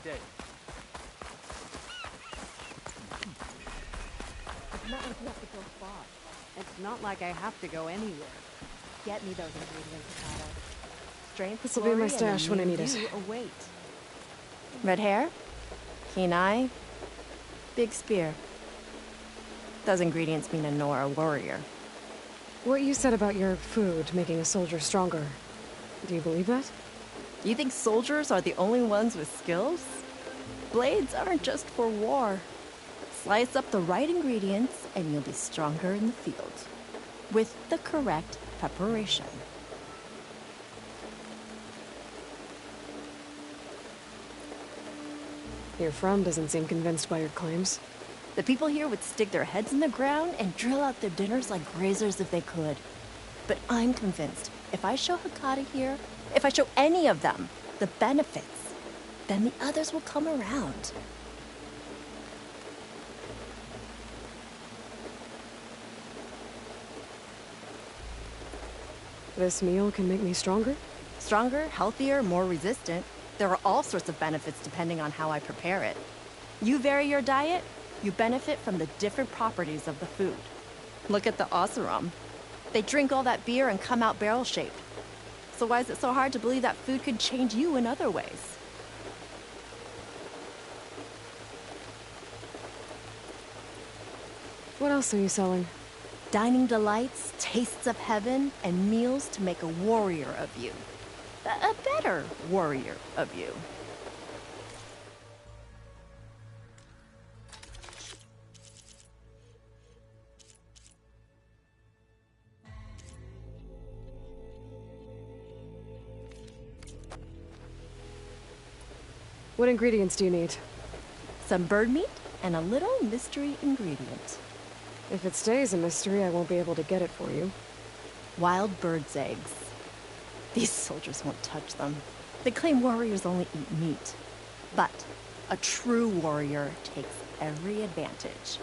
day. It's not like you have to go far. It's not like I have to go anywhere. Get me those ingredients, Akata. Strength, This'll be my glory, stash when I need and it. you await. Red hair, keen eye, big spear. Those ingredients mean a Nora warrior. What you said about your food making a soldier stronger, do you believe that? You think soldiers are the only ones with skills? Blades aren't just for war. Slice up the right ingredients and you'll be stronger in the field. With the correct preparation. Your friend doesn't seem convinced by your claims. The people here would stick their heads in the ground and drill out their dinners like grazers if they could. But I'm convinced if I show Hekata here, if I show any of them the benefits, then the others will come around. This meal can make me stronger? Stronger, healthier, more resistant. There are all sorts of benefits depending on how I prepare it. You vary your diet, you benefit from the different properties of the food. Look at the Oseram. They drink all that beer and come out barrel-shaped. So why is it so hard to believe that food could change you in other ways? What else are you selling? Dining delights, tastes of heaven, and meals to make a warrior of you. A better warrior of you. What ingredients do you need? Some bird meat and a little mystery ingredient. If it stays a mystery, I won't be able to get it for you. Wild bird's eggs. These soldiers won't touch them. They claim warriors only eat meat. But a true warrior takes every advantage.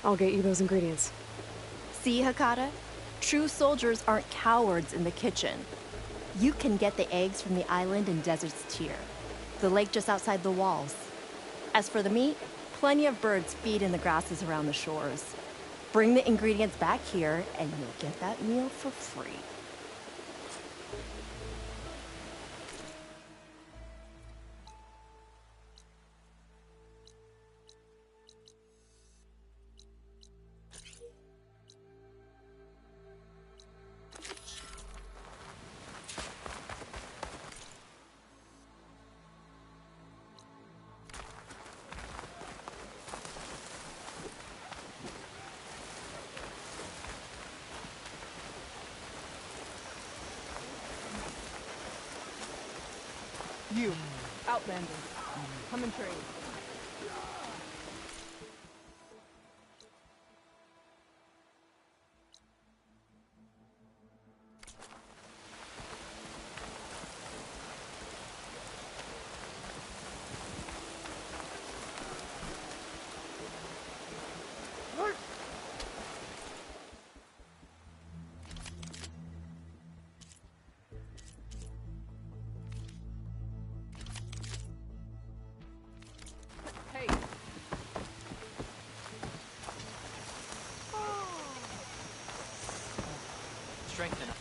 I'll get you those ingredients. See, Hekata? True soldiers aren't cowards in the kitchen. You can get the eggs from the island in Desert's Tier, the lake just outside the walls. As for the meat, plenty of birds feed in the grasses around the shores. Bring the ingredients back here, and you'll get that meal for free. You, Outlander, come and trade. Hey. Strength enough.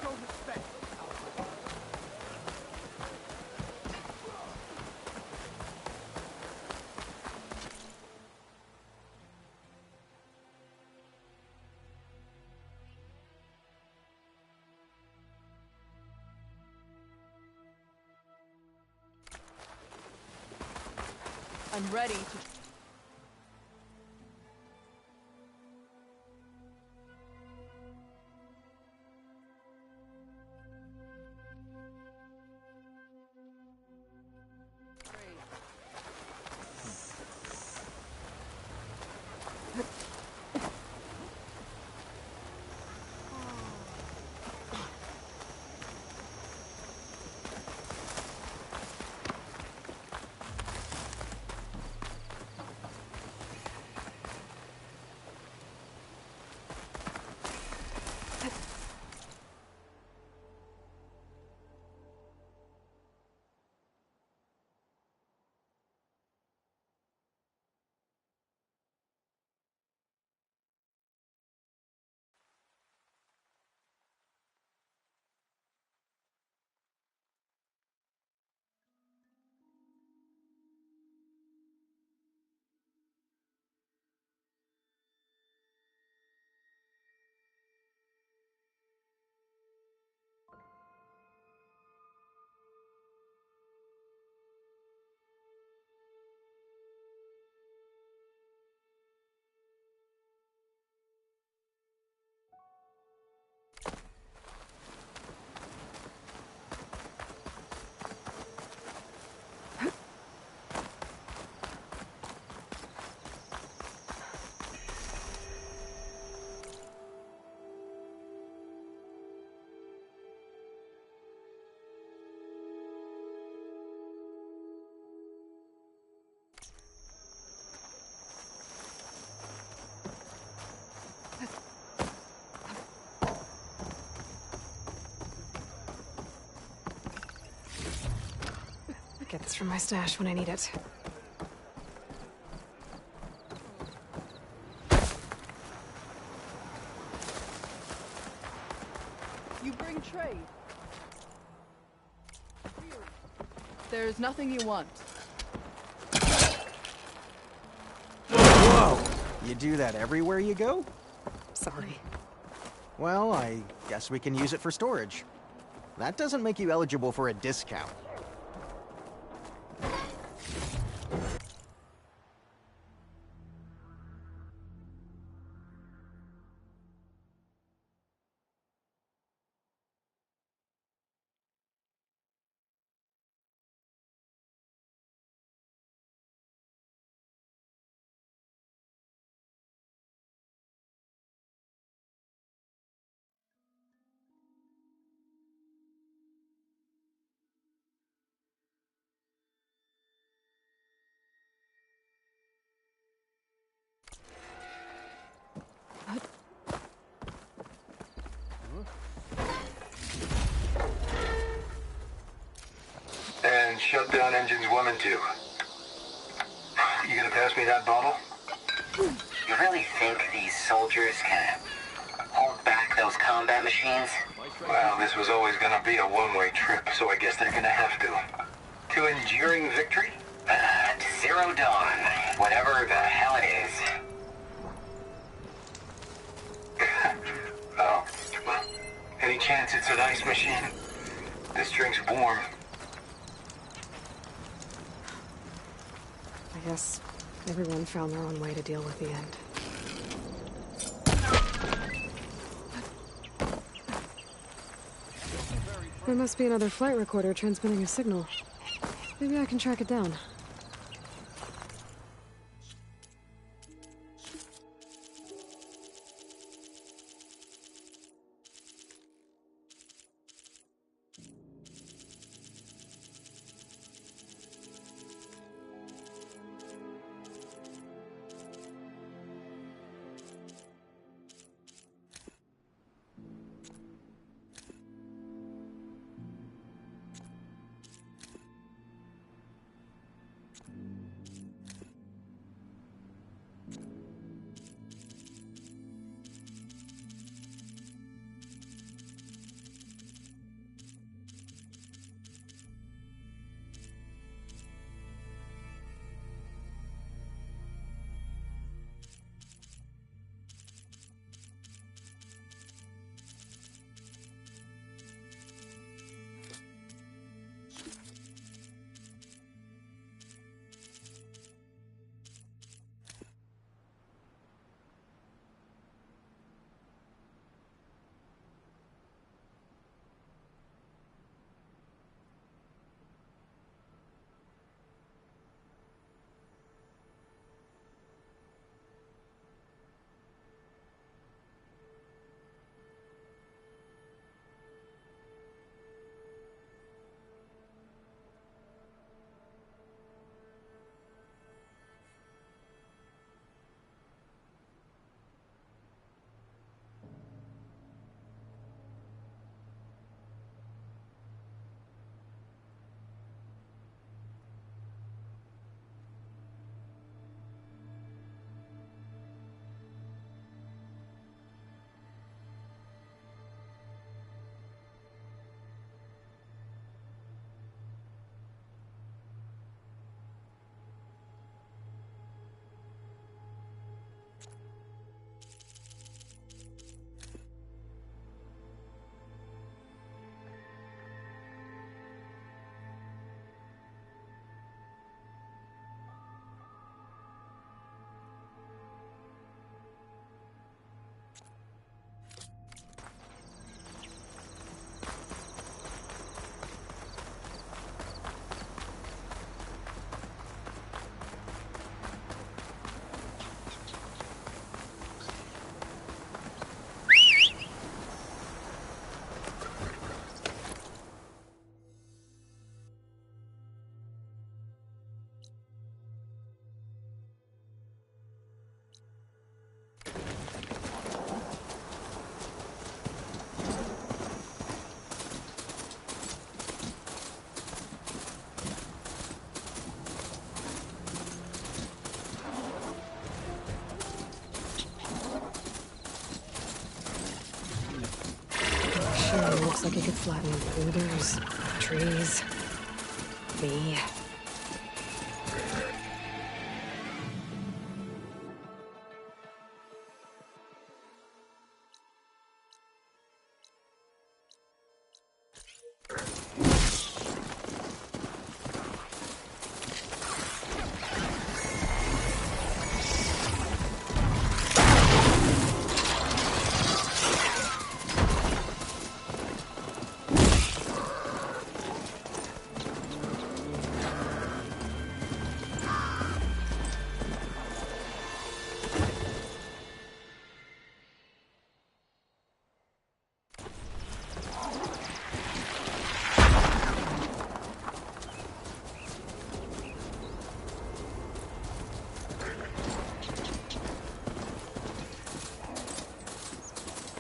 Show respect. I'm ready to... Get this from my stash when I need it. You bring trade. There's nothing you want. Whoa! You do that everywhere you go? Sorry. Well, I guess we can use it for storage. That doesn't make you eligible for a discount. And shut down engines 1 and 2. You gonna pass me that bottle? You really think these soldiers can hold back those combat machines? Well, this was always gonna be a one-way trip, so I guess they're gonna have to. To enduring victory? To Zero Dawn, whatever the hell it is. Oh, well, any chance it's an ice machine? This drink's warm. I guess everyone found their own way to deal with the end. There must be another flight recorder transmitting a signal. Maybe I can track it down. looks like it could flatten boulders, trees, me.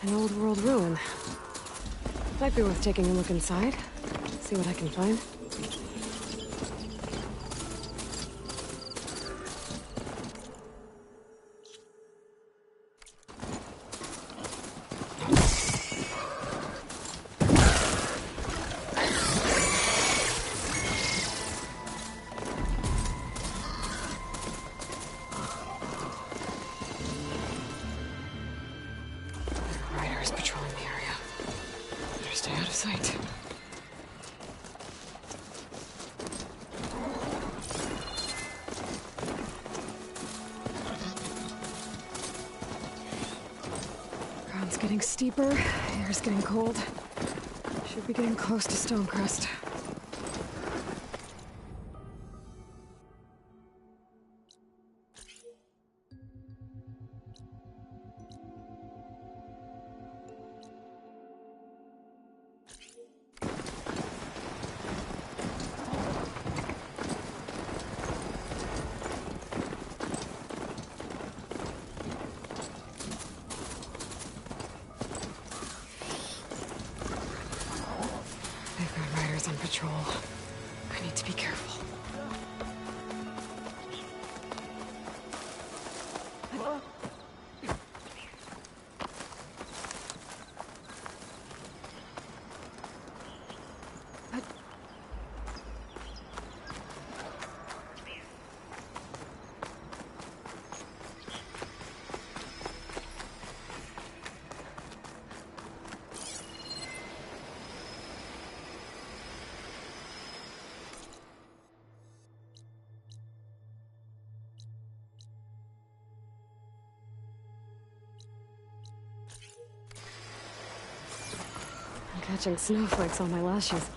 An old world ruin. Might be worth taking a look inside. See what I can find. Riders patrolling the area. Better stay out of sight. Ground's getting steeper, air's getting cold. Should be getting close to Stonecrest. They've got riders on patrol. I need to be careful. I'm catching snowflakes on my lashes.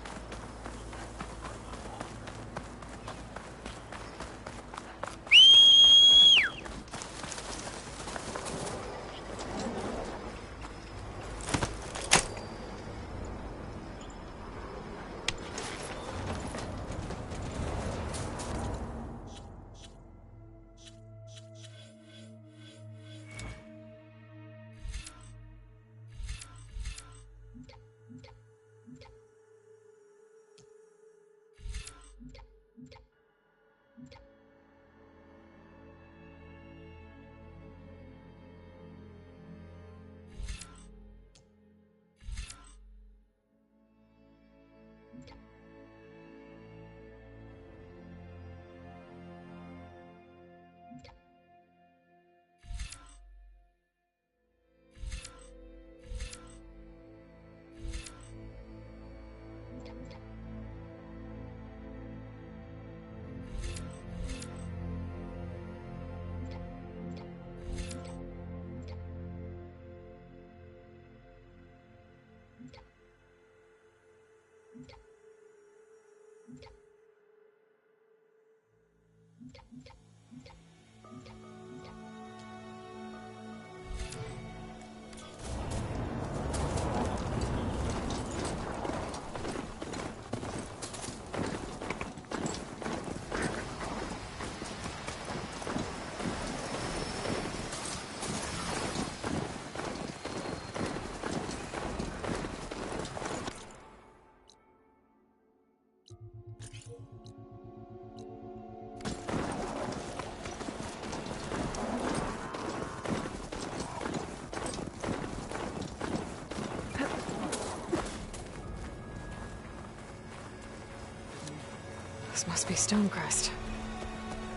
This must be Stonecrest.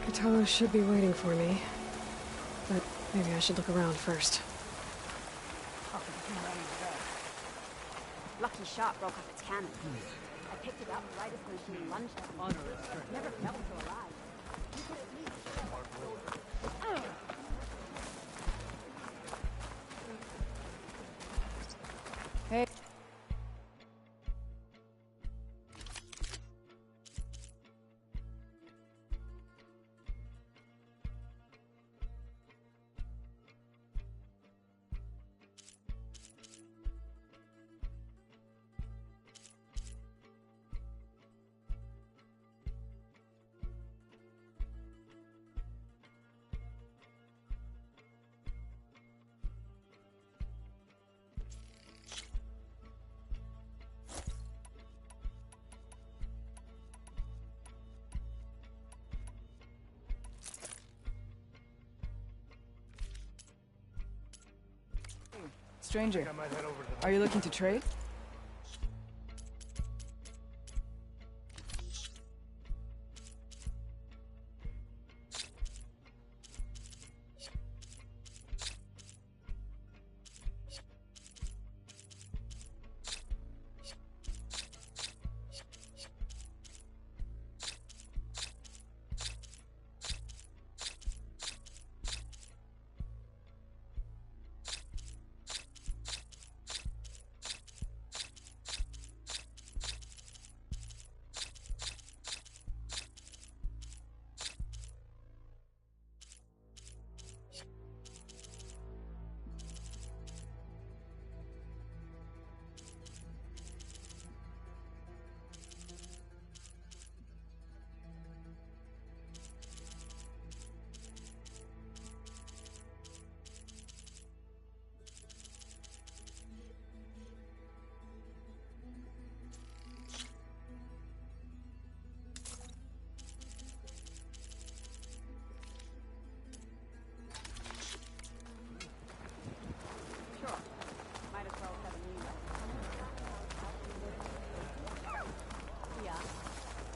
Cthulhu should be waiting for me. But maybe I should look around first. Lucky shot broke off its cannon. I picked it up right as the machine lunged at me. Never felt so alive. You could at least Hey. Stranger, are you looking to trade?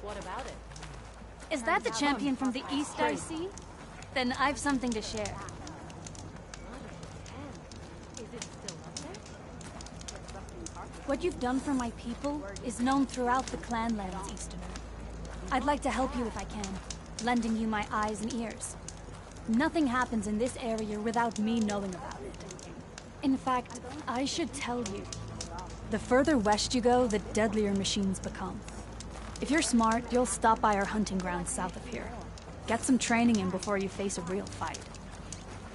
What about it? Is that the champion from the east I see? Then I've something to share. What you've done for my people is known throughout the Clanlands, Easterner. I'd like to help you if I can, lending you my eyes and ears. Nothing happens in this area without me knowing about it. In fact, I should tell you. The further west you go, the deadlier machines become. If you're smart, you'll stop by our hunting grounds south of here. Get some training in before you face a real fight.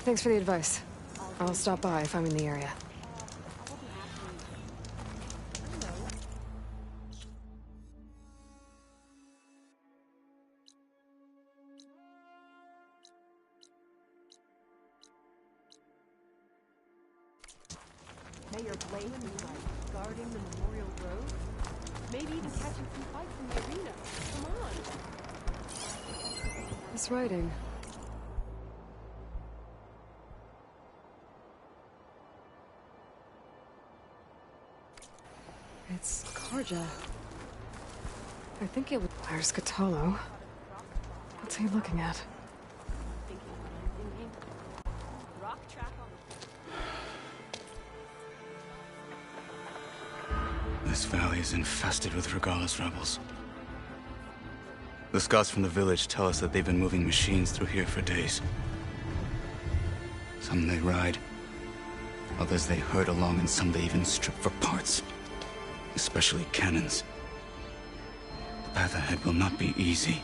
Thanks for the advice. I'll stop by if I'm in the area. May your blade be like guarding the Memorial Grove? Maybe even catching some fights in the arena. Come on. This writing. It's Karja. I think it was... Where's Cthulhu? What's he looking at? Rock track on This valley is infested with Regalla's rebels. The scouts from the village tell us that they've been moving machines through here for days. Some they ride, others they herd along, and some they even strip for parts. Especially cannons. The path ahead will not be easy.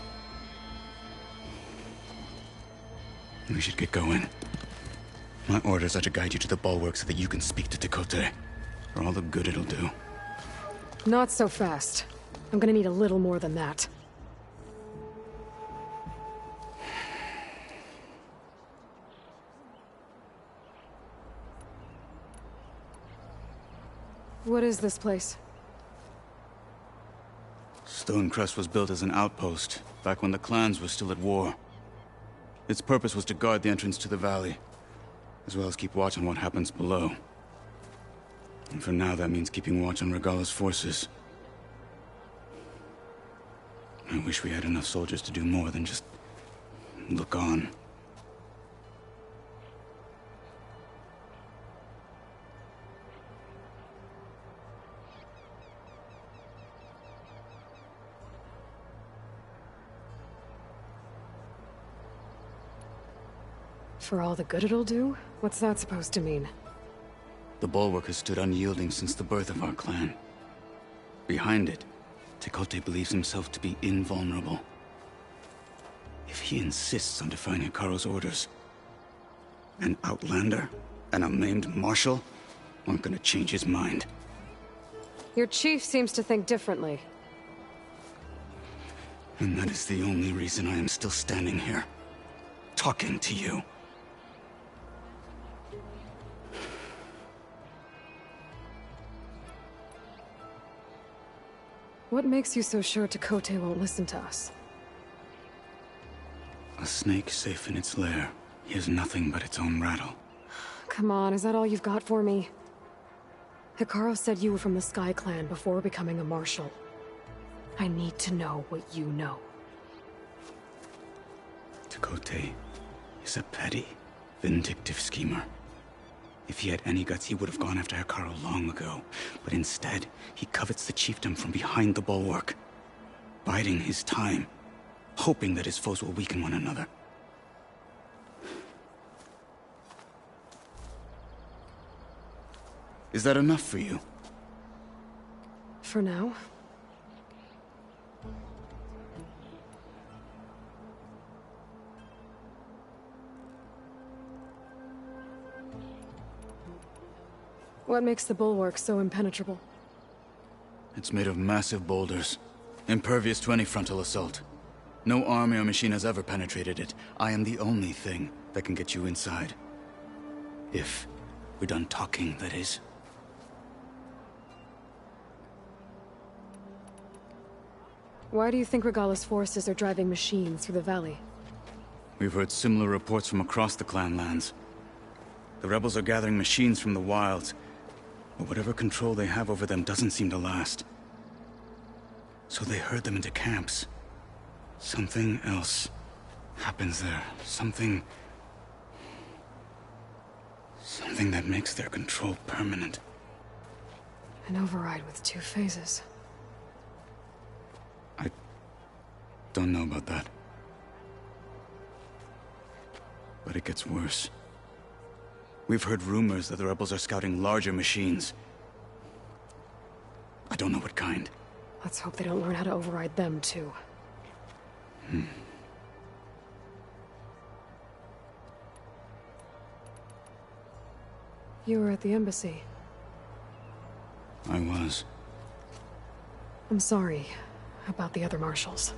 We should get going. My orders are to guide you to the bulwark so that you can speak to Tekotteh, for all the good it'll do. Not so fast. I'm gonna need a little more than that. What is this place? Stonecrest was built as an outpost, back when the clans were still at war. Its purpose was to guard the entrance to the valley, as well as keep watch on what happens below. And for now, that means keeping watch on Regalla's forces. I wish we had enough soldiers to do more than just look on. For all the good it'll do? What's that supposed to mean? The Bulwark has stood unyielding since the birth of our clan. Behind it, Tekote believes himself to be invulnerable. If he insists on defying Hekarro's orders, an outlander and a maimed marshal aren't gonna change his mind. Your chief seems to think differently. And that is the only reason I am still standing here, talking to you. What makes you so sure Tekote won't listen to us? A snake safe in its lair hears nothing but its own rattle. Come on, is that all you've got for me? Hekarro said you were from the Sky Clan before becoming a marshal. I need to know what you know. Tekote is a petty, vindictive schemer. If he had any guts, he would have gone after Hekarro long ago. But instead, he covets the chiefdom from behind the Bulwark, biding his time, hoping that his foes will weaken one another. Is that enough for you? For now. What makes the Bulwark so impenetrable? It's made of massive boulders, impervious to any frontal assault. No army or machine has ever penetrated it. I am the only thing that can get you inside. If we're done talking, that is. Why do you think Regalla's forces are driving machines through the valley? We've heard similar reports from across the clan lands. The rebels are gathering machines from the wilds, but whatever control they have over them doesn't seem to last. So they herd them into camps. Something else happens there. Something that makes their control permanent. An override with 2 phases. I don't know about that. But it gets worse. We've heard rumors that the rebels are scouting larger machines. I don't know what kind. Let's hope they don't learn how to override them, too. You were at the embassy. I was. I'm sorry about the other marshals.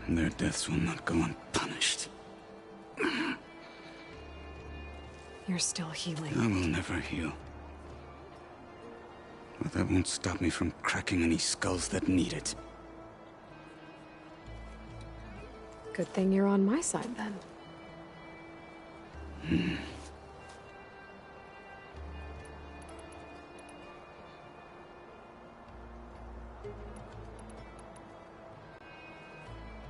Their deaths will not go unpunished. You're still healing. I will never heal. But that won't stop me from cracking any skulls that need it. Good thing you're on my side, then.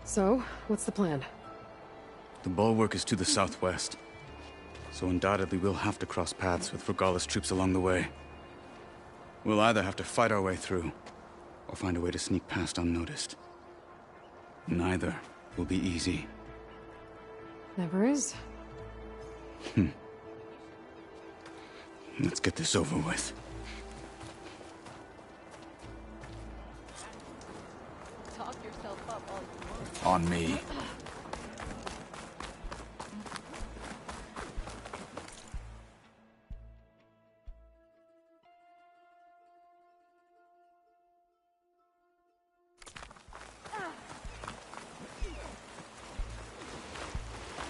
So, what's the plan? The Bulwark is to the southwest. So undoubtedly we'll have to cross paths with Regalla's troops along the way. We'll either have to fight our way through, or find a way to sneak past unnoticed. Neither will be easy. Never is. Let's get this over with. Talk yourself up all you want. On me.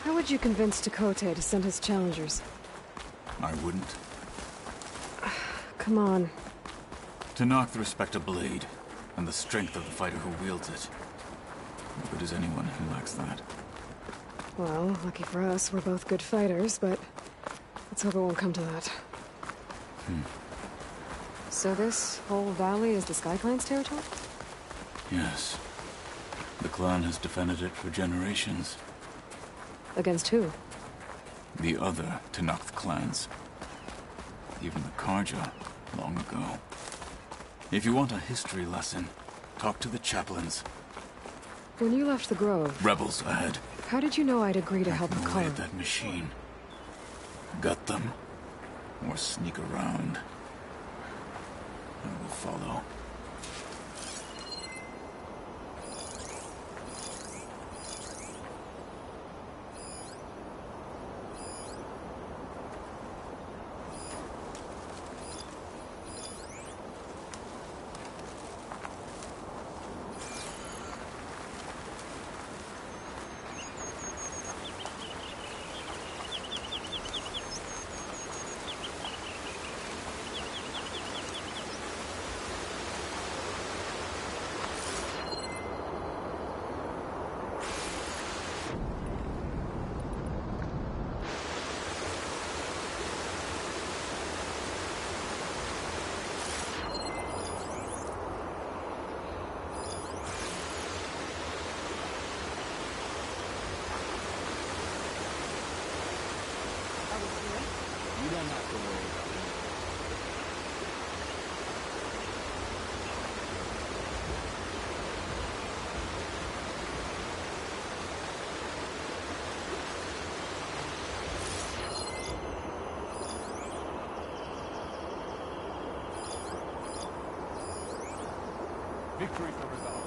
How would you convince Tekote to send his challengers? I wouldn't. Come on. To knock the respect of blade, and the strength of the fighter who wields it. How good is anyone who lacks that? Well, lucky for us, we're both good fighters, but let's hope it won't come to that. So this whole valley is the Sky Clan's territory? Yes. The clan has defended it for generations. Against who? The other Tenakth clans. Even the Karja, long ago. If you want a history lesson, talk to the chaplains. When you left the Grove... Rebels ahead. How did you know I'd agree to help the Away Karja? at that machine. Gut them. Or sneak around. I will follow. Victory for Rizal.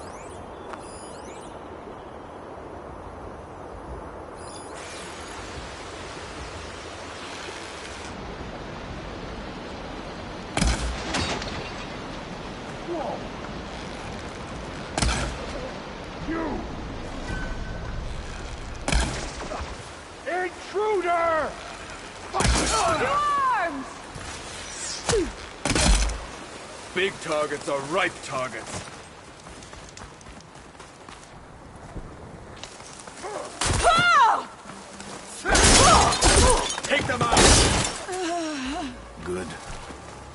Whoa! You! Intruder! Arms! Big targets are ripe targets. Take them out! Good.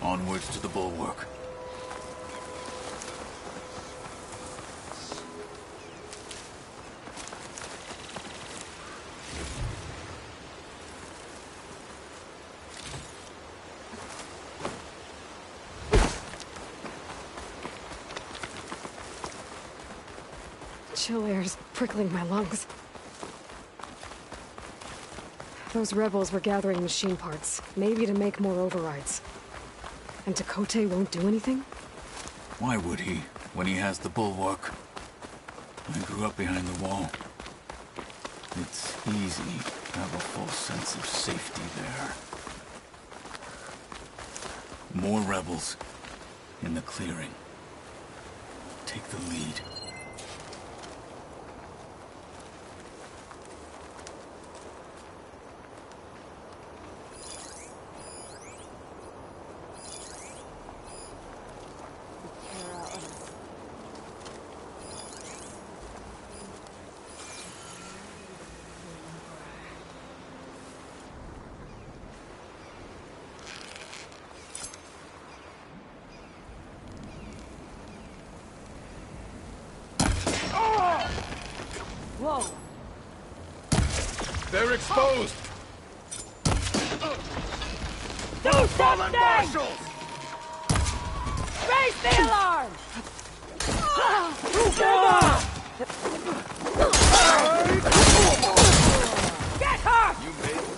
Onwards to the bulwark. Chill air's prickling my lungs. Those rebels were gathering machine parts, maybe to make more overrides. And Tekotteh won't do anything? Why would he, when he has the bulwark? I grew up behind the wall. It's easy to have a full sense of safety there. More rebels in the clearing. Take the lead. Whoa! They're exposed! Do Fallen something! marshals! Raise the alarm! Get her! You made it.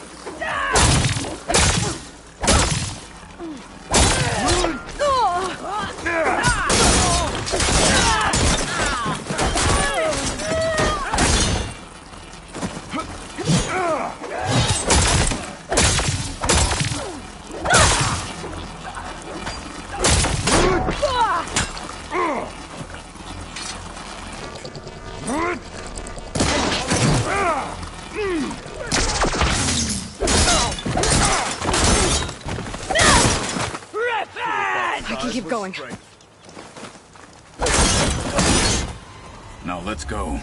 I can keep going. Now let's go.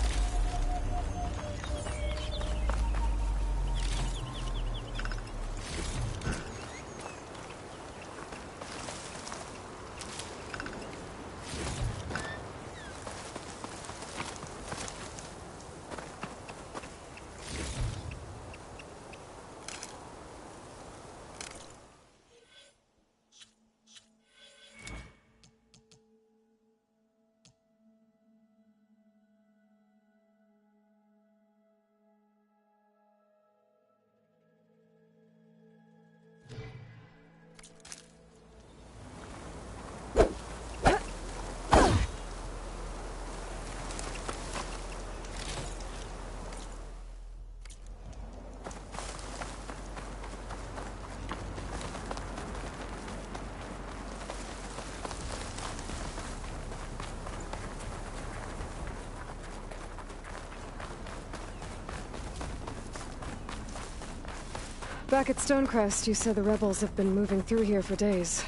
Back at Stonecrest, you said the rebels have been moving through here for days.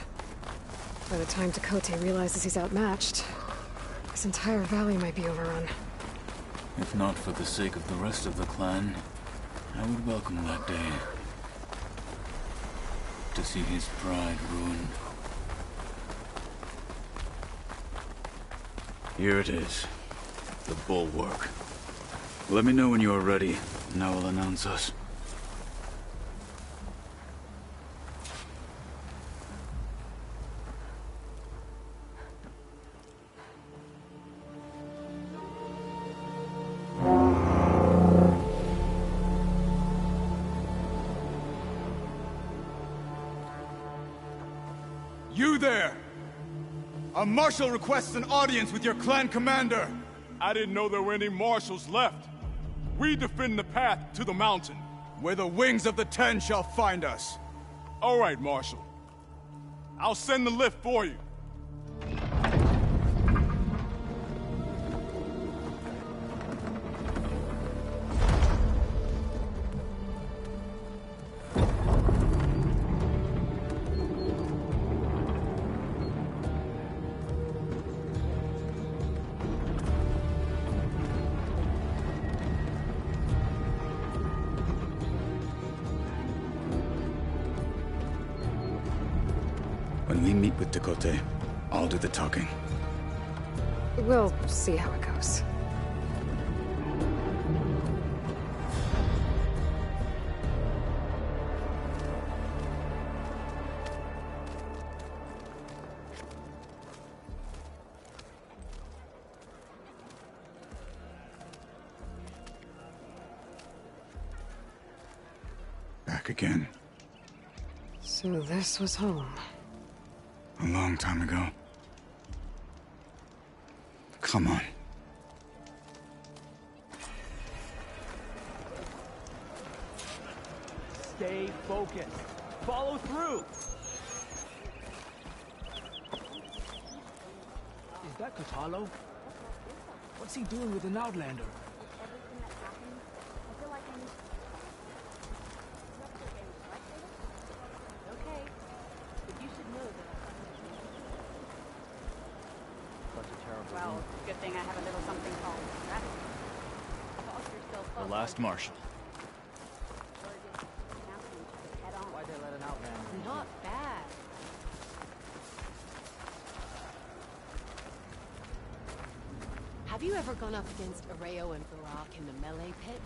By the time Tekotteh realizes he's outmatched, this entire valley might be overrun. If not for the sake of the rest of the clan, I would welcome that day. To see his pride ruined. Here it is. The Bulwark. Let me know when you are ready, and I will announce us. You there! A marshal requests an audience with your clan commander! I didn't know there were any marshals left. We defend the path to the mountain. Where the wings of the Ten shall find us. All right, Marshal. I'll send the lift for you. When we meet with Tekotteh, I'll do the talking. We'll see how it goes. Back again. So this was home. A long time ago. Come on. Stay focused. Follow through. Is that Kotallo? What's he doing with an Outlander? Well, good thing I have a little something called strategy. Foster still The last marshal. Why'd they let an Outlander? Not bad. Have you ever gone up against Areo and Barak in the melee pit?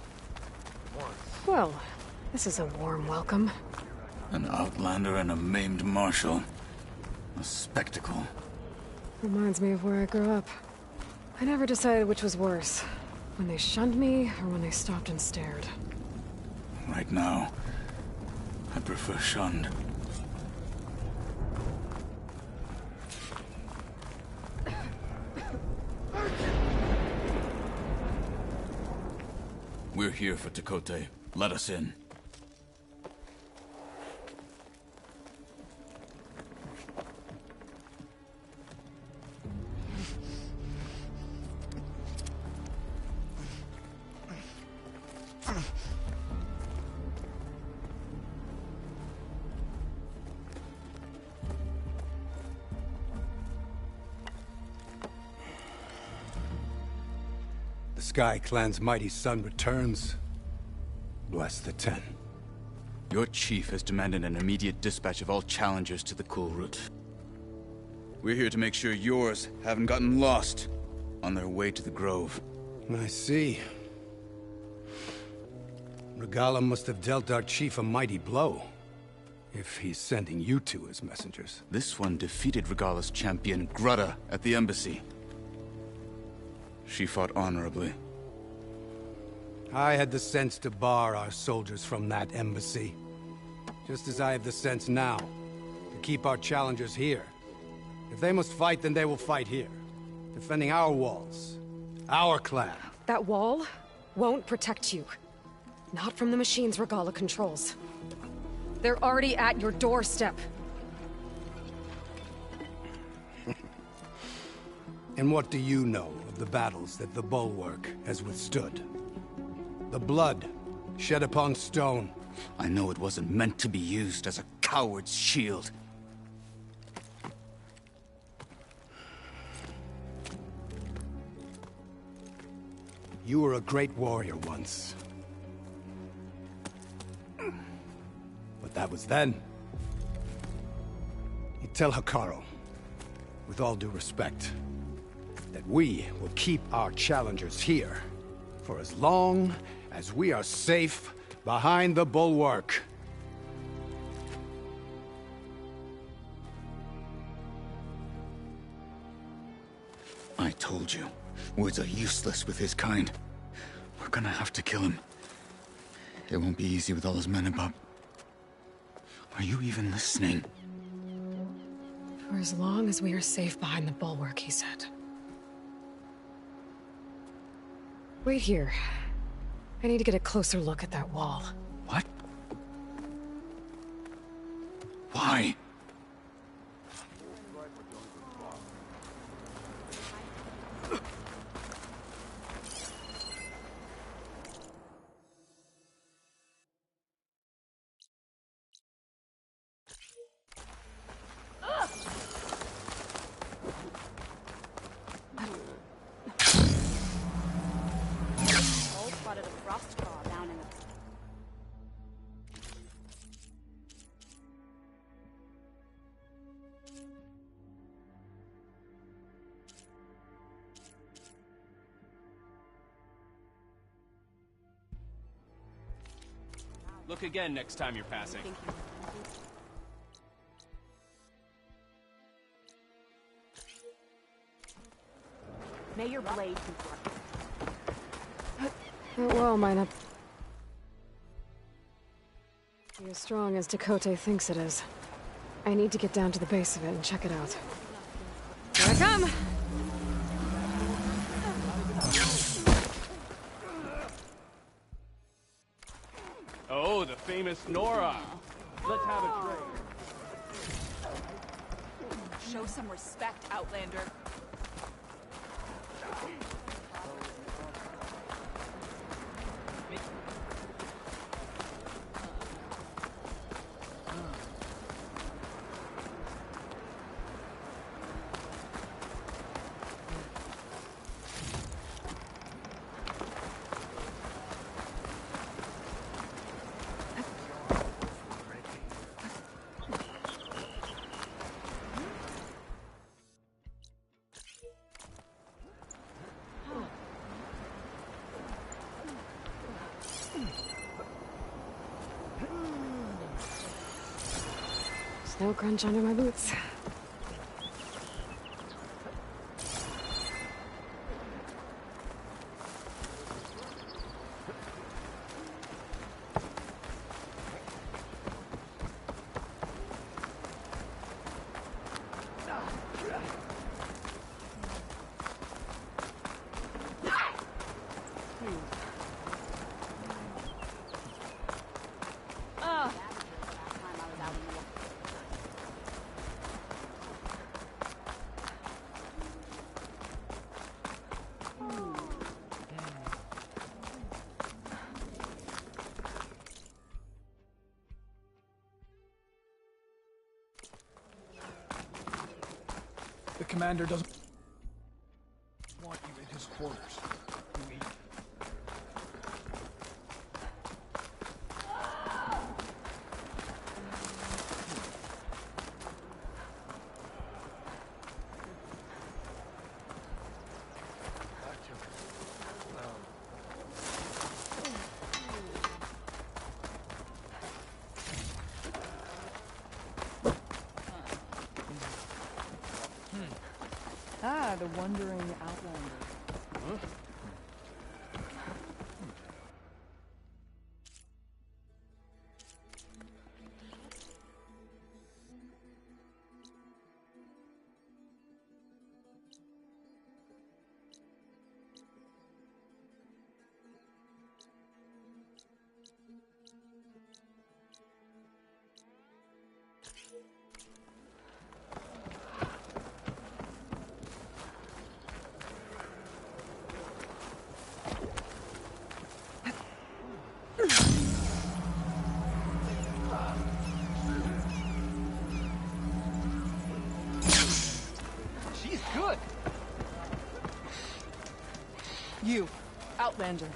Well, this is a warm welcome. An Outlander and a maimed marshal. A spectacle. Reminds me of where I grew up. I never decided which was worse. When they shunned me, or when they stopped and stared. Right now, I prefer shunned. We're here for Tekotteh. Let us in. The Sky Clan's mighty son returns. Bless the Ten. Your chief has demanded an immediate dispatch of all challengers to the Kulrut. We're here to make sure yours haven't gotten lost on their way to the Grove. I see. Regalla must have dealt our chief a mighty blow, if he's sending you two as messengers. This one defeated Regalla's champion, Grudda, at the embassy. She fought honorably. I had the sense to bar our soldiers from that embassy. Just as I have the sense now, to keep our challengers here. If they must fight, then they will fight here. Defending our walls. Our clan. That wall won't protect you. Not from the machines Regalla controls. They're already at your doorstep. And what do you know of the battles that the Bulwark has withstood? The blood shed upon stone I know it wasn't meant to be used as a coward's shield. You were a great warrior once. But that was then. You tell Hekarro, with all due respect, that we will keep our challengers here for as long as we are safe behind the bulwark. I told you, words are useless with his kind. We're gonna have to kill him. It won't be easy with all his men above. Are you even listening? For as long as we are safe behind the bulwark, he said. Wait here. I need to get a closer look at that wall. What? Why? Spotted a frost claw down in the... Look again next time you're passing. May your blade be That wall might not be as strong as Dakota thinks it is. I need to get down to the base of it and check it out. Here I come! Oh, the famous Nora. Let's have a drink. Show some respect, Outlander. Snow crunch under my boots. The commander doesn't want you in his quarters, do we? Ah, the wandering Outlander. Huh? You, Outlander.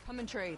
Come and trade.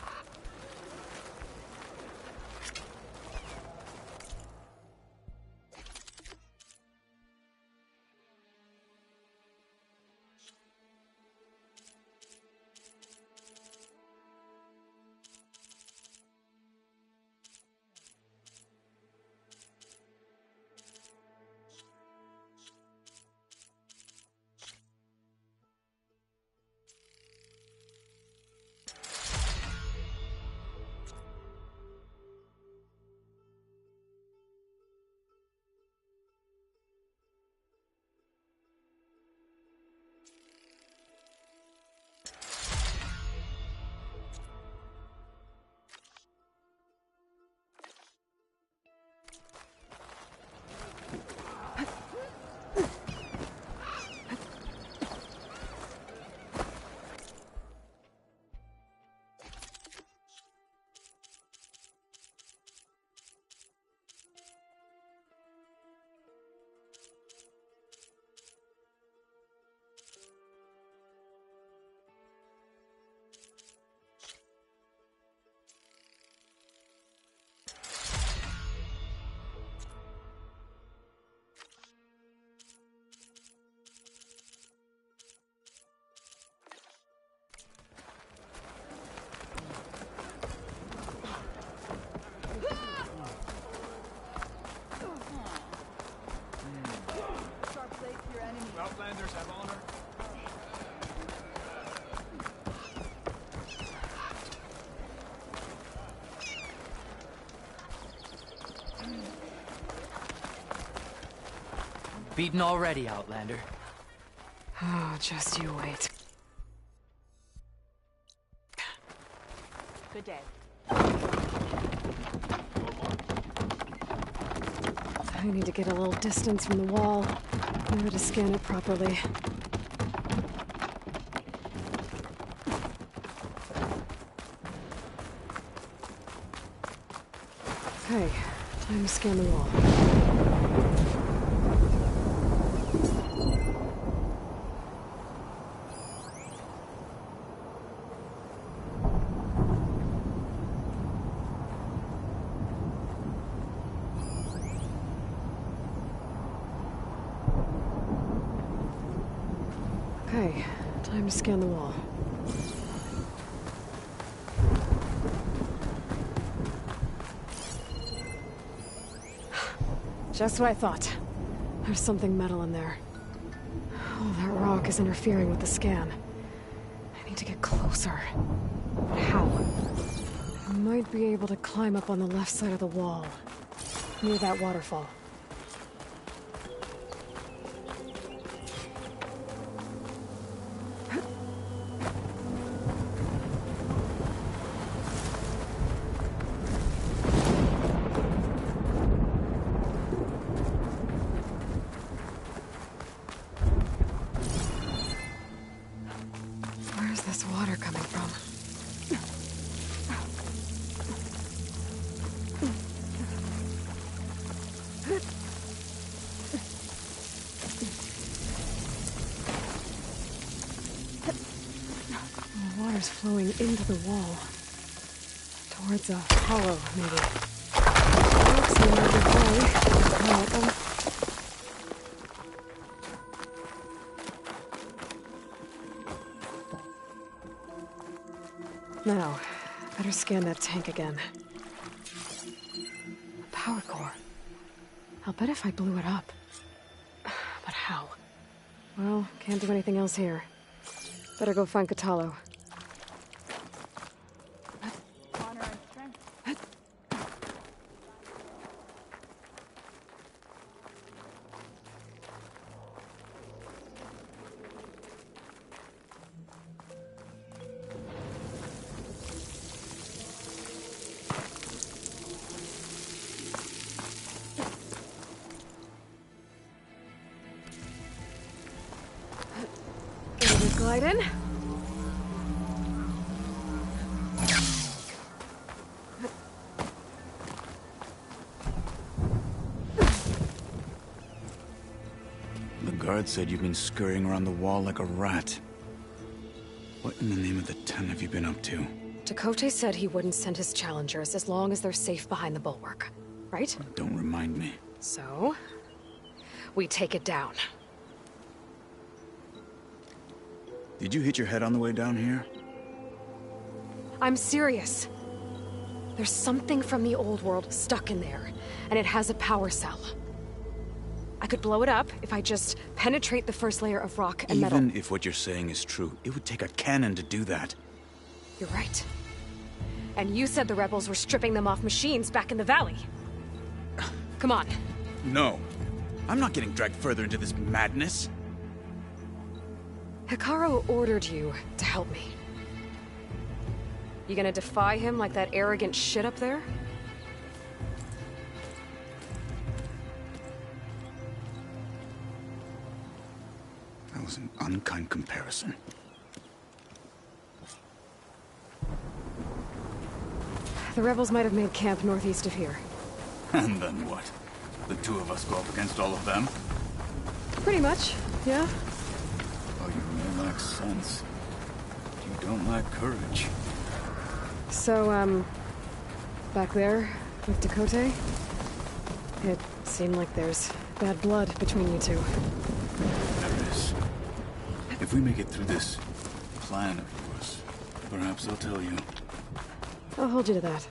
Outlanders have honor. Beaten already, Outlander. Oh, just you wait. Good day. I need to get a little distance from the wall in order to scan it properly. Okay, time to scan the wall. Okay, time to scan the wall. Just what I thought. There's something metal in there. Oh, that rock is interfering with the scan. I need to get closer. But how? I might be able to climb up on the left side of the wall, near that waterfall. Where's this water coming from? The water's flowing into the wall. Towards a hollow, maybe. Looks like a good way. Climb up them. Now, better scan that tank again. power core. I'll bet if I blew it up. But how? Well, can't do anything else here. Better go find Kotallo. Glide in. The guard said you've been scurrying around the wall like a rat. What in the name of the Ten have you been up to? Tekotteh said he wouldn't send his challengers as long as they're safe behind the bulwark, right? Don't remind me. So, we take it down. Did you hit your head on the way down here? I'm serious. There's something from the old world stuck in there, and it has a power cell. I could blow it up if I just penetrate the first layer of rock and metal. Even if what you're saying is true, it would take a cannon to do that. You're right. And you said the rebels were stripping them off machines back in the valley. Come on. No. I'm not getting dragged further into this madness. Hekarro ordered you to help me. You gonna defy him like that arrogant shit up there? That was an unkind comparison. The rebels might have made camp northeast of here. And then what? The two of us go up against all of them? Pretty much, yeah. Oh, you really lack sense. You don't lack courage. So, back there, with Tekotteh, it seemed like there's bad blood between you two. There is. If we make it through this plan of yours, perhaps I'll tell you. I'll hold you to that.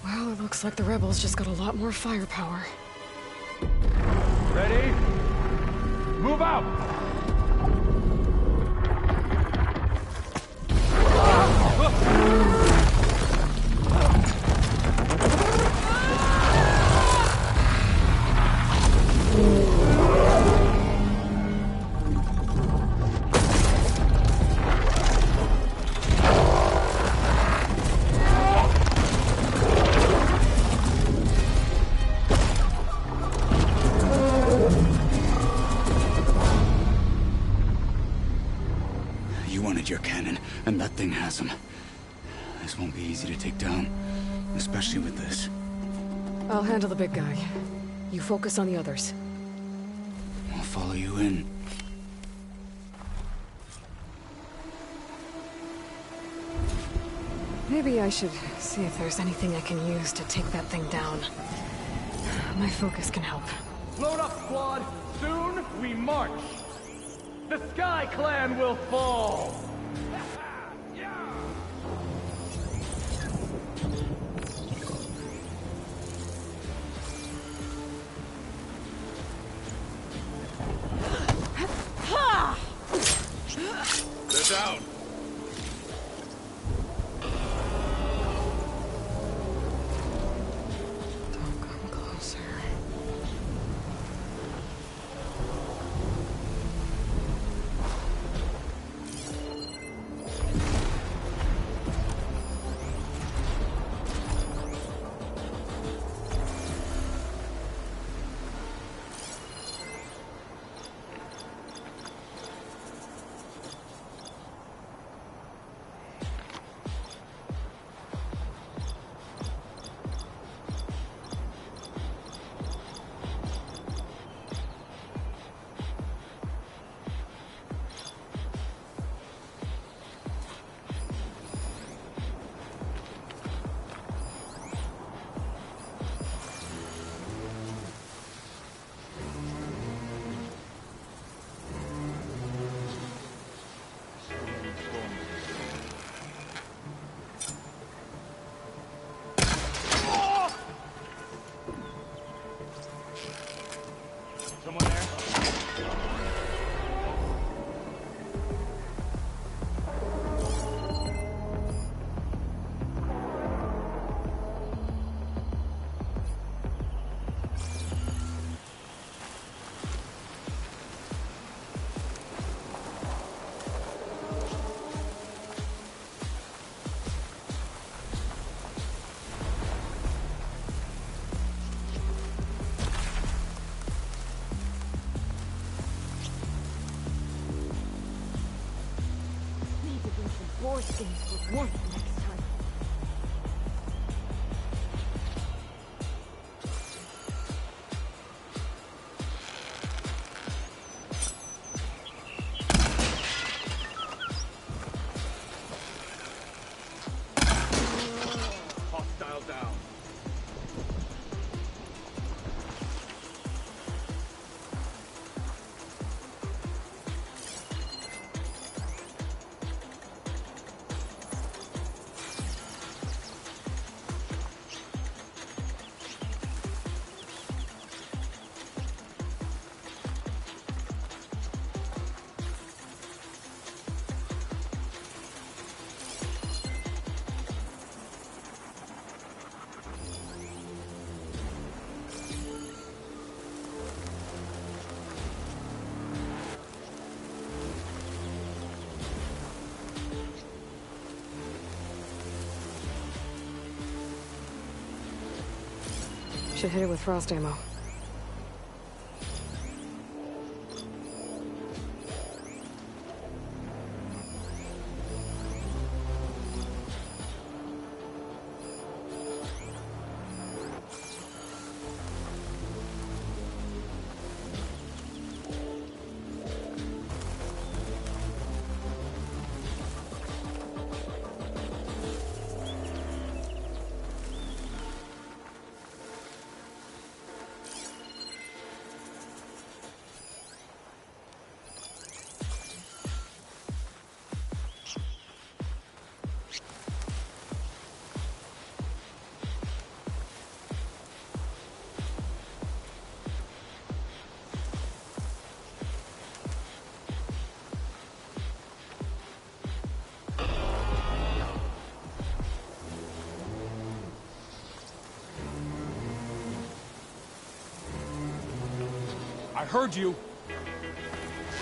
Well, it looks like the rebels just got a lot more firepower. Ready? Move out! Your cannon, and that thing has him. This won't be easy to take down, especially with this. I'll handle the big guy. You focus on the others. I'll follow you in. Maybe I should see if there's anything I can use to take that thing down. My focus can help. Load up, squad! Soon we march! The Sky Clan will fall! They're down! Don't come closer. Someone there? Need to bring some boar skins for warmth next time. Hostile down. Should hit it with frost ammo. I heard you.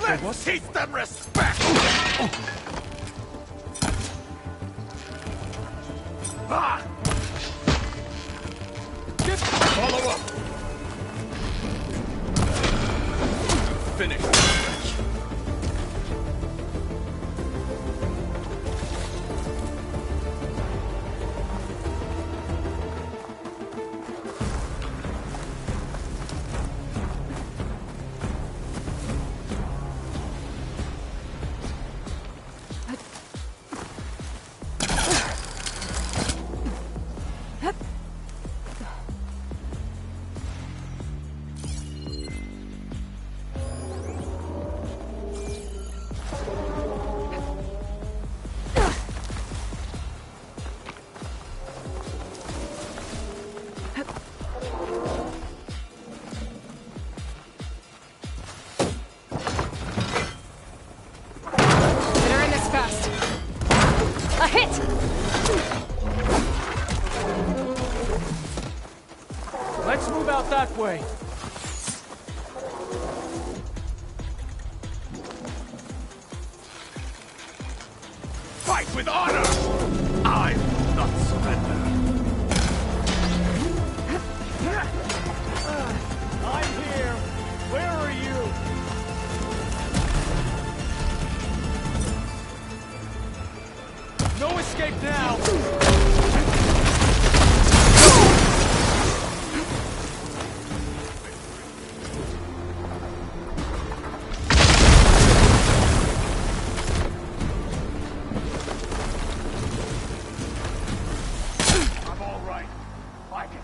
Let's teach them respect! Ah! Get follow up! Finish. way. Fight with honor! I will not surrender. I'm here. Where are you? No escape now! I'm all right. I can.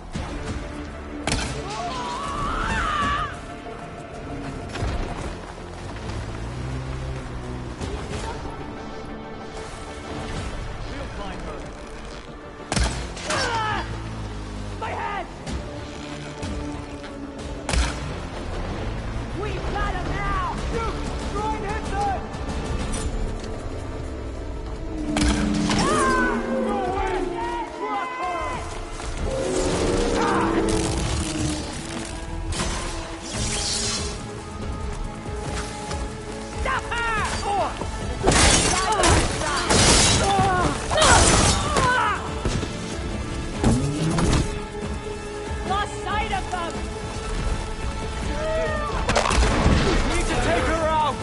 We'll find her. My head! We've got him now! Shoot! Try and hit them! Go away! Drop her! Stop her! Lost sight of them! We need to take her out!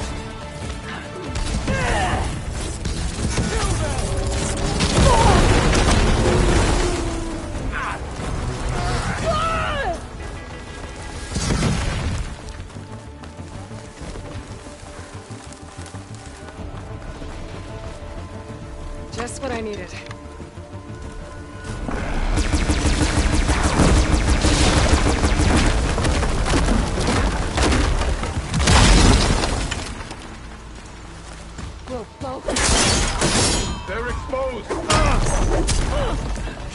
Just what I needed. Whoa, whoa. They're exposed!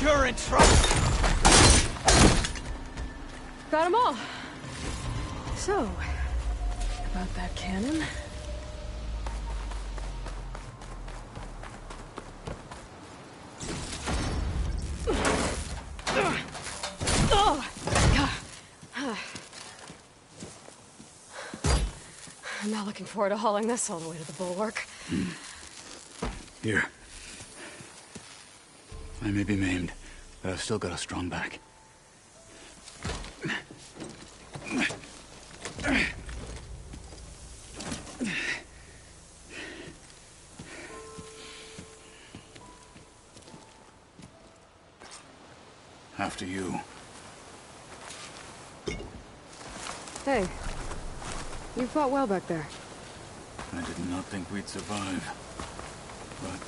You're in trouble! Got them all. So, about that cannon? I'm not looking forward to hauling this all the way to the bulwark. Here. I may be maimed, but I've still got a strong back. After you. Hey, you fought well back there. I did not think we'd survive. But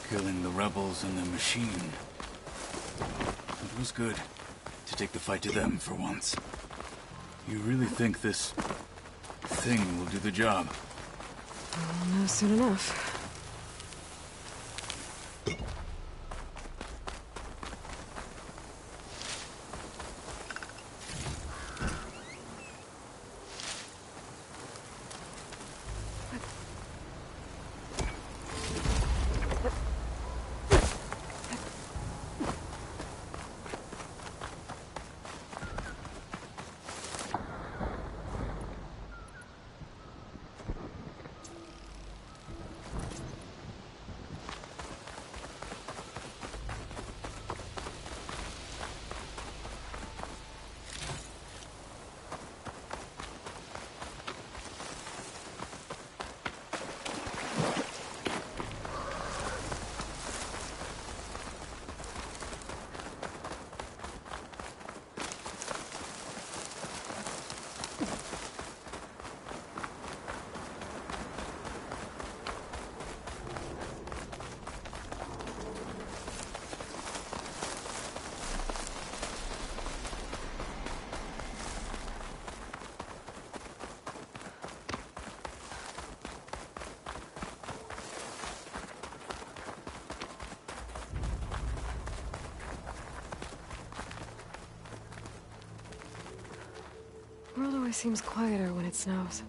killing the rebels and the machine, it was good to take the fight to them for once. You really think this thing will do the job? I'll know soon enough. World always seems quieter when it snows.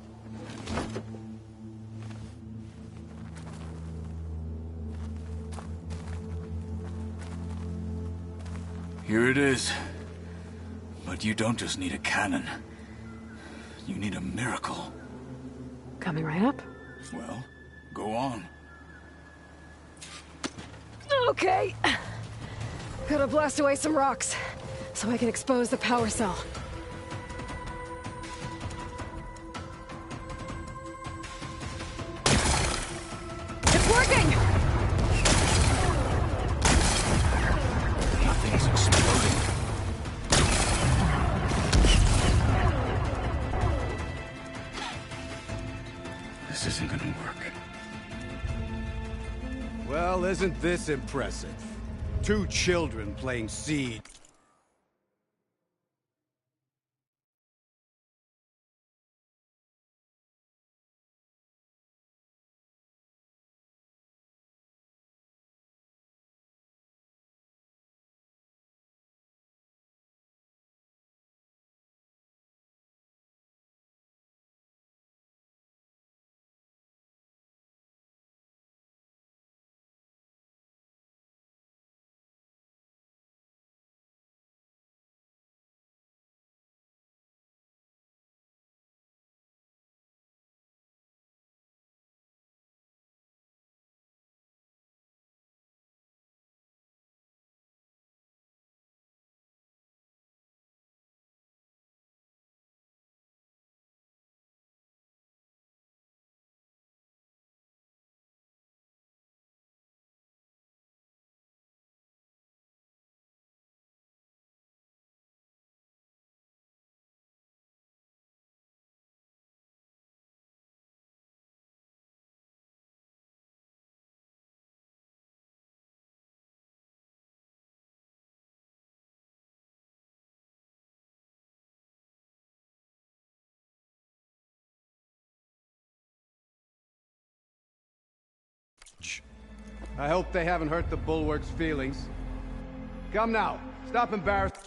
Here it is. But you don't just need a cannon. You need a miracle. Coming right up. Well, go on. Okay. Gotta blast away some rocks, so I can expose the power cell. It's working! Nothing's exploding. This isn't gonna work. Well, isn't this impressive? 2 children playing seed. I hope they haven't hurt the Bulwark's feelings. Come now, stop embarrassing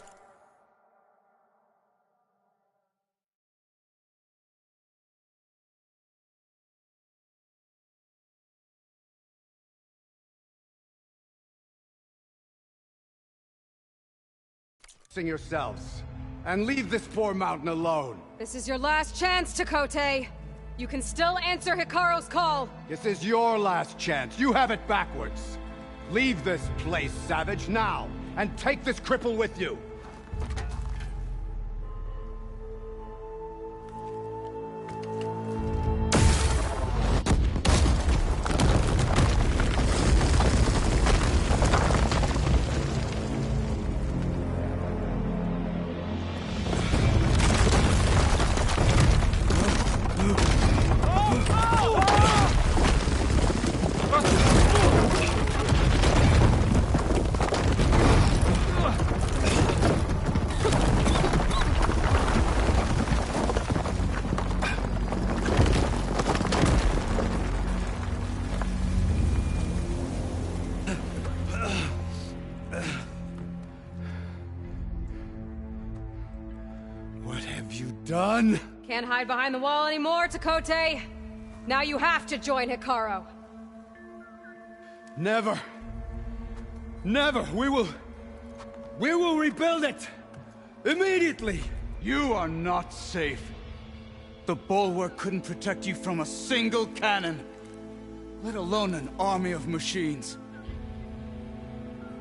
yourselves, and leave this poor mountain alone. This is your last chance, Tekotteh. You can still answer Hikaru's call. This is your last chance. You have it backwards. Leave this place, Savage, now, and take this cripple with you. Done? Can't hide behind the wall anymore, Tekotteh. Now you have to join Hikaru. Never. Never. We will rebuild it. Immediately. You are not safe. The Bulwark couldn't protect you from a single cannon, let alone an army of machines.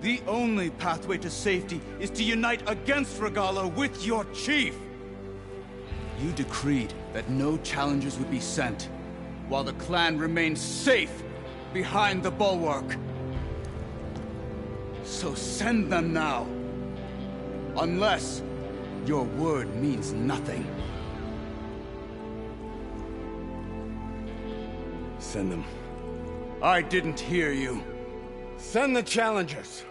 The only pathway to safety is to unite against Regalla with your chief. You decreed that no challengers would be sent, while the clan remained safe behind the Bulwark. So send them now. Unless your word means nothing. Send them. I didn't hear you. Send the challengers.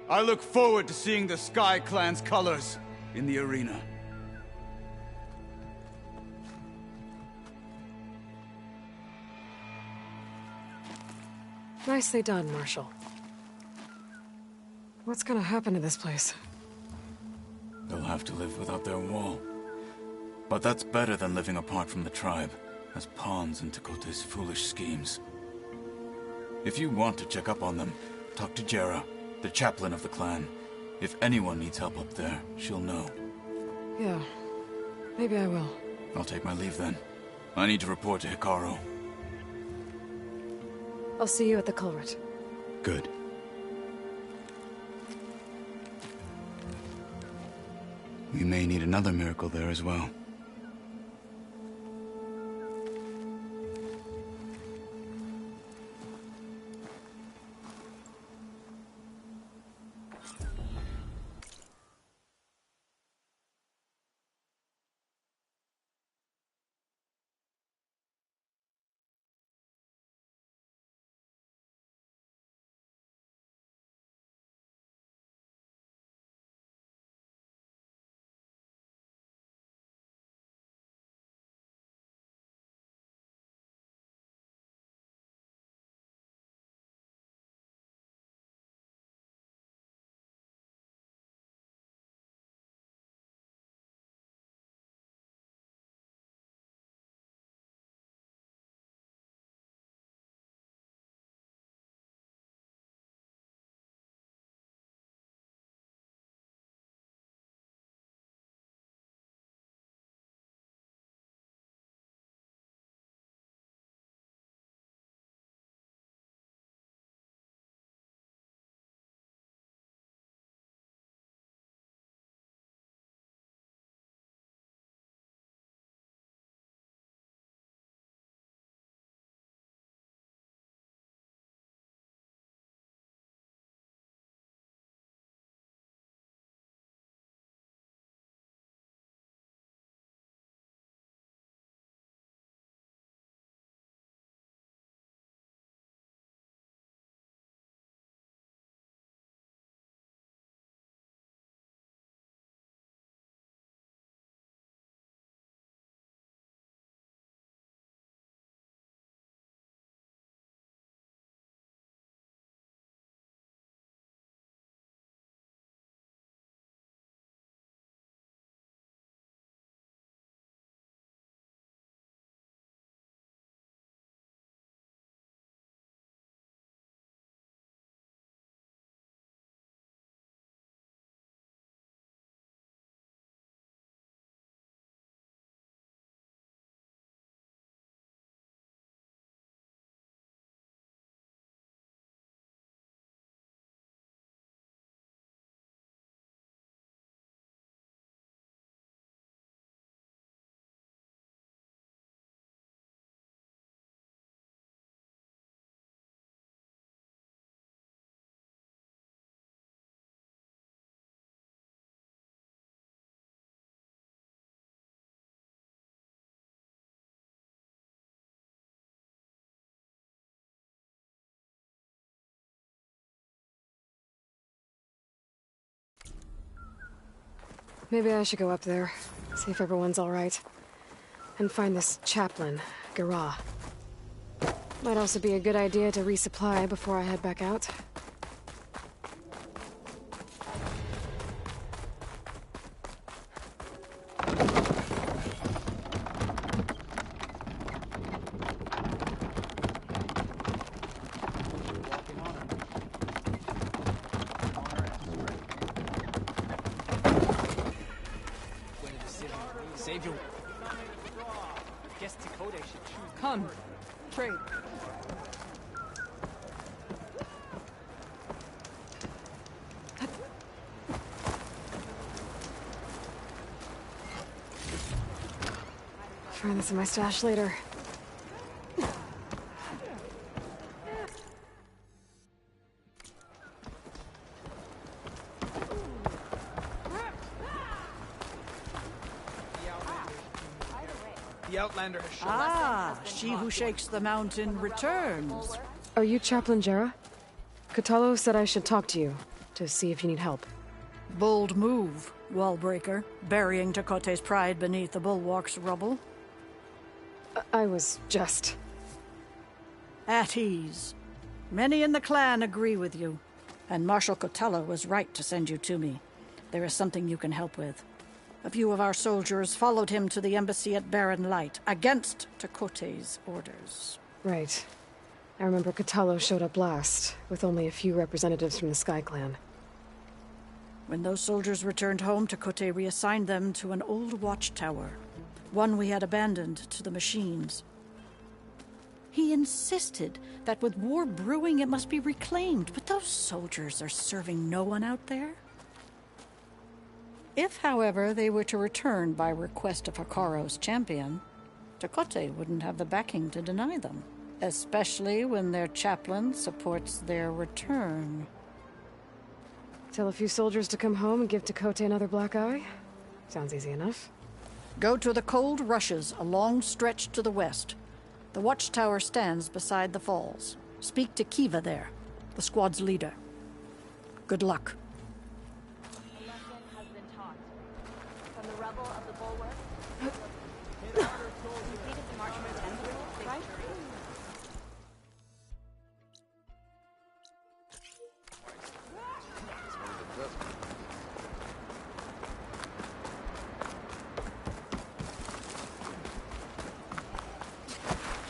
I look forward to seeing the Sky Clan's colors in the arena. Nicely done, Marshal. What's gonna happen to this place? They'll have to live without their wall. But that's better than living apart from the tribe, as pawns in Tekotteh's foolish schemes. If you want to check up on them, talk to Jera, the chaplain of the clan. If anyone needs help up there, she'll know. Yeah. Maybe I will. I'll take my leave then. I need to report to Hikaru. I'll see you at the culvert. Good. We may need another miracle there as well. Maybe I should go up there, see if everyone's all right, and find this chaplain, Garah. Might also be a good idea to resupply before I head back out. Come, trade. Find this in my stash later. The Outlander has shown she who shakes the mountain returns. Are you Chaplain Jera? Kotallo said I should talk to you, to see if you need help. Bold move, Wallbreaker, burying Tekote's pride beneath the bulwark's rubble. I was just... At ease. Many in the clan agree with you, and Marshal Kotallo was right to send you to me. There is something you can help with. A few of our soldiers followed him to the embassy at Barren Light, against Tekote's orders. Right. I remember Kotallo showed up last, with only a few representatives from the Sky Clan. When those soldiers returned home, Tekote reassigned them to an old watchtower, one we had abandoned to the machines. He insisted that with war brewing it must be reclaimed, but those soldiers are serving no one out there. If, however, they were to return by request of Hikaro's champion, Tekote wouldn't have the backing to deny them, especially when their chaplain supports their return. Tell a few soldiers to come home and give Tekote another black eye? Sounds easy enough. Go to the Cold Rushes, a long stretch to the west. The watchtower stands beside the falls. Speak to Kiva there, the squad's leader. Good luck. A lesson has been taught. From the rubble of the bulwark, completed the march from 10th rule, right?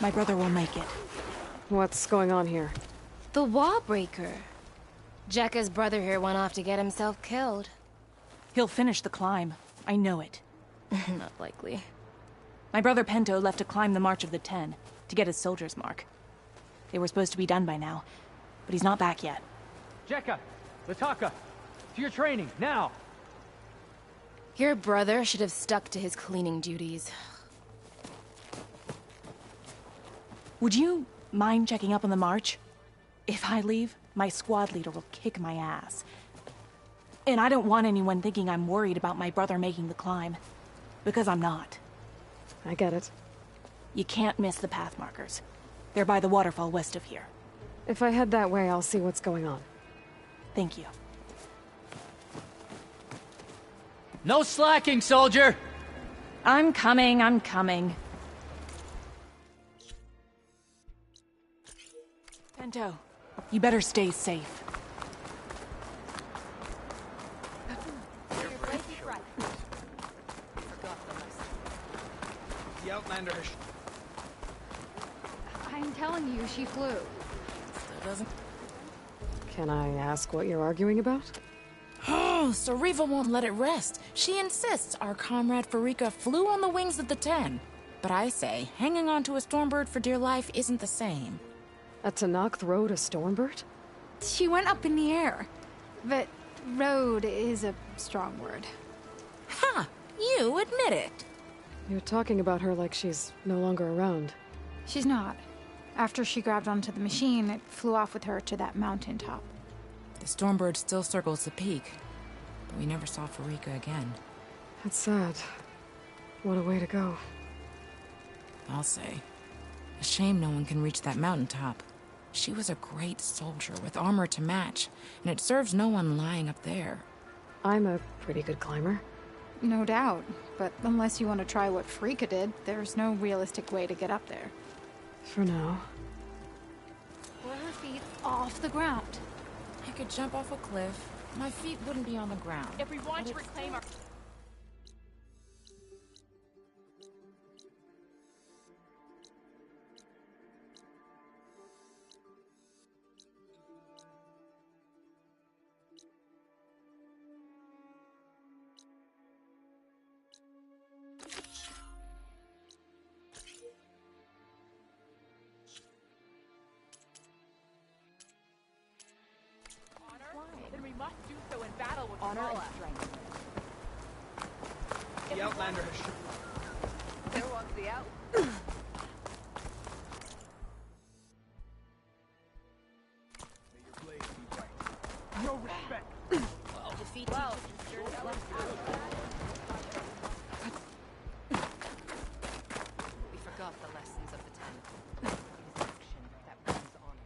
My brother will make it. What's going on here? The wall breaker. Jekka's brother here went off to get himself killed. He'll finish the climb. I know it. Not likely. My brother Pento left to climb the March of the Ten, to get his soldier's mark. They were supposed to be done by now, but he's not back yet. Jekka! Lataka! To your training, now! Your brother should have stuck to his cleaning duties. Would you mind checking up on the march? If I leave, my squad leader will kick my ass. And I don't want anyone thinking I'm worried about my brother making the climb. Because I'm not. I get it. You can't miss the path markers. They're by the waterfall west of here. If I head that way, I'll see what's going on. Thank you. No slacking, soldier! I'm coming, I'm coming. Pento, you better stay safe. The Outlander has... I'm telling you, she flew. Can I ask what you're arguing about? Oh, Sariva won't let it rest. She insists our comrade Farika flew on the wings of the Ten. But I say, hanging on to a Stormbird for dear life isn't the same. A Tenakth rode a Stormbird? She went up in the air. But rode is a strong word. Ha! You admit it. You're talking about her like she's no longer around. She's not. After she grabbed onto the machine, it flew off with her to that mountaintop. The Stormbird still circles the peak, but we never saw Farika again. That's sad. What a way to go. I'll say. A shame no one can reach that mountaintop. She was a great soldier with armor to match, and it serves no one lying up there. I'm a pretty good climber. No doubt, but unless you want to try what Farika did, there's no realistic way to get up there. For now. Were her feet off the ground? I could jump off a cliff. My feet wouldn't be on the ground. If we want to reclaim our... Then we must do so in battle with honor and Kamala. strength. The Outlander has... There walks the out. May your blade be bright. No respect. Defeat Well, We forgot the lessons of the Ten. It is action that brings honor.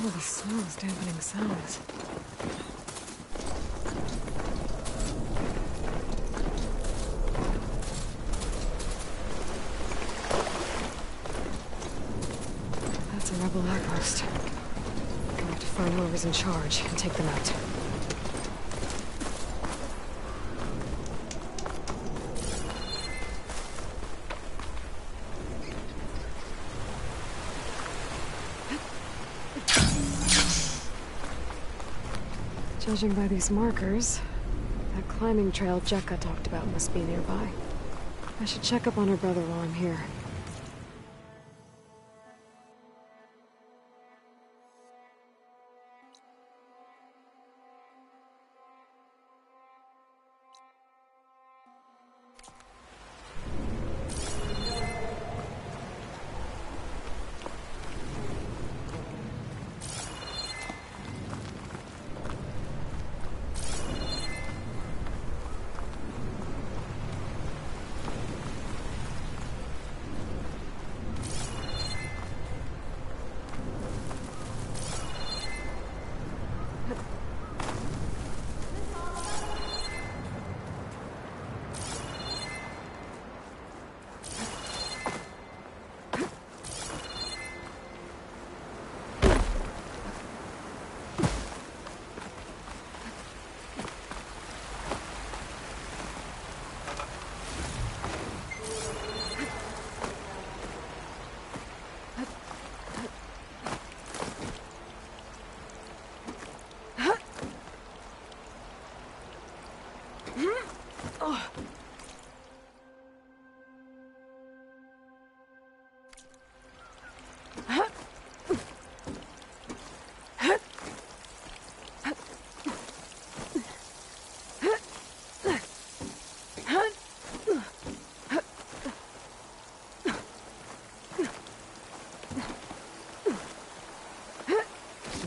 Oh, the snow is dampening the sounds. That's a rebel outpost. I'll have to find whoever's in charge and take them out. Judging by these markers, that climbing trail Jekka talked about must be nearby. I should check up on her brother while I'm here.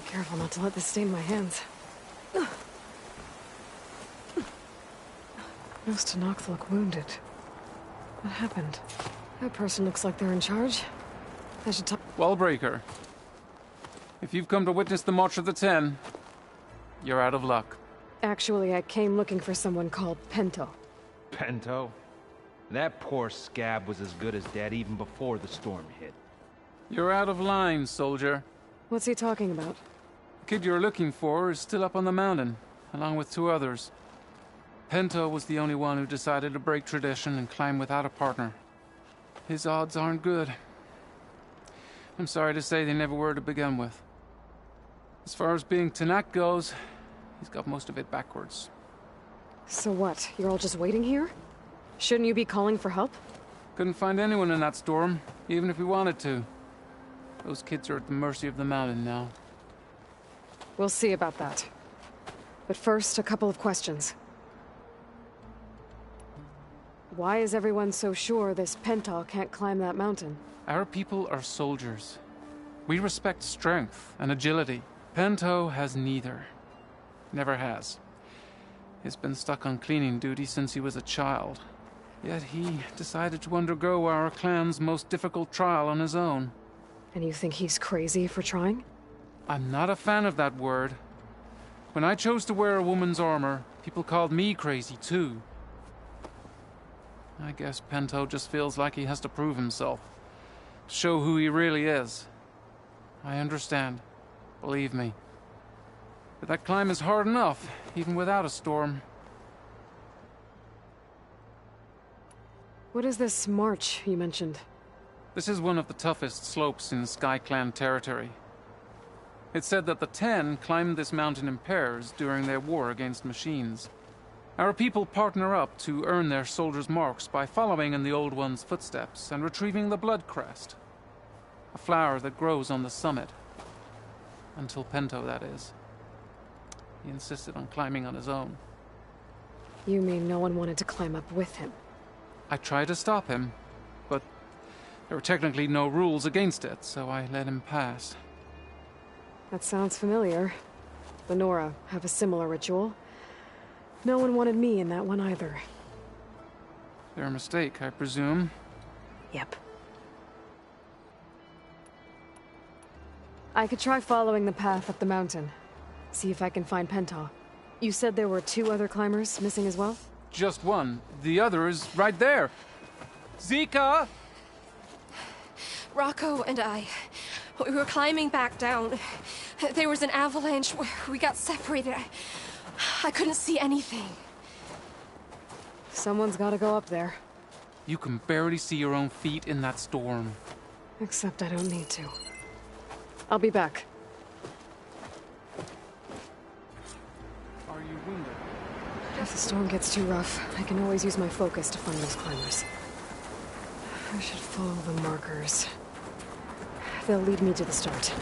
Careful not to let this stain my hands. Most Tenakth look wounded. What happened? That person looks like they're in charge. I should talk. Wallbreaker. If you've come to witness the March of the Ten, you're out of luck. Actually, I came looking for someone called Pento. Pento? That poor scab was as good as dead even before the storm hit. You're out of line, soldier. What's he talking about? The kid you're looking for is still up on the mountain, along with 2 others. Pento was the only one who decided to break tradition and climb without a partner. His odds aren't good. I'm sorry to say they never were to begin with. As far as being Tenakth goes, he's got most of it backwards. So what? You're all just waiting here? Shouldn't you be calling for help? Couldn't find anyone in that storm, even if we wanted to. Those kids are at the mercy of the mountain now. We'll see about that. But first, a couple of questions. Why is everyone so sure this Pento can't climb that mountain? Our people are soldiers. We respect strength and agility. Pento has neither. Never has. He's been stuck on cleaning duty since he was a child. Yet he decided to undergo our clan's most difficult trial on his own. And you think he's crazy for trying? I'm not a fan of that word. When I chose to wear a woman's armor, people called me crazy too. I guess Pento just feels like he has to prove himself. Show who he really is. I understand. Believe me. But that climb is hard enough, even without a storm. What is this march you mentioned? This is one of the toughest slopes in SkyClan territory. It's said that the Ten climbed this mountain in pairs during their war against machines. Our people partner up to earn their soldiers' marks by following in the Old One's footsteps and retrieving the Blood Crest, a flower that grows on the summit. Until Pento, that is. He insisted on climbing on his own. You mean no one wanted to climb up with him? I tried to stop him, but there were technically no rules against it, so I let him pass. That sounds familiar. The Nora have a similar ritual. No one wanted me in that one either. Their mistake, I presume. Yep. I could try following the path up the mountain. See if I can find Pentaw. You said there were 2 other climbers missing as well? Just one. The other is right there. Zika! Rocco and I, we were climbing back down. There was an avalanche. We got separated. I couldn't see anything. Someone's gotta go up there. You can barely see your own feet in that storm. Except I don't need to. I'll be back. Are you wounded? If the storm gets too rough, I can always use my focus to find those climbers. I should follow the markers. They'll lead me to the start.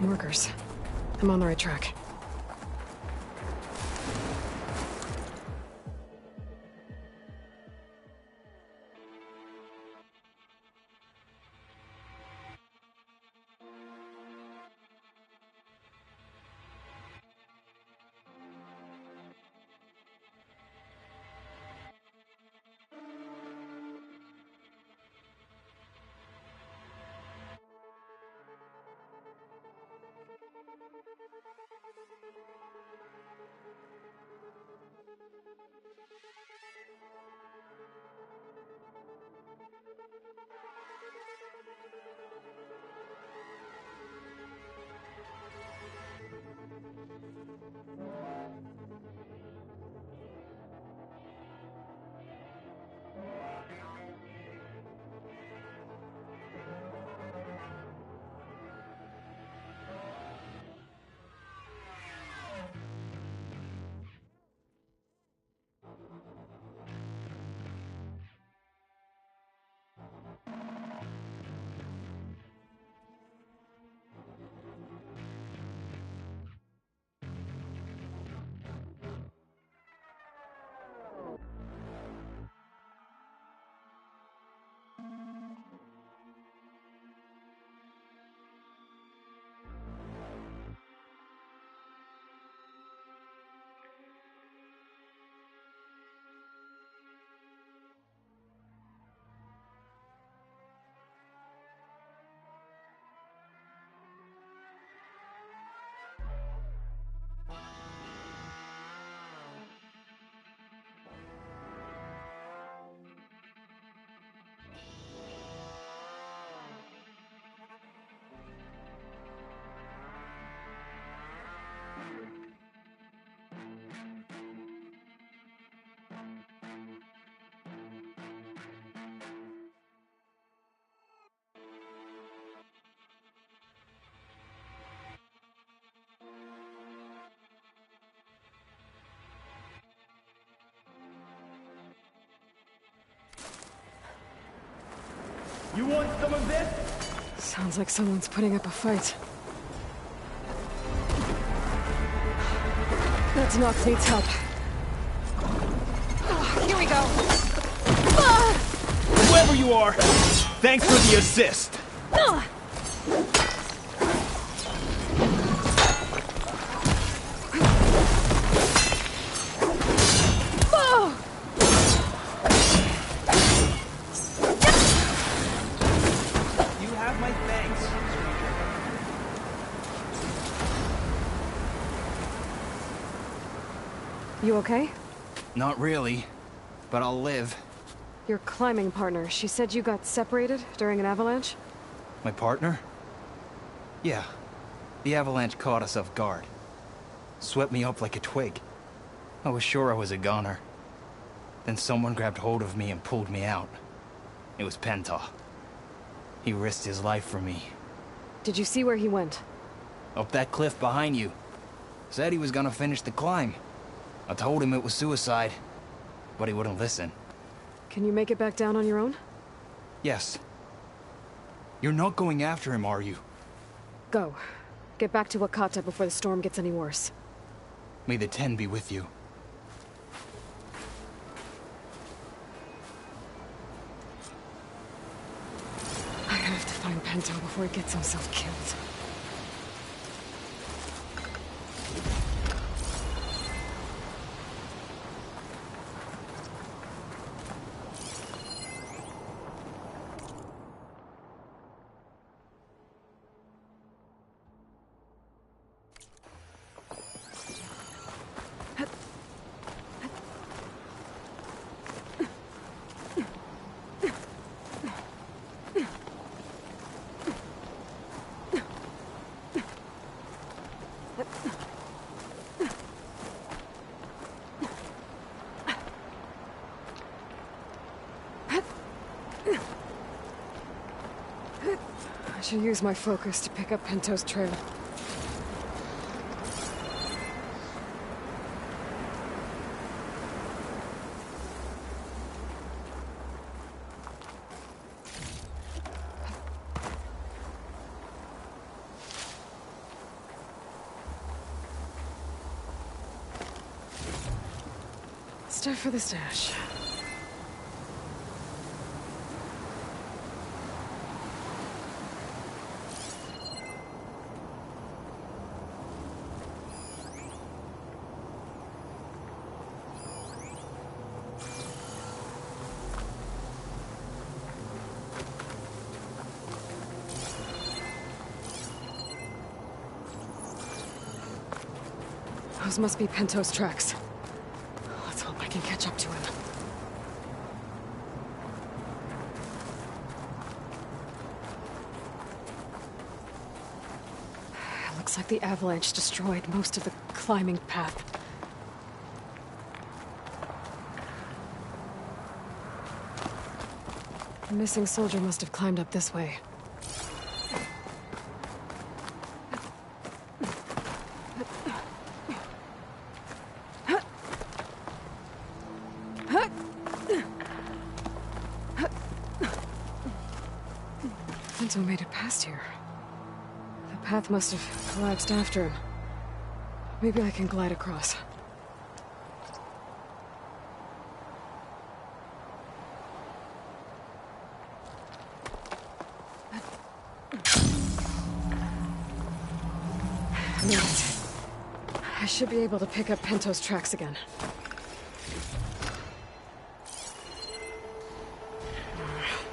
Markers. I'm on the right track. You want some of this? Sounds like someone's putting up a fight. That's Nox needs help. Oh, here we go. Whoever you are, thanks for the assist. You okay? Not really, but I'll live. Your climbing partner, she said you got separated during an avalanche? My partner? Yeah. The avalanche caught us off guard. Swept me up like a twig. I was sure I was a goner. Then someone grabbed hold of me and pulled me out. It was Penta. He risked his life for me. Did you see where he went? Up that cliff behind you. Said he was gonna finish the climb. I told him it was suicide, but he wouldn't listen. Can you make it back down on your own? Yes. You're not going after him, are you? Go. Get back to Wakata before the storm gets any worse. May the Ten be with you. I have to find Pento before he gets himself killed. I should use my focus to pick up Pento's trail. Stuff for the stash. Those must be Pento's tracks. Let's hope I can catch up to him. It looks like the avalanche destroyed most of the climbing path. The missing soldier must have climbed up this way. Pento made it past here. The path must have collapsed after him. Maybe I can glide across. Made it. I should be able to pick up Pento's tracks again.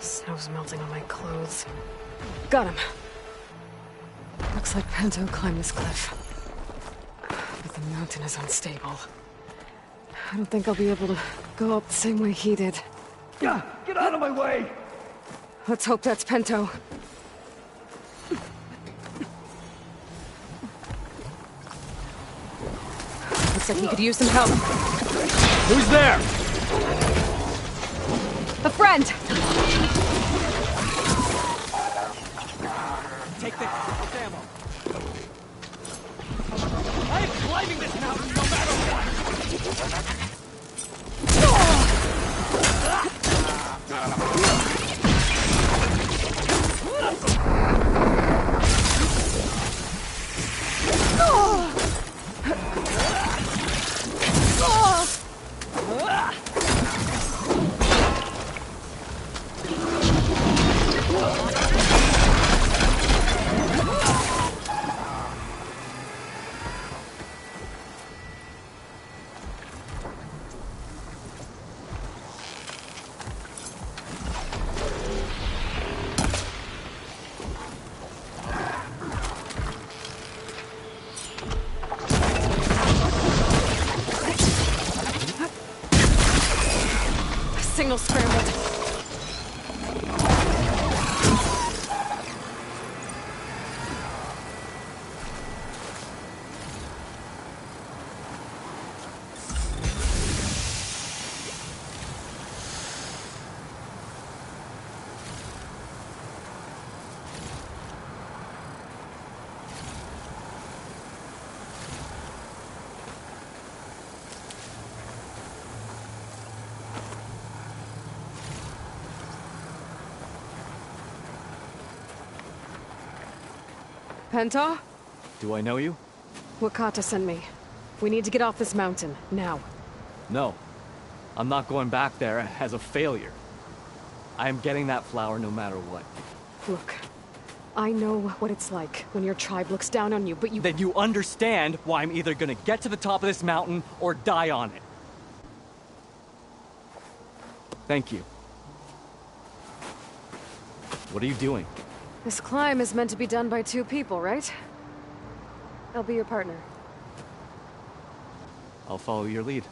Snow's melting on my clothes. Got him. Looks like Pento climbed this cliff. But the mountain is unstable. I don't think I'll be able to go up the same way he did. Yeah, get out of my way! Let's hope that's Pento. Looks like he could use some help. Who's there? A friend! Take this ammo. I am climbing this mountain no matter what! Signal scrambled. Penta? Do I know you? Wakata sent me. We need to get off this mountain, now. No. I'm not going back there as a failure. I am getting that flower no matter what. Look, I know what it's like when your tribe looks down on you, but you— Then you understand why I'm either gonna get to the top of this mountain or die on it. Thank you. What are you doing? This climb is meant to be done by 2 people, right? I'll be your partner. I'll follow your lead.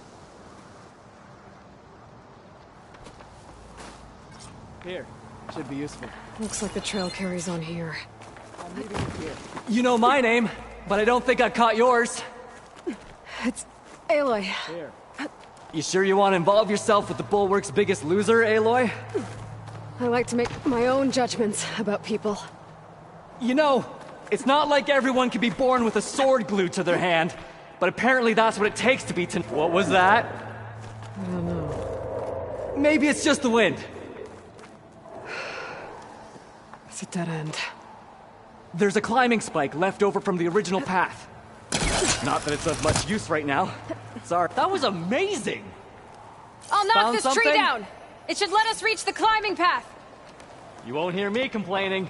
Here. Should be useful. Looks like the trail carries on here. I'm leaving it here. You know my name, but I don't think I've caught yours. It's Aloy. Here. You sure you want to involve yourself with the Bulwark's biggest loser, Aloy? I like to make my own judgments about people. You know, it's not like everyone can be born with a sword glued to their hand, but apparently that's what it takes to be What was that? I don't know. Maybe it's just the wind. It's a dead end. There's a climbing spike left over from the original path. Not that it's of much use right now. Sorry. That was amazing! I'll knock Found this something? tree down! It should let us reach the climbing path! You won't hear me complaining.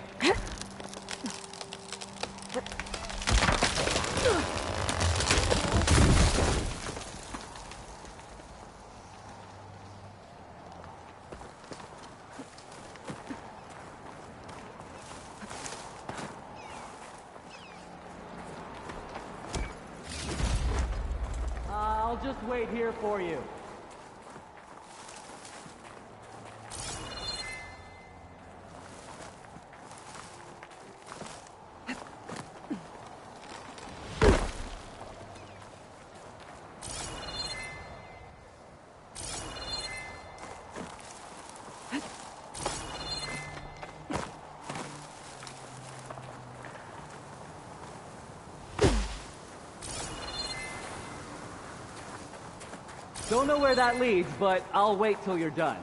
I'll just wait here for you. Don't know where that leads, but I'll wait till you're done.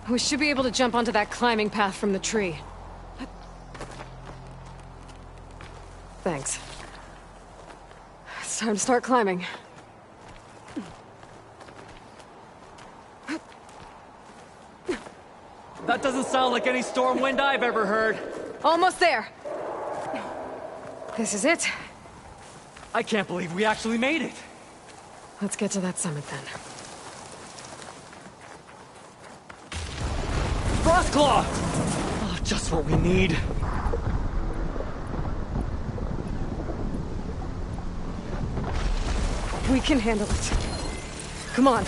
We should be able to jump onto that climbing path from the tree. Thanks. It's time to start climbing. That doesn't sound like any storm wind I've ever heard. Almost there. This is it. I can't believe we actually made it. Let's get to that summit then. Frostclaw! Oh, just what we need. We can handle it. Come on.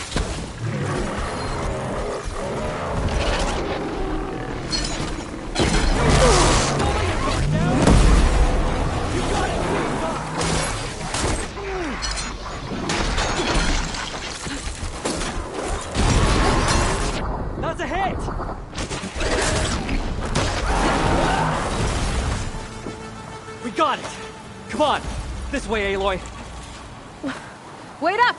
That's a hit! We got it! Come on! This way, Aloy! Wait up!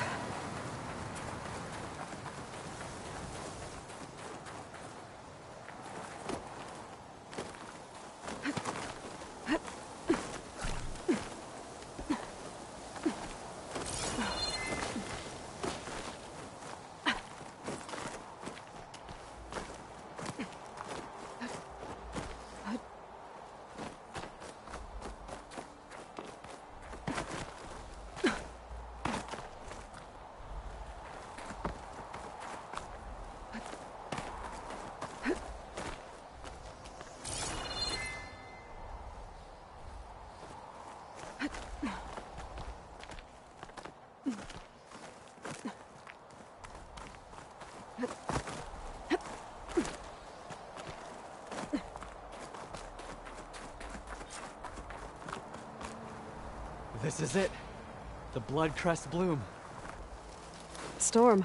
This is it. The blood crest bloom. storm.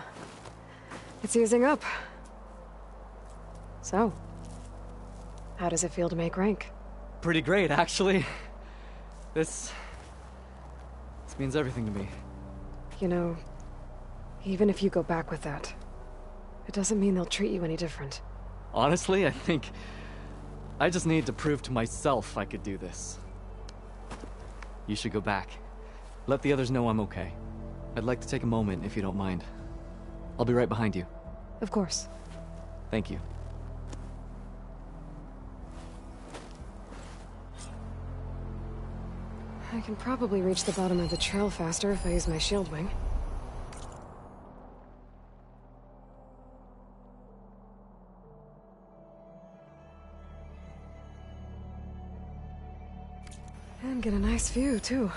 It's easing up. So, how does it feel to make rank? Pretty great, actually. This means everything to me. You know, even if you go back with that, it doesn't mean they'll treat you any different. Honestly, I think I just need to prove to myself I could do this. You should go back. Let the others know I'm okay. I'd like to take a moment, if you don't mind. I'll be right behind you. Of course. Thank you. I can probably reach the bottom of the trail faster if I use my shield wing. And get a nice view, too.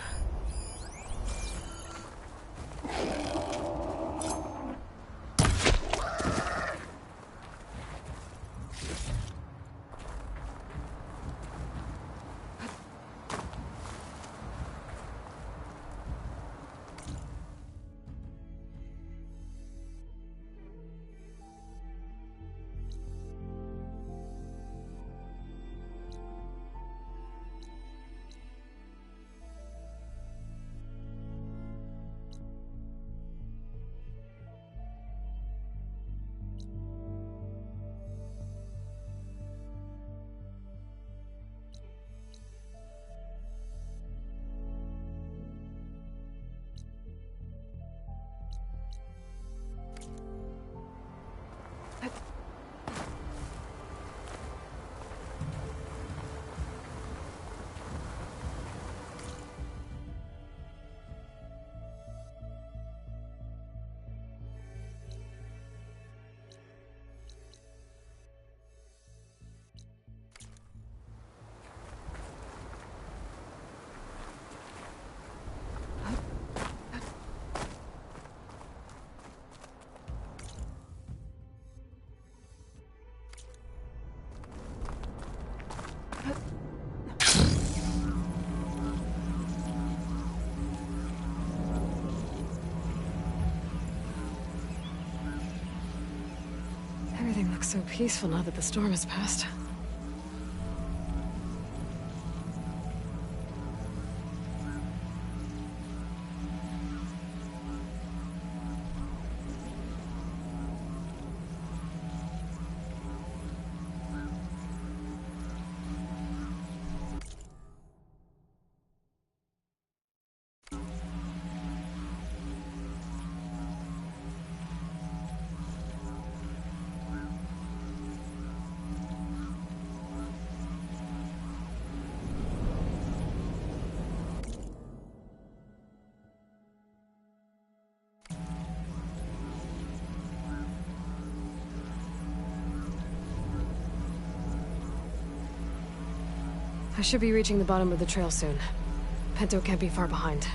Everything looks so peaceful now that the storm has passed. I should be reaching the bottom of the trail soon. Pento can't be far behind.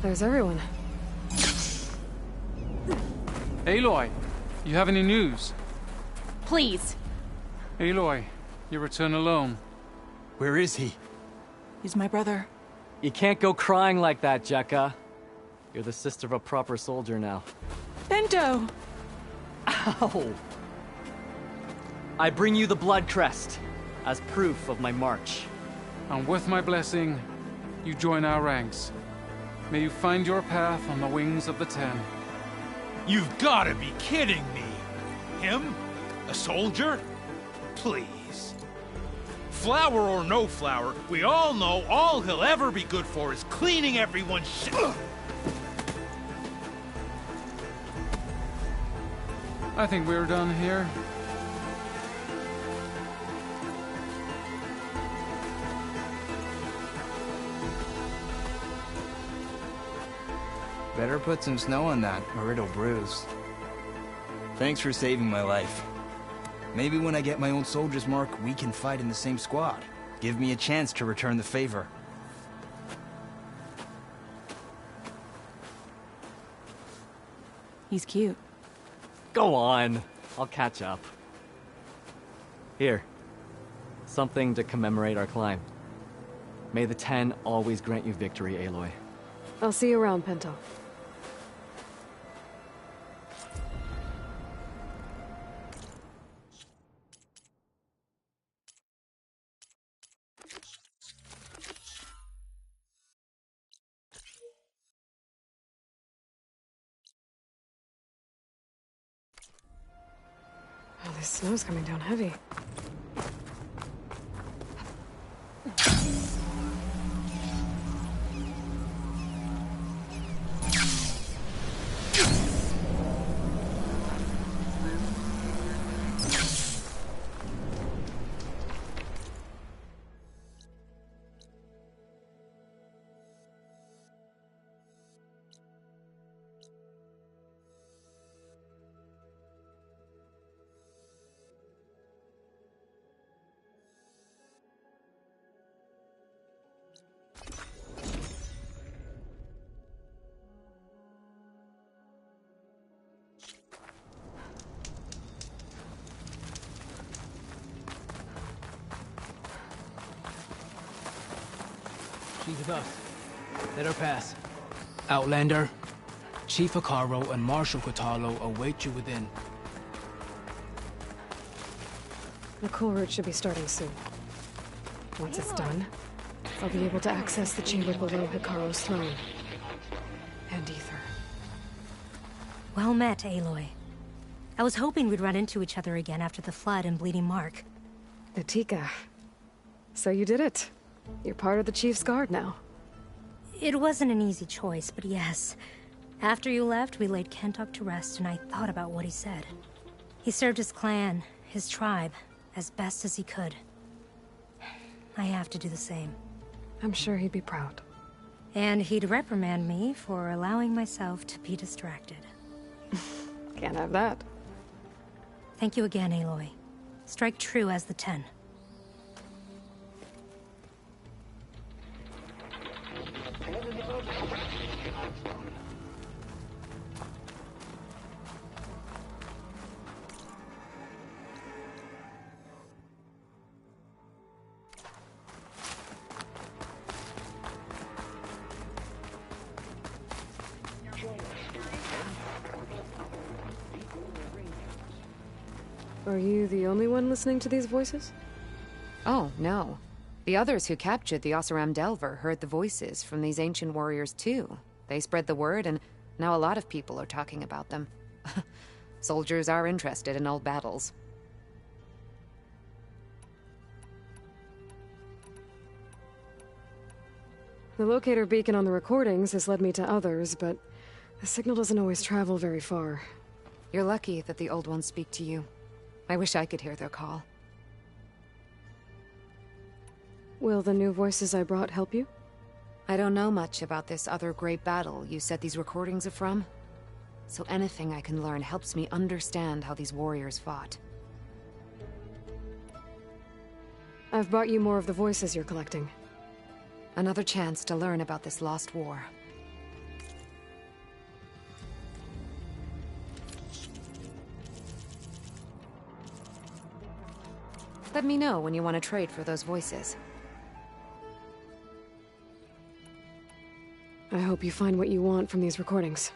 There's everyone. Aloy, you have any news? Please. Aloy, you return alone. Where is he? He's my brother. You can't go crying like that, Jekka. You're the sister of a proper soldier now. Bento! Ow! I bring you the blood crest as proof of my march. And with my blessing, you join our ranks. May you find your path on the wings of the Ten. You've gotta be kidding me! Him? A soldier? Please. Flower or no flower, we all know all he'll ever be good for is cleaning everyone's shit. I think we're done here. Better put some snow on that, or it'll bruise. Thanks for saving my life. Maybe when I get my own soldier's mark, we can fight in the same squad. Give me a chance to return the favor. He's cute. Go on. I'll catch up. Here. Something to commemorate our climb. May the Ten always grant you victory, Aloy. I'll see you around, Pinto. Oh, this snow's coming down heavy. She's with us. Let her pass. Outlander, Chief Hekarro and Marshal Kotallo await you within. The cool route should be starting soon. Once it's done, I'll be able to access the chamber below Hekarro's throne. And Ether. Well met, Aloy. I was hoping we'd run into each other again after the flood and Bleeding Mark. Natika. So you did it. You're part of the Chief's Guard now. It wasn't an easy choice, but yes. After you left, we laid Kentuck to rest, and I thought about what he said. He served his clan, his tribe, as best as he could. I have to do the same. I'm sure he'd be proud. And he'd reprimand me for allowing myself to be distracted. Can't have that. Thank you again, Aloy. Strike true as the Ten. Are you the only one listening to these voices? Oh, no. The others who captured the Oseram Delver heard the voices from these ancient warriors too. They spread the word, and now a lot of people are talking about them. Soldiers are interested in old battles. The locator beacon on the recordings has led me to others, but the signal doesn't always travel very far. You're lucky that the old ones speak to you. I wish I could hear their call. Will the new voices I brought help you? I don't know much about this other great battle you said these recordings are from. So anything I can learn helps me understand how these warriors fought. I've brought you more of the voices you're collecting. Another chance to learn about this lost war. Let me know when you want to trade for those voices. I hope you find what you want from these recordings.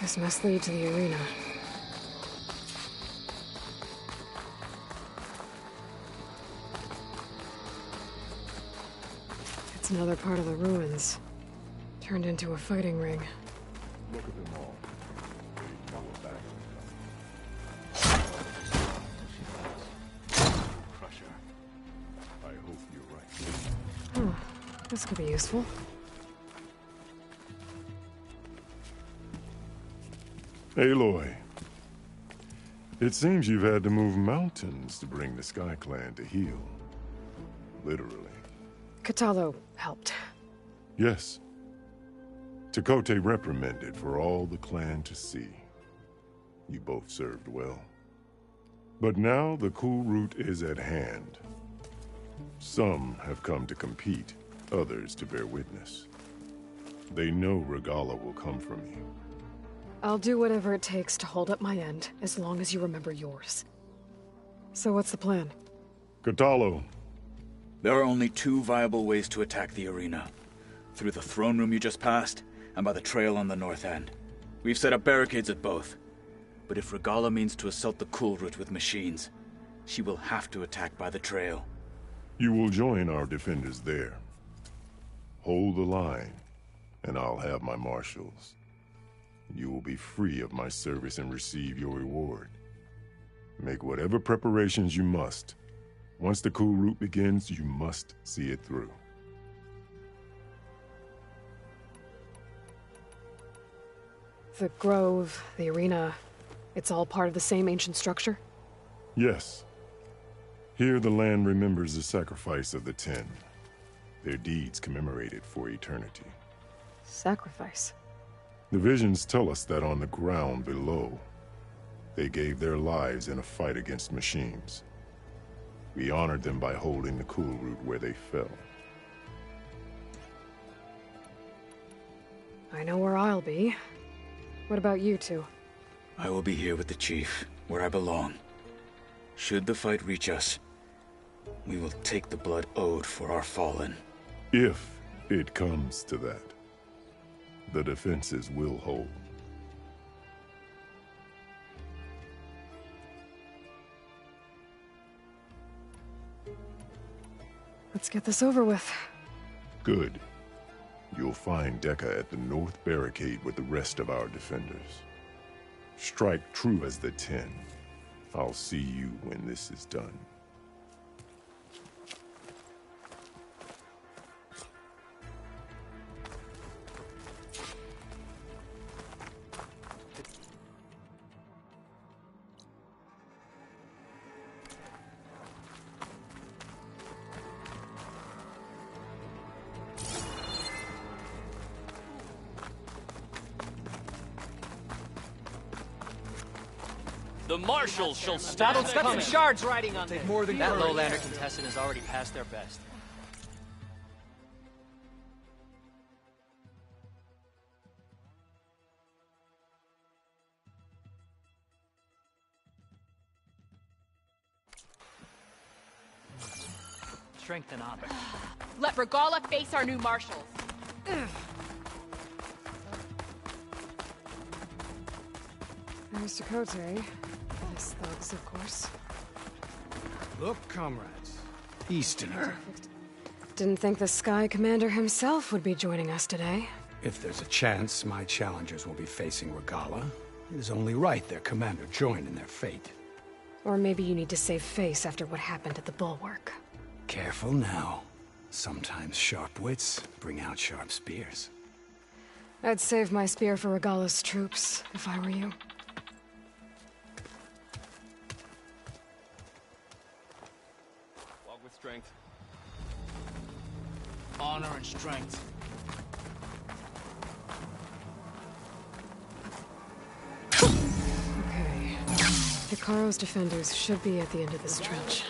This must lead to the arena. It's another part of the ruins. Turned into a fighting ring. Look at them all. They know we're back. Crusher. I hope you're right. This could be useful. Aloy. It seems you've had to move mountains to bring the Sky Clan to heel. Literally. Kotallo helped. Yes. Tekotteh reprimanded for all the clan to see. You both served well. But now the cool route is at hand. Some have come to compete, others to bear witness. They know Regalla will come from you. I'll do whatever it takes to hold up my end, as long as you remember yours. So what's the plan? Kotallo. There are only two viable ways to attack the arena. Through the throne room you just passed, and by the trail on the north end. We've set up barricades at both. But if Regalla means to assault the cool route with machines, she will have to attack by the trail. You will join our defenders there. Hold the line, and I'll have my marshals. You will be free of my service and receive your reward. Make whatever preparations you must. Once the cool route begins, you must see it through. The grove, the arena, it's all part of the same ancient structure? Yes. Here the land remembers the sacrifice of the Ten. Their deeds commemorated for eternity. Sacrifice? The visions tell us that on the ground below, they gave their lives in a fight against machines. We honored them by holding the cool route where they fell. I know where I'll be. What about you two? I will be here with the chief, where I belong. Should the fight reach us, we will take the blood owed for our fallen. If it comes to that, the defenses will hold. Let's get this over with. Good. You'll find Dekka at the north barricade with the rest of our defenders. Strike true as the Ten. I'll see you when this is done. The marshals shall Battle stand got some coming. shards riding on Take this. more than That courage. Lowlander contestant has already passed their best. Strength and honor. Let Regalla face our new marshals. There's Tekotteh. His thugs, of course. Look, comrades. Easterner. Didn't think the Sky Commander himself would be joining us today. If there's a chance my challengers will be facing Regalla, it is only right their commander join in their fate. Or maybe you need to save face after what happened at the Bulwark. Careful now. Sometimes sharp wits bring out sharp spears. I'd save my spear for Regalla's troops, if I were you. Walk with strength. Honor and strength. Okay. Hikaru's defenders should be at the end of this trench.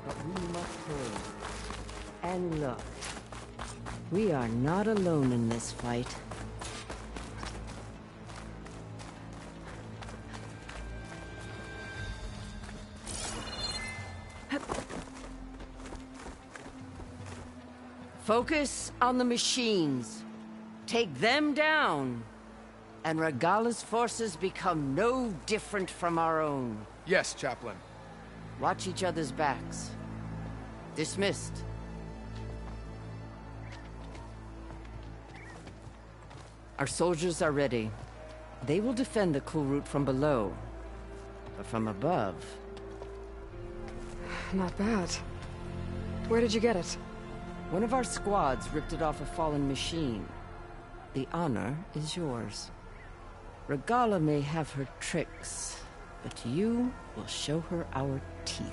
But we must hold. And look, we are not alone in this fight. Focus on the machines. Take them down. and Regala's forces become no different from our own. Yes, Chaplain. Watch each other's backs. Dismissed. Our soldiers are ready. They will defend the Kulrut from below. But from above... Not bad. Where did you get it? One of our squads ripped it off a fallen machine. The honor is yours. Regala may have her tricks, but you will show her our teeth.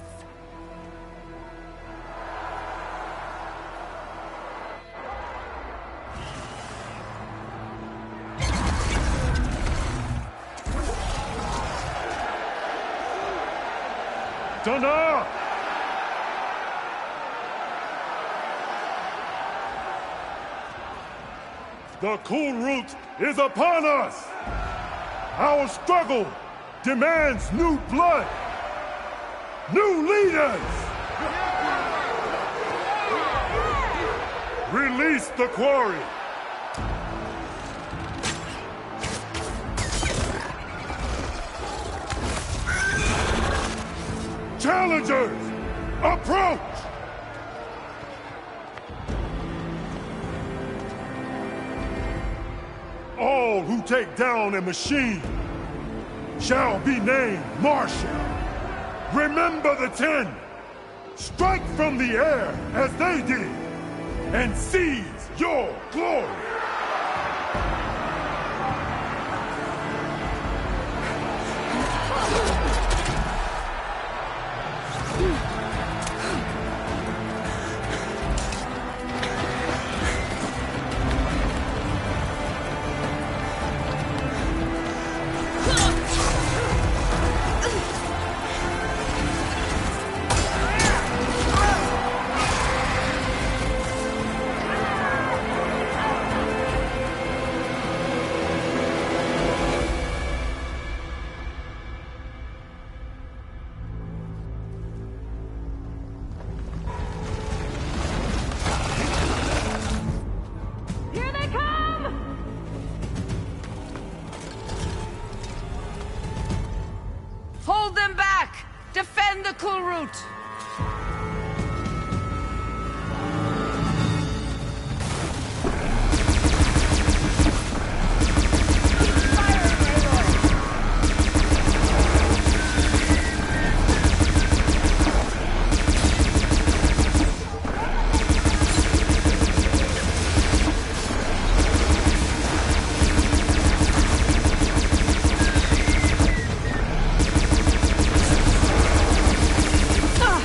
Dana! The Kulrut is upon us! Our struggle demands new blood! New leaders! Release the quarry! Challengers, approach! All who take down a machine shall be named Marshal. Remember the 10. Strike from the air as they did, and seize your glory. Hold them back! Defend the Kulrut! Ah!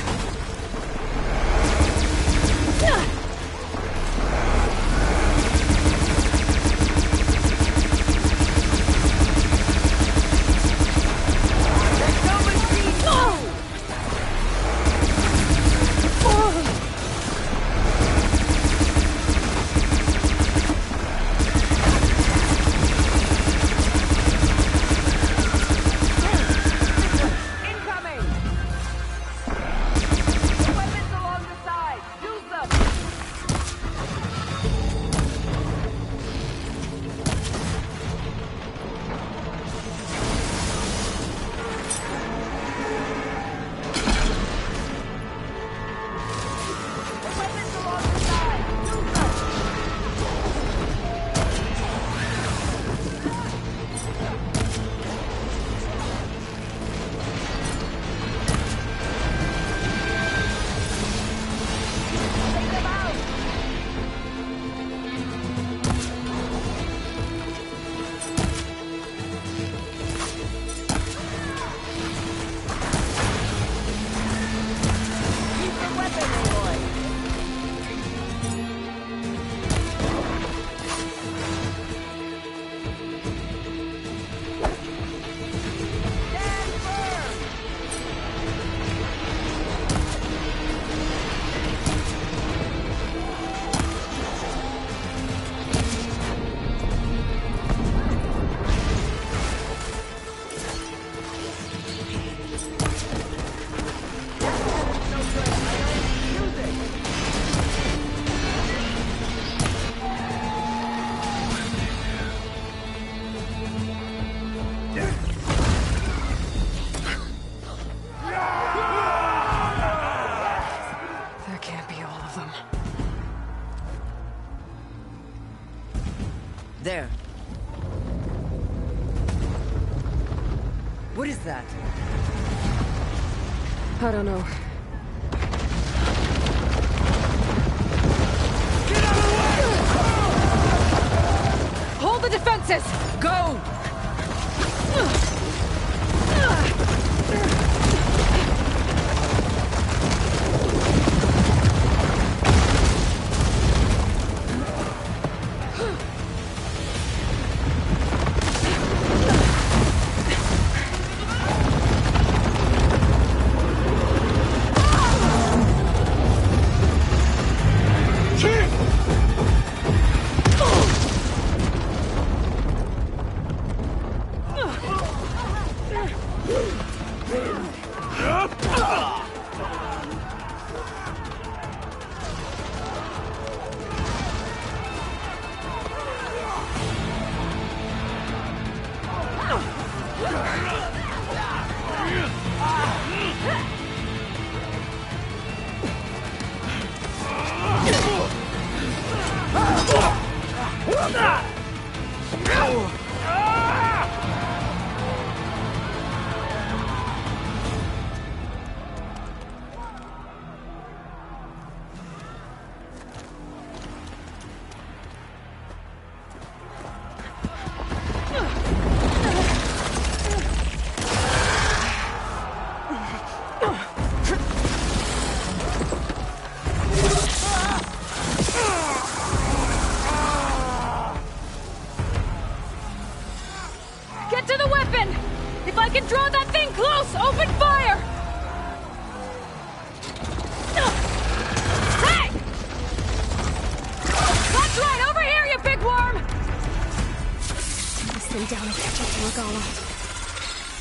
There. What is that? I don't know. Hold the defenses! Go!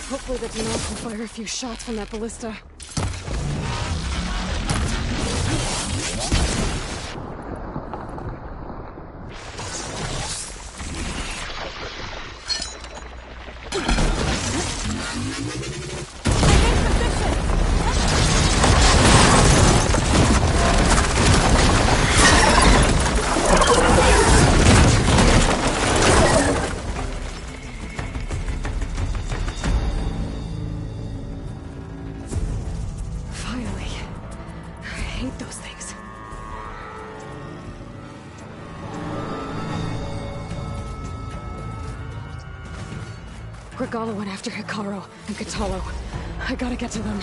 Hopefully the Denal can fire a few shots from that ballista. Regalla went after Hekarro and Kotallo. I gotta get to them.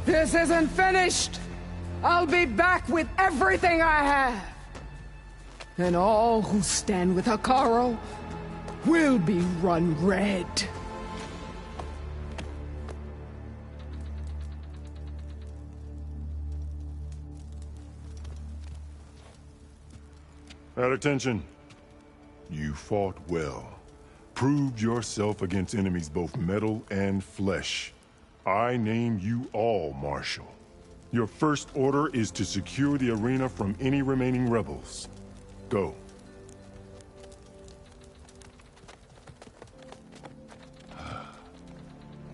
This isn't finished! I'll be back with everything I have. And all who stand with Hekarro will be run red. At attention. You fought well. Proved yourself against enemies both metal and flesh. I name you all Marshal. Your first order is to secure the arena from any remaining rebels. Go.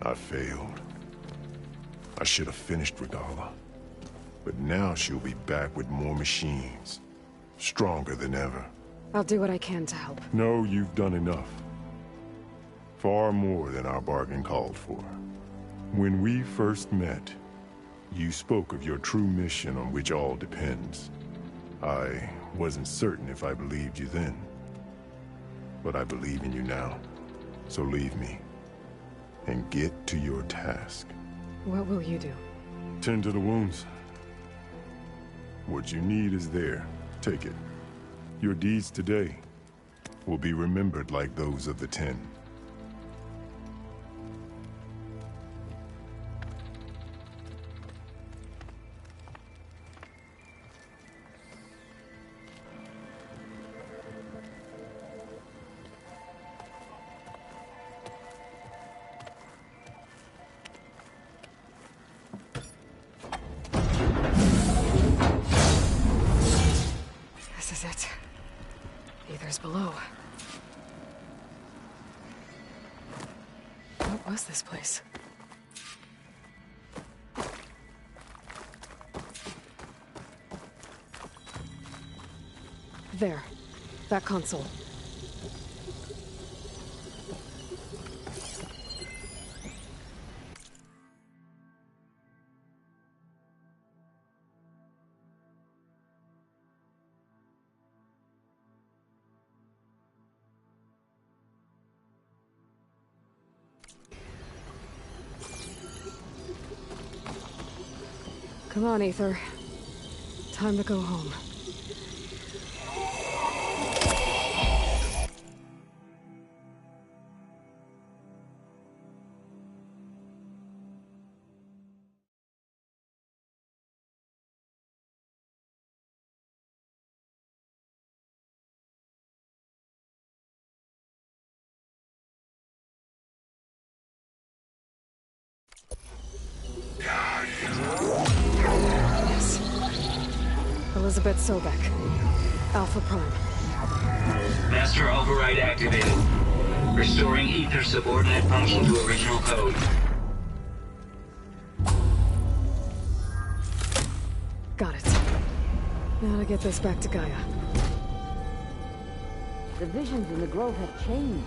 I failed. I should have finished Regalla. But now she'll be back with more machines. Stronger than ever. I'll do what I can to help. No, you've done enough. Far more than our bargain called for. When we first met, you spoke of your true mission on which all depends. I wasn't certain if I believed you then. But I believe in you now. So leave me. And get to your task. What will you do? Tend to the wounds. What you need is there. Take it. Your deeds today will be remembered like those of the Ten. This is it. Aether's below. What was this place? There. That console. Come on, Aether. Time to go home. Yes. Elizabeth Sobek. Alpha Prime. Master override activated. Restoring Aether subordinate function to original code. Got it. Now to get this back to Gaia. The visions in the Grove have changed.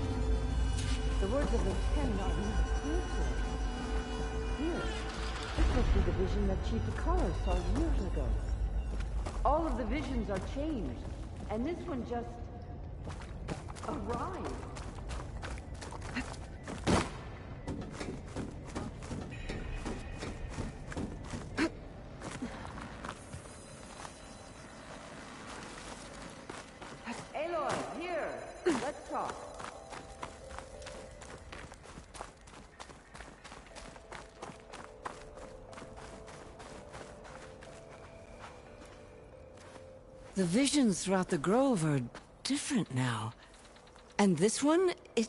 The words of the Ten are not clear to us. Here, this must be the vision that Chief Hekarro saw years ago. All of the visions are changed, and this one just arrived. Aloy, here! Let's talk. The visions throughout the Grove are different now. And this one, it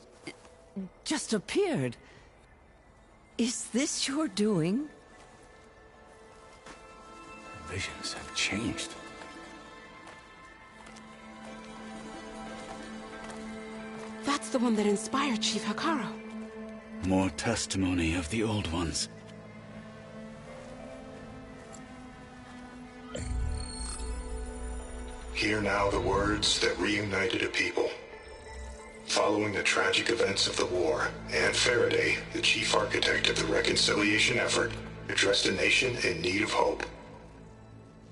just appeared. Is this your doing? Visions have changed. That's the one that inspired Chief Hekarro. More testimony of the old ones. Hear now the words that reunited a people. Following the tragic events of the war, Anne Faraday, the chief architect of the reconciliation effort, addressed a nation in need of hope.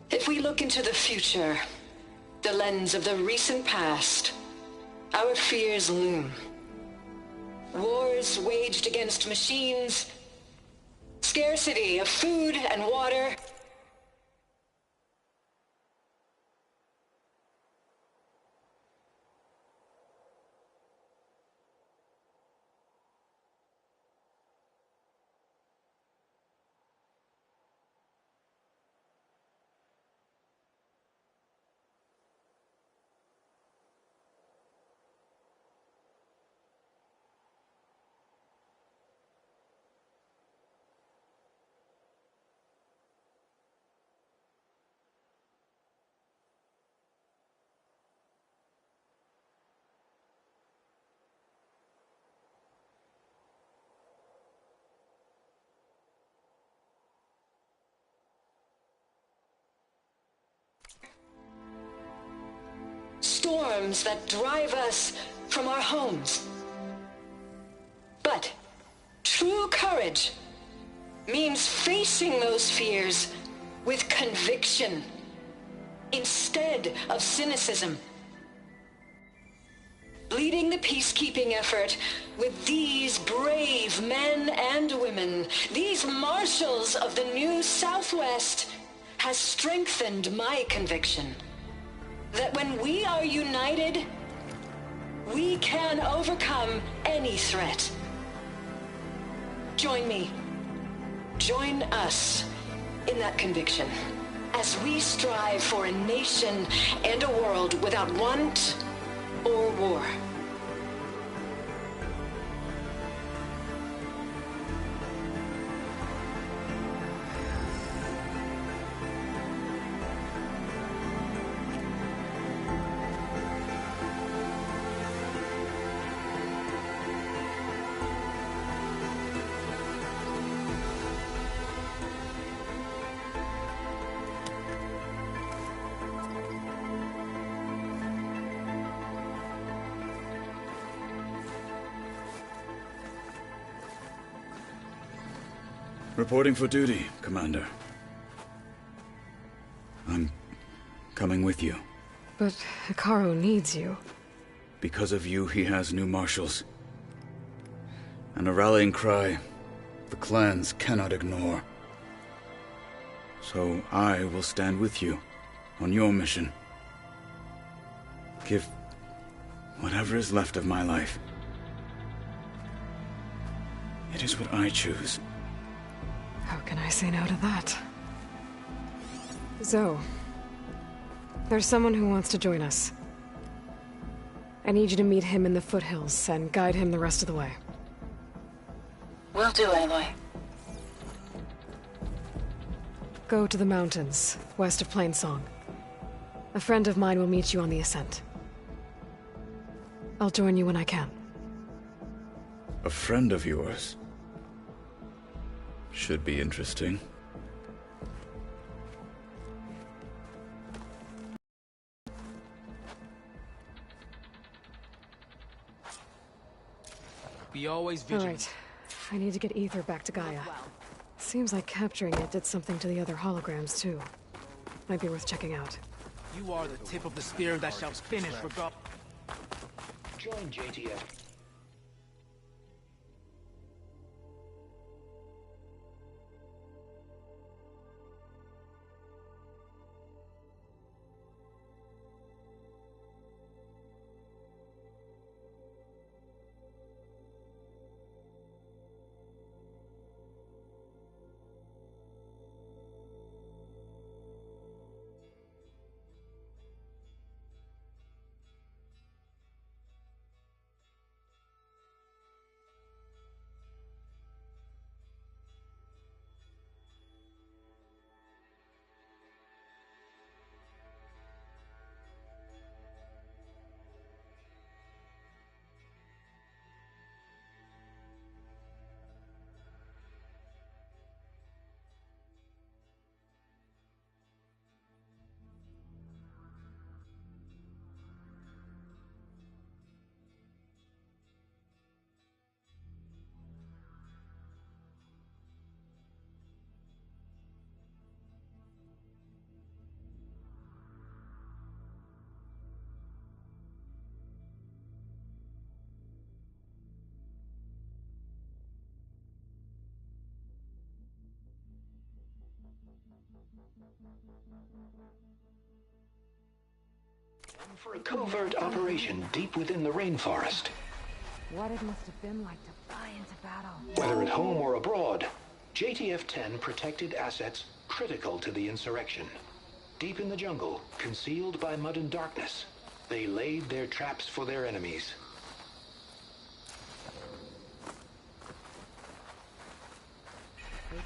If we look into the future, the lens of the recent past, our fears loom. Wars waged against machines, scarcity of food and water, storms that drive us from our homes. But true courage means facing those fears with conviction instead of cynicism. Leading the peacekeeping effort with these brave men and women, these marshals of the new Southwest, has strengthened my conviction that when we are united, we can overcome any threat. Join me. Join us in that conviction as we strive for a nation and a world without want or war. Reporting for duty, Commander. I'm coming with you. But Hekarro needs you. Because of you, he has new marshals. And a rallying cry the clans cannot ignore. So I will stand with you on your mission. Give whatever is left of my life. It is what I choose. How can I say no to that? Zoe, there's someone who wants to join us. I need you to meet him in the foothills and guide him the rest of the way. Will do, Aloy. Go to the mountains, west of Plainsong. A friend of mine will meet you on the ascent. I'll join you when I can. A friend of yours? Should be interesting. Be always vigilant. All right. I need to get Ether back to Gaia. Seems like capturing it did something to the other holograms, too. Might be worth checking out. You are the tip of the spear that shall finish Regalla. Join JTF. For a covert operation deep within the rainforest. What it must have been like to fly into battle. Whether at home or abroad, JTF-10 protected assets critical to the insurrection. Deep in the jungle, concealed by mud and darkness, they laid their traps for their enemies.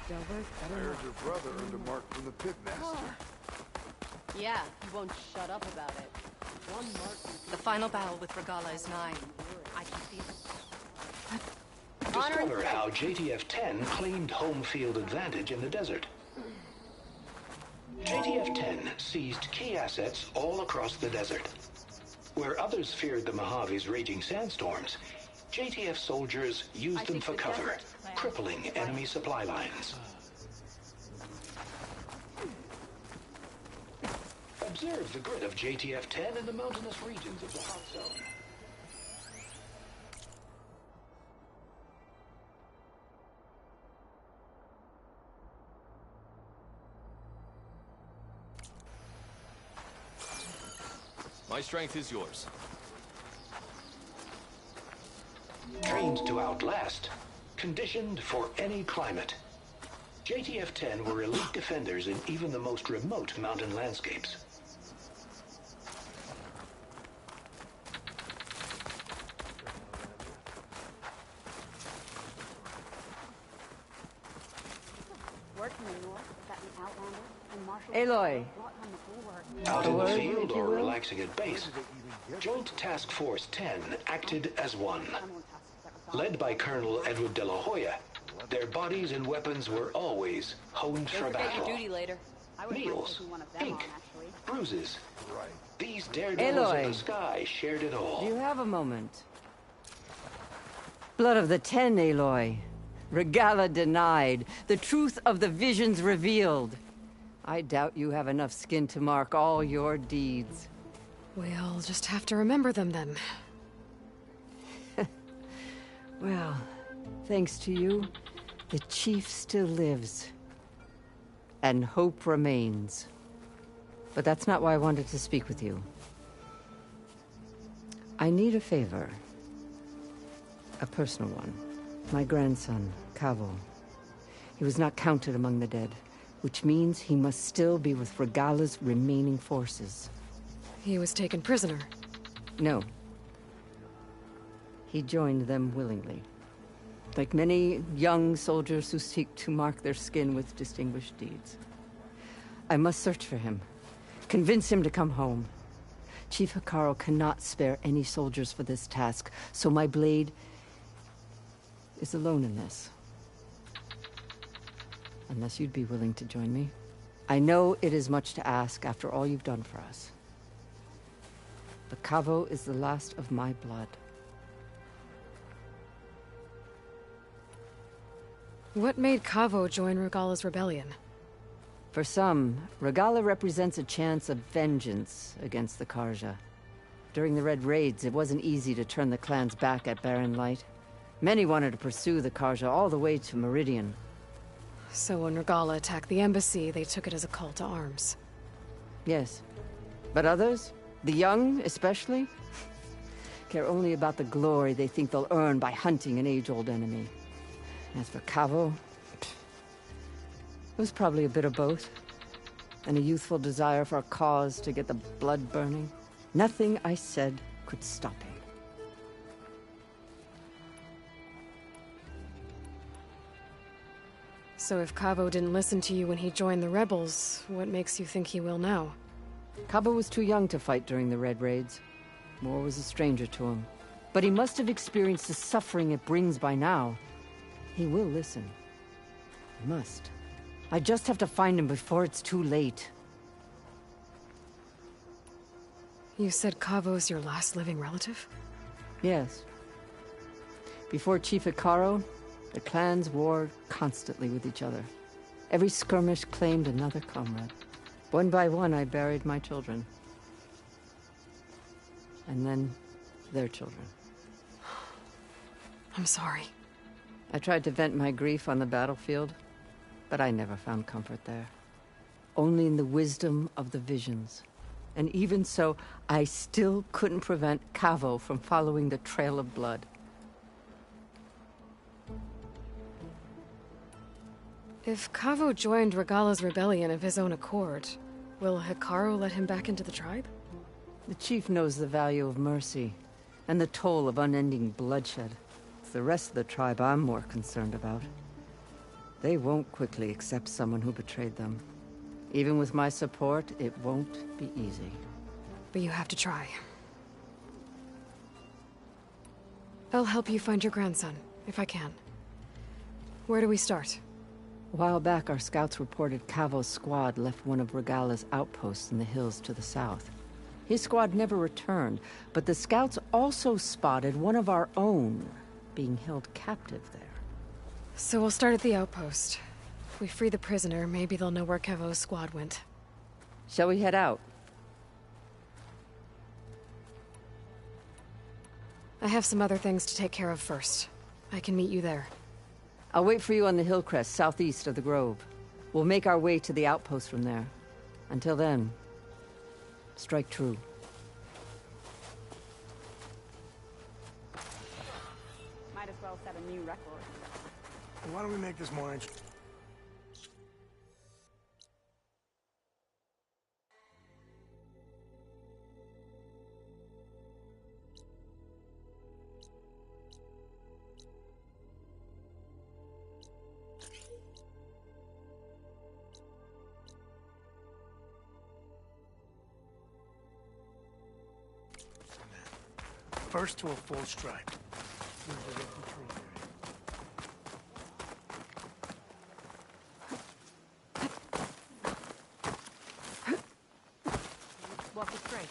I heard your brother earned a mark from the pitmaster. Yeah, he won't shut up about it. One mark. The final battle with Regalla is nigh. I can feel it. Discover how JTF-10 claimed home field advantage in the desert. JTF-10 seized key assets all across the desert. Where others feared the Mojave's raging sandstorms, JTF soldiers used them for cover, crippling enemy supply lines. Observe the grit of JTF-10 in the mountainous regions of the hot zone. My strength is yours. Trained to outlast, conditioned for any climate. JTF-10 were elite defenders in even the most remote mountain landscapes. Aloy. Out in the field or relaxing at base, Joint Task Force 10 acted as one. Led by Colonel Edward de la Hoya, their bodies and weapons were always honed for battle. Your duty later. Meals, ink, bruises. These daredevils in the sky shared it all. Do you have a moment? Blood of the Ten, Aloy. Regalla denied. The truth of the visions revealed. I doubt you have enough skin to mark all your deeds. We'll just have to remember them then. Well, thanks to you, the Chief still lives. And hope remains. But that's not why I wanted to speak with you. I need a favor. A personal one. My grandson, Cavo. He was not counted among the dead, which means he must still be with Regalla's remaining forces. He was taken prisoner? No. He joined them willingly. Like many young soldiers who seek to mark their skin with distinguished deeds. I must search for him. Convince him to come home. Chief Hekarro cannot spare any soldiers for this task, so my blade is alone in this. Unless you'd be willing to join me. I know it is much to ask after all you've done for us. But Cavo is the last of my blood. What made Cavo join Regalla's rebellion? For some, Regalla represents a chance of vengeance against the Carja. During the Red Raids, it wasn't easy to turn the clans back at Barren Light. Many wanted to pursue the Carja all the way to Meridian. So when Regalla attacked the embassy, they took it as a call to arms. Yes. But others, the young especially, care only about the glory they think they'll earn by hunting an age-old enemy. As for Cavo, it was probably a bit of both. And a youthful desire for a cause to get the blood burning. Nothing I said could stop him. So if Cavo didn't listen to you when he joined the rebels, what makes you think he will now? Cavo was too young to fight during the Red Raids. War was a stranger to him. But he must have experienced the suffering it brings by now. He will listen. He must. I just have to find him before it's too late. You said Cavo's your last living relative? Yes. Before Chief Hekarro, the clans warred constantly with each other. Every skirmish claimed another comrade. One by one, I buried my children. And then, their children. I'm sorry. I tried to vent my grief on the battlefield, but I never found comfort there. Only in the wisdom of the visions. And even so, I still couldn't prevent Cavo from following the trail of blood. If Cavo joined Regalla's rebellion of his own accord, will Hekarro let him back into the tribe? The chief knows the value of mercy, and the toll of unending bloodshed. It's the rest of the tribe I'm more concerned about. They won't quickly accept someone who betrayed them. Even with my support, it won't be easy. But you have to try. I'll help you find your grandson, if I can. Where do we start? A while back, our scouts reported Cavo's squad left one of Regalla's outposts in the hills to the south. His squad never returned, but the scouts also spotted one of our own being held captive there. So we'll start at the outpost. If we free the prisoner, maybe they'll know where Kevo's squad went. Shall we head out? I have some other things to take care of first. I can meet you there. I'll wait for you on the hill crest southeast of the grove. We'll make our way to the outpost from there. Until then, strike true. Might as well set a new record. Why don't we make this more interesting? First to a full strike. Walk it straight.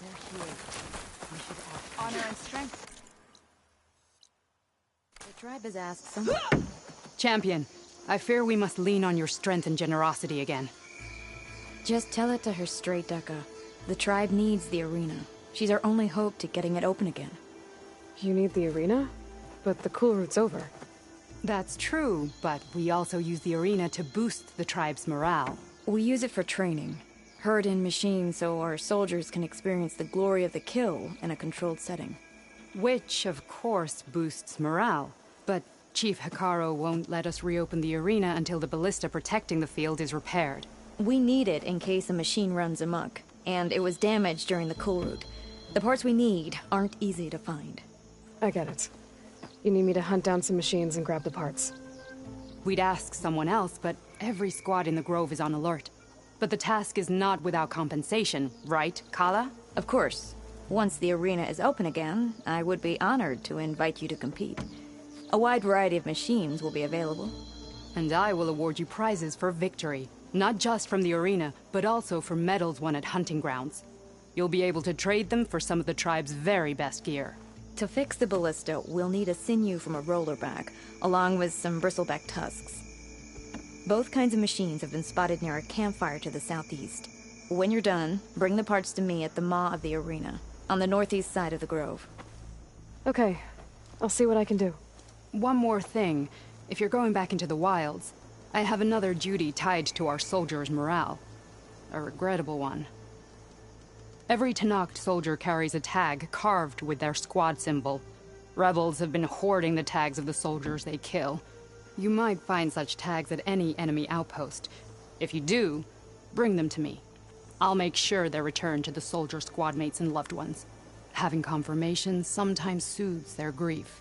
There she is. We should act. Honor and strength. The tribe has asked some... Champion, I fear we must lean on your strength and generosity again. Just tell it to her straight, Dekka. The tribe needs the arena. She's our only hope to getting it open again. You need the arena? But the cool route's over. That's true, but we also use the arena to boost the tribe's morale. We use it for training. Herd in machines so our soldiers can experience the glory of the kill in a controlled setting. Which, of course, boosts morale. But Chief Hekarro won't let us reopen the arena until the ballista protecting the field is repaired. We need it in case a machine runs amok, and it was damaged during the cool route. The parts we need aren't easy to find. I get it. You need me to hunt down some machines and grab the parts. We'd ask someone else, but every squad in the Grove is on alert. But the task is not without compensation, right, Kala? Of course. Once the arena is open again, I would be honored to invite you to compete. A wide variety of machines will be available. And I will award you prizes for victory. Not just from the arena, but also for medals won at hunting grounds. You'll be able to trade them for some of the tribe's very best gear. To fix the ballista, we'll need a sinew from a rollerback, along with some bristleback tusks. Both kinds of machines have been spotted near a campfire to the southeast. When you're done, bring the parts to me at the maw of the arena, on the northeast side of the grove. Okay. I'll see what I can do. One more thing. If you're going back into the wilds, I have another duty tied to our soldiers' morale. A regrettable one. Every Tenakth soldier carries a tag carved with their squad symbol. Rebels have been hoarding the tags of the soldiers they kill. You might find such tags at any enemy outpost. If you do, bring them to me. I'll make sure they're returned to the soldier squad mates and loved ones. Having confirmation sometimes soothes their grief.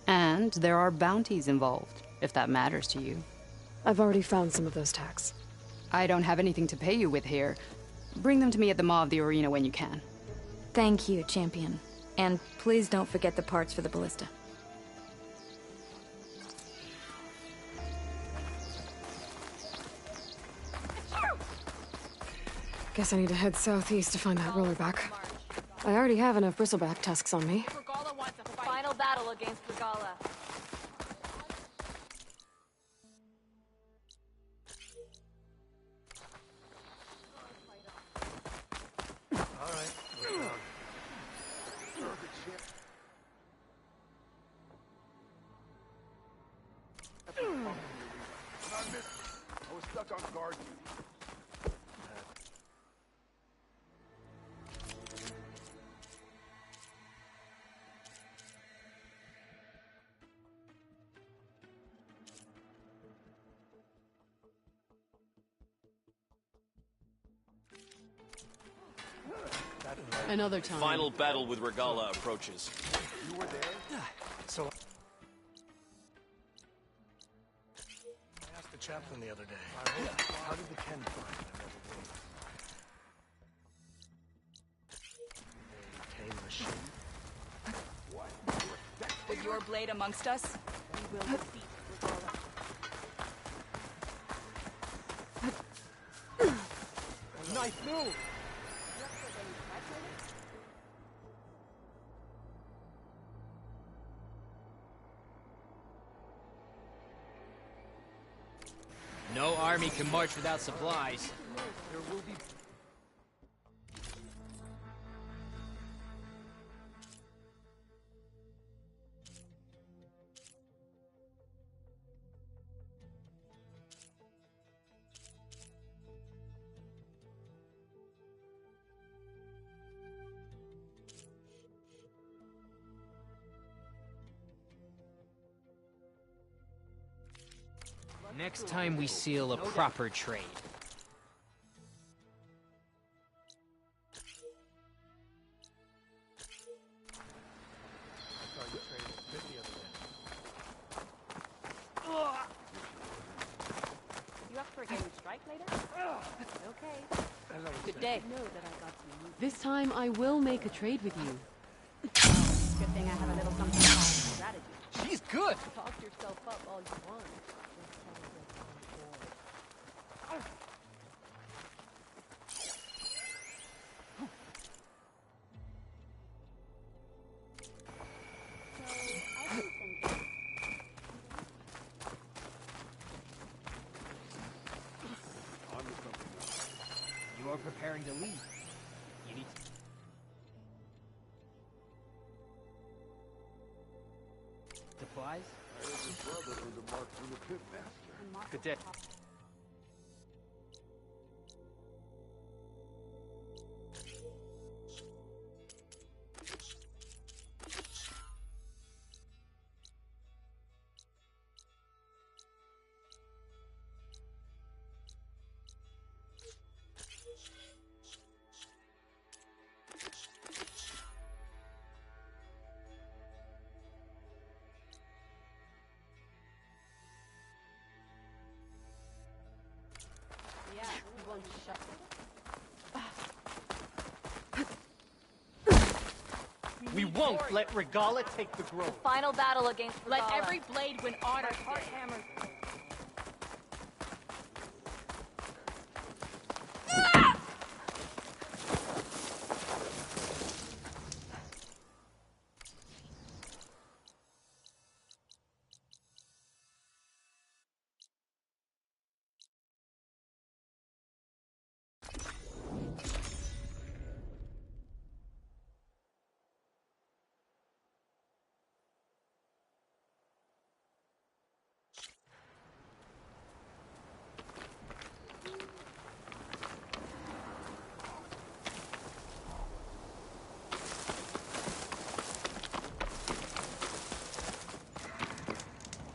And there are bounties involved, if that matters to you. I've already found some of those tags. I don't have anything to pay you with here. Bring them to me at the maw of the arena when you can. Thank you, Champion. And please don't forget the parts for the ballista. Guess I need to head southeast to find that rollerback. I already have enough bristleback tusks on me. Regalla wants a final battle against Regalla. I was stuck on guard duty. Another time. Final battle with Regalla approaches. You were there? So... I asked the chaplain the other day. How did the Ken find them? They came machine. What? With your blade amongst us, we will defeat Regalla. nice news. No army can march without supplies. There will be... Next time we seal a proper trade. You up for getting strike later? Okay. Good day. Know that I got some. This time I will make a trade with you. Good thing I have a little something called strategy. She's good! Talk yourself up all you want. You are preparing to leave. You need supplies? I have a brother under Mark from the Pitmaster. Good day. Yeah, you won't shut. We won't let Regala take the grove. Final battle against Regala. Let every blade win honor. Heart hammer.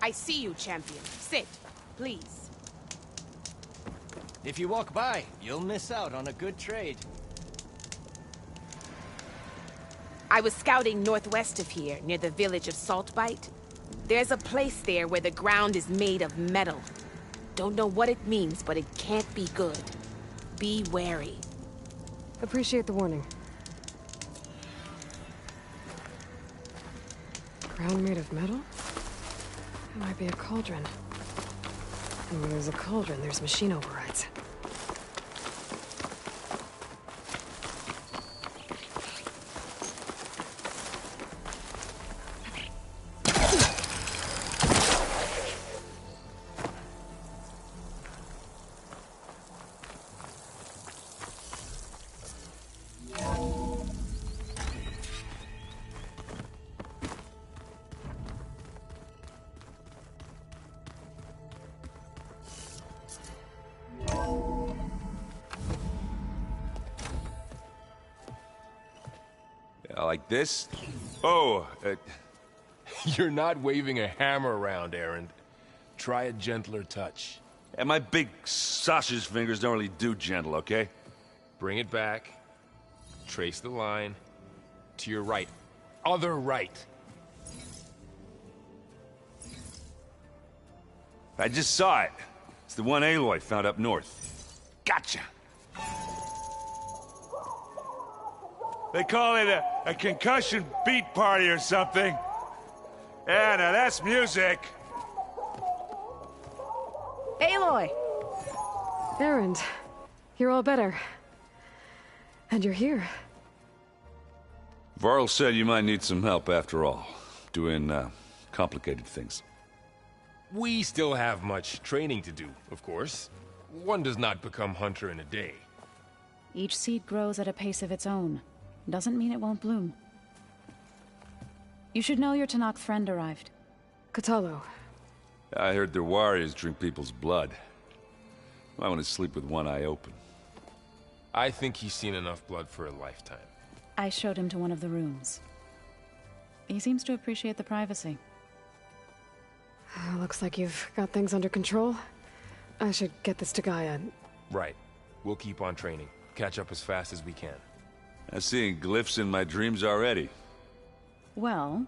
I see you, champion. Sit, please. If you walk by, you'll miss out on a good trade. I was scouting northwest of here, near the village of Saltbite. There's a place there where the ground is made of metal. Don't know what it means, but it can't be good. Be wary. Appreciate the warning. Ground made of metal? It might be a cauldron. And where there's a cauldron, there's machine overrides. Like this? Oh, you're not waving a hammer around, Erend. Try a gentler touch. And my big sausage fingers don't really do gentle, okay? Bring it back. Trace the line. To your right. Other right. I just saw it. It's the one Aloy found up north. Gotcha! They call it a concussion beat party or something. Yeah, now that's music. Aloy! Erend, you're all better. And you're here. Varl said you might need some help after all, doing complicated things. We still have much training to do, of course. One does not become hunter in a day. Each seed grows at a pace of its own. Doesn't mean it won't bloom. You should know your Tenakth friend arrived. Kotallo. I heard their warriors drink people's blood. I want to sleep with one eye open. I think he's seen enough blood for a lifetime. I showed him to one of the rooms. He seems to appreciate the privacy. Looks like you've got things under control. I should get this to Gaia. Right. We'll keep on training. Catch up as fast as we can. I'm seeing glyphs in my dreams already. Well,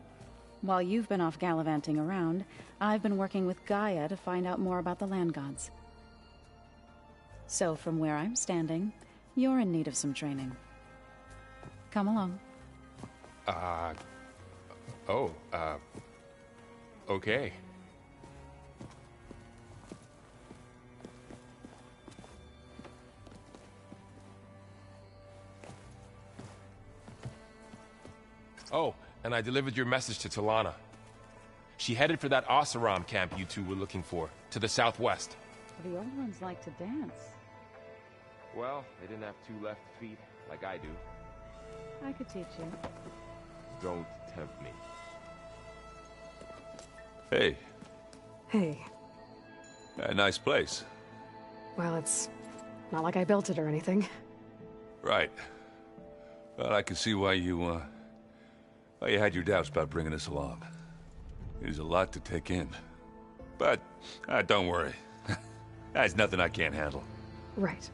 while you've been off gallivanting around, I've been working with Gaia to find out more about the land gods. So from where I'm standing, you're in need of some training. Come along. Okay. Oh, and I delivered your message to Talana. She headed for that Oseram camp you two were looking for, to the southwest. The old ones like to dance. Well, they didn't have two left feet, like I do. I could teach you. Don't tempt me. Hey. Hey. A nice place. Well, it's not like I built it or anything. Right. Well, I can see why you had your doubts about bringing us along. It is a lot to take in. But, don't worry. That's nothing I can't handle. Right.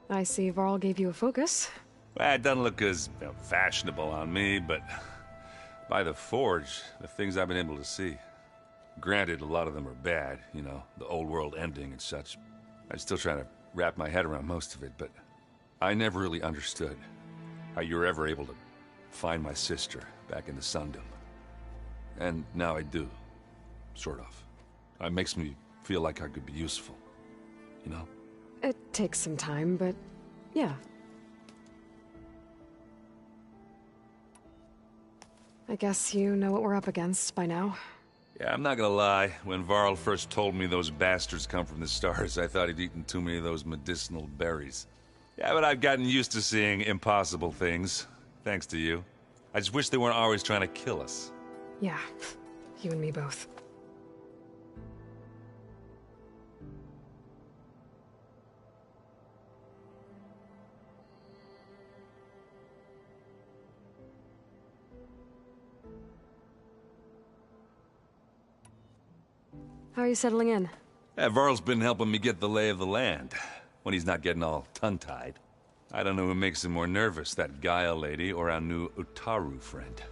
I see Varl gave you a focus. Well, it doesn't look as fashionable on me, but by the Forge, the things I've been able to see. Granted, a lot of them are bad, you know, the old world ending and such. I'm still trying to wrap my head around most of it, but I never really understood how you were ever able to find my sister back in the Sundom. And now I do. Sort of. It makes me feel like I could be useful. You know? It takes some time, but yeah. I guess you know what we're up against by now. Yeah, I'm not gonna lie. When Varl first told me those bastards come from the stars, I thought he'd eaten too many of those medicinal berries. Yeah, but I've gotten used to seeing impossible things, thanks to you. I just wish they weren't always trying to kill us. Yeah, you and me both. How are you settling in? Yeah, Varl's been helping me get the lay of the land, when he's not getting all tongue-tied. I don't know who makes him more nervous, that Gaia lady or our new Utaru friend.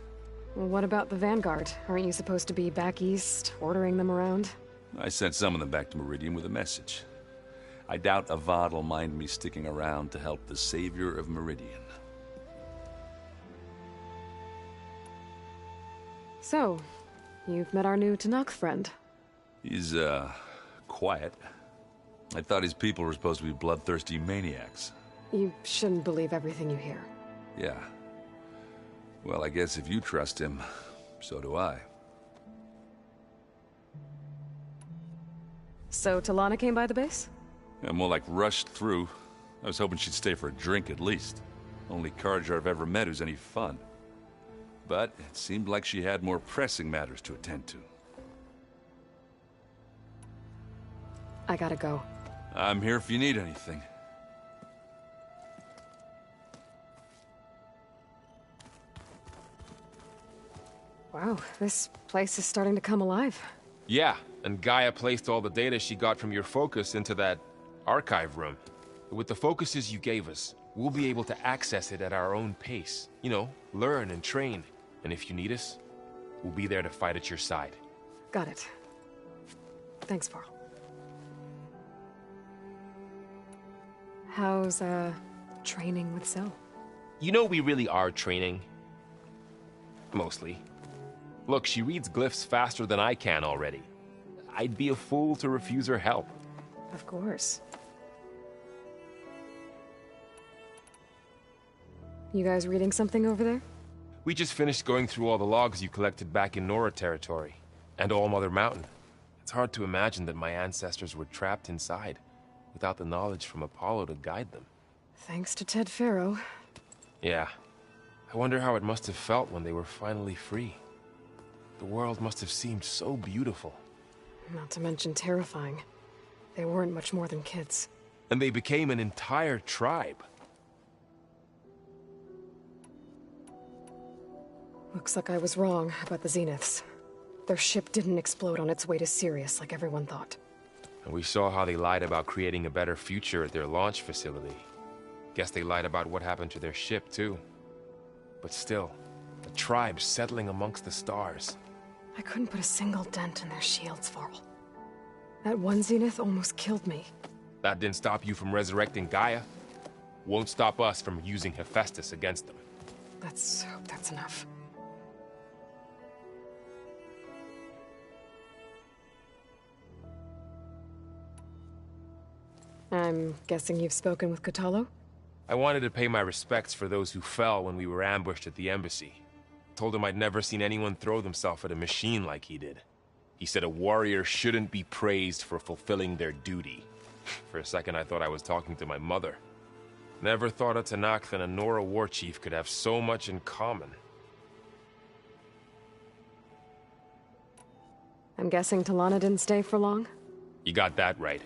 Well, what about the Vanguard? Aren't you supposed to be back east, ordering them around? I sent some of them back to Meridian with a message. I doubt Avad will mind me sticking around to help the savior of Meridian. So, you've met our new Tenakth friend. He's, quiet. I thought his people were supposed to be bloodthirsty maniacs. You shouldn't believe everything you hear. Yeah. Well, I guess if you trust him, so do I. So, Talana came by the base? Yeah, more like rushed through. I was hoping she'd stay for a drink at least. Only Carja I've ever met who's any fun. But it seemed like she had more pressing matters to attend to. I gotta go. I'm here if you need anything. Wow, this place is starting to come alive. Yeah, and Gaia placed all the data she got from your focus into that archive room. With the focuses you gave us, we'll be able to access it at our own pace. You know, learn and train. And if you need us, we'll be there to fight at your side. Got it. Thanks, Varl. How's, training with Syl? You know we really are training. Mostly. Look, she reads glyphs faster than I can already. I'd be a fool to refuse her help. Of course. You guys reading something over there? We just finished going through all the logs you collected back in Nora territory, and All Mother Mountain. It's hard to imagine that my ancestors were trapped inside, without the knowledge from Apollo to guide them. Thanks to Ted Faro. Yeah. I wonder how it must have felt when they were finally free. The world must have seemed so beautiful. Not to mention terrifying. They weren't much more than kids. And they became an entire tribe. Looks like I was wrong about the Zeniths. Their ship didn't explode on its way to Sirius like everyone thought. And we saw how they lied about creating a better future at their launch facility. Guess they lied about what happened to their ship, too. But still, a tribe settling amongst the stars. I couldn't put a single dent in their shields, Varl. That one Zenith almost killed me. That didn't stop you from resurrecting Gaia. Won't stop us from using Hephaestus against them. Let's hope that's enough. I'm guessing you've spoken with Kotallo? I wanted to pay my respects for those who fell when we were ambushed at the embassy. Told him I'd never seen anyone throw themselves at a machine like he did. He said a warrior shouldn't be praised for fulfilling their duty. For a second I thought I was talking to my mother. Never thought a Tenakth and a Nora war chief could have so much in common. I'm guessing T'Lana didn't stay for long? You got that right.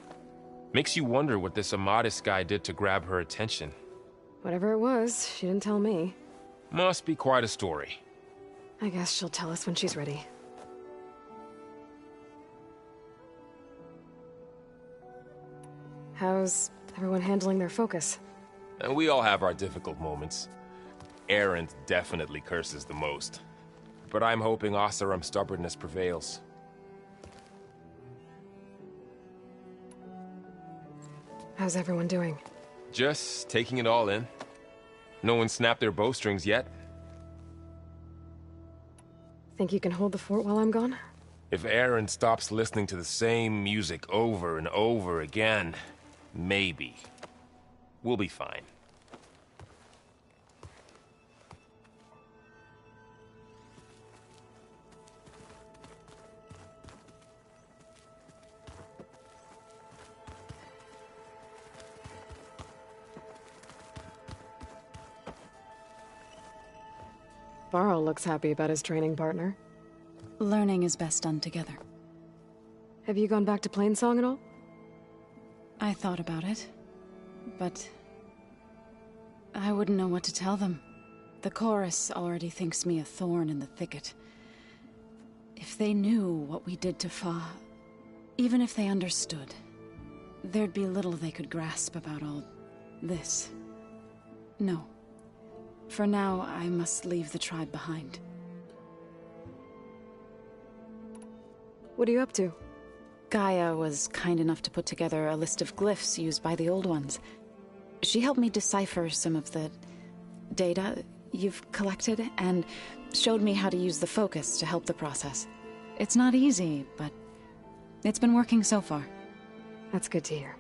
Makes you wonder what this Amadis guy did to grab her attention. Whatever it was, she didn't tell me. Must be quite a story. I guess she'll tell us when she's ready. How's everyone handling their focus? And we all have our difficult moments. Erend definitely curses the most. But I'm hoping Oseram's stubbornness prevails. How's everyone doing? Just taking it all in. No one snapped their bowstrings yet. Think you can hold the fort while I'm gone? If Erend stops listening to the same music over and over again, maybe. We'll be fine. Varl looks happy about his training partner. Learning is best done together. Have you gone back to Plainsong at all? I thought about it, but I wouldn't know what to tell them. The chorus already thinks me a thorn in the thicket. If they knew what we did to Fa, even if they understood, there'd be little they could grasp about all this. No. For now, I must leave the tribe behind. What are you up to? Gaia was kind enough to put together a list of glyphs used by the Old Ones. She helped me decipher some of the data you've collected, and showed me how to use the focus to help the process. It's not easy, but it's been working so far. That's good to hear.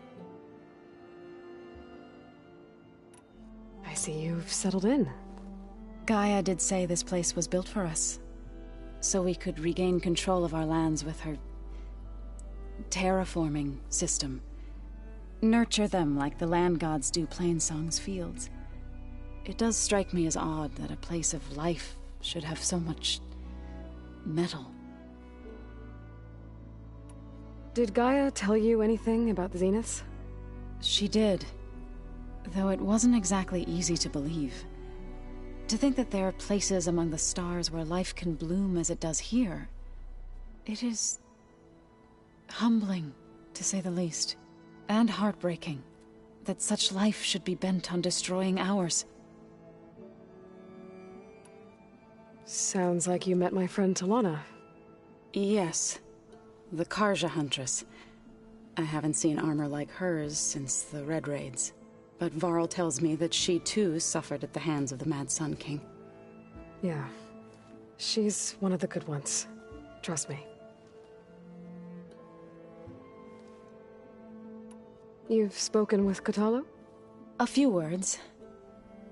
I see you've settled in. Gaia did say this place was built for us, so we could regain control of our lands with her terraforming system. Nurture them like the land gods do Plainsong's fields. It does strike me as odd that a place of life should have so much metal. Did Gaia tell you anything about the Zeniths? She did, though it wasn't exactly easy to believe. To think that there are places among the stars where life can bloom as it does here, it is humbling, to say the least, and heartbreaking that such life should be bent on destroying ours. Sounds like you met my friend T'Lana. Yes, the Karja Huntress. I haven't seen armor like hers since the Red Raids, but Varl tells me that she too suffered at the hands of the Mad Sun King. Yeah, she's one of the good ones. Trust me. You've spoken with Kotallo? A few words.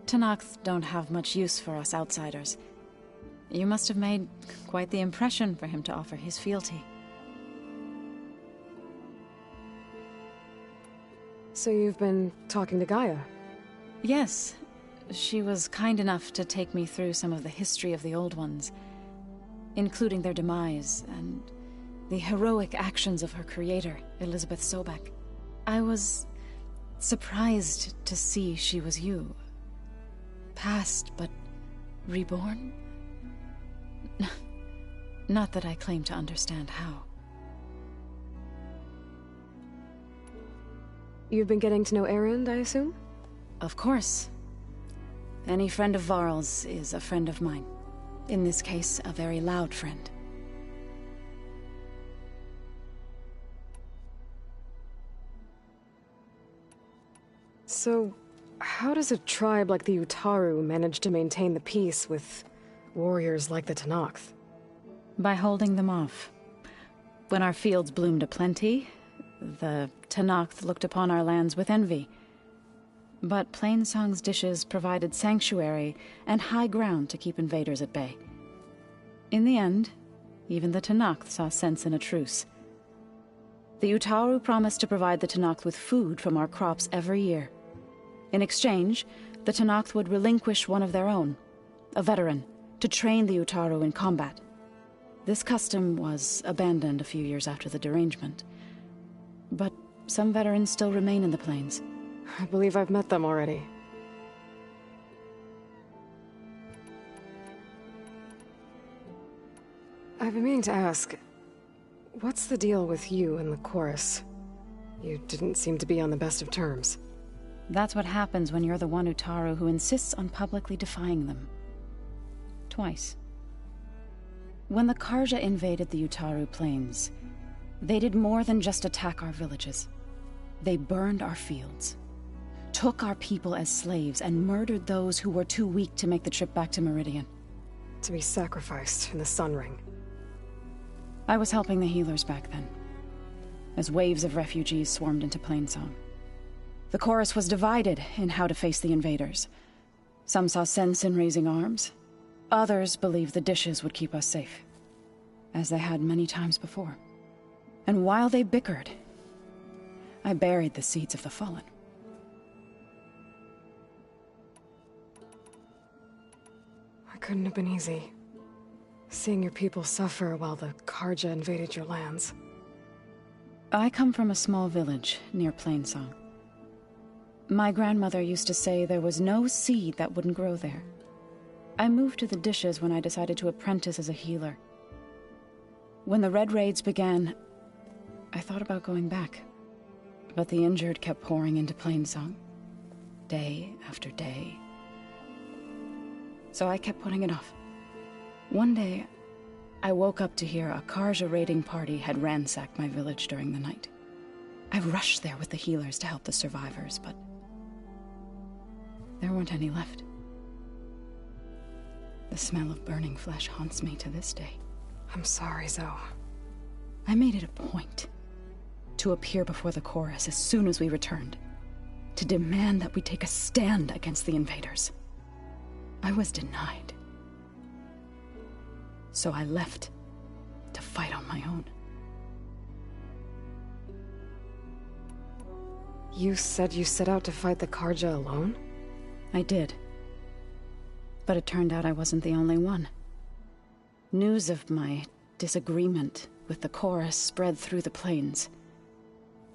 Tenakth don't have much use for us outsiders. You must have made quite the impression for him to offer his fealty. So you've been talking to Gaia? Yes. She was kind enough to take me through some of the history of the Old Ones, including their demise and the heroic actions of her creator, Elizabeth Sobek. I was surprised to see she was you. Past, but reborn? Not that I claim to understand how. You've been getting to know Erend, I assume? Of course. Any friend of Varl's is a friend of mine. In this case, a very loud friend. So, how does a tribe like the Utaru manage to maintain the peace with warriors like the Tenakth? By holding them off. When our fields bloomed aplenty, the Tenakth looked upon our lands with envy. But Plainsong's dishes provided sanctuary and high ground to keep invaders at bay. In the end, even the Tenakth saw sense in a truce. The Utaru promised to provide the Tenakth with food from our crops every year. In exchange, the Tenakth would relinquish one of their own, a veteran, to train the Utaru in combat. This custom was abandoned a few years after the derangement. But some veterans still remain in the plains. I believe I've met them already. I've been meaning to ask, what's the deal with you and the chorus? You didn't seem to be on the best of terms. That's what happens when you're the one Utaru who insists on publicly defying them. Twice. When the Carja invaded the Utaru plains, they did more than just attack our villages. They burned our fields, took our people as slaves, and murdered those who were too weak to make the trip back to Meridian. To be sacrificed in the Sun Ring. I was helping the healers back then, as waves of refugees swarmed into Plainsong. The chorus was divided in how to face the invaders. Some saw sense in raising arms. Others believed the dishes would keep us safe, as they had many times before. And while they bickered, I buried the seeds of the Fallen. It couldn't have been easy. Seeing your people suffer while the Carja invaded your lands. I come from a small village near Plainsong. My grandmother used to say there was no seed that wouldn't grow there. I moved to the dishes when I decided to apprentice as a healer. When the Red Raids began, I thought about going back. But the injured kept pouring into Plainsong, day after day. So I kept putting it off. One day, I woke up to hear a Carja raiding party had ransacked my village during the night. I rushed there with the healers to help the survivors, but there weren't any left. The smell of burning flesh haunts me to this day. I'm sorry, Zoe. I made it a point to appear before the chorus as soon as we returned, to demand that we take a stand against the invaders. I was denied. So I left to fight on my own. You said you set out to fight the Carja alone? I did. But it turned out I wasn't the only one. News of my disagreement with the chorus spread through the plains.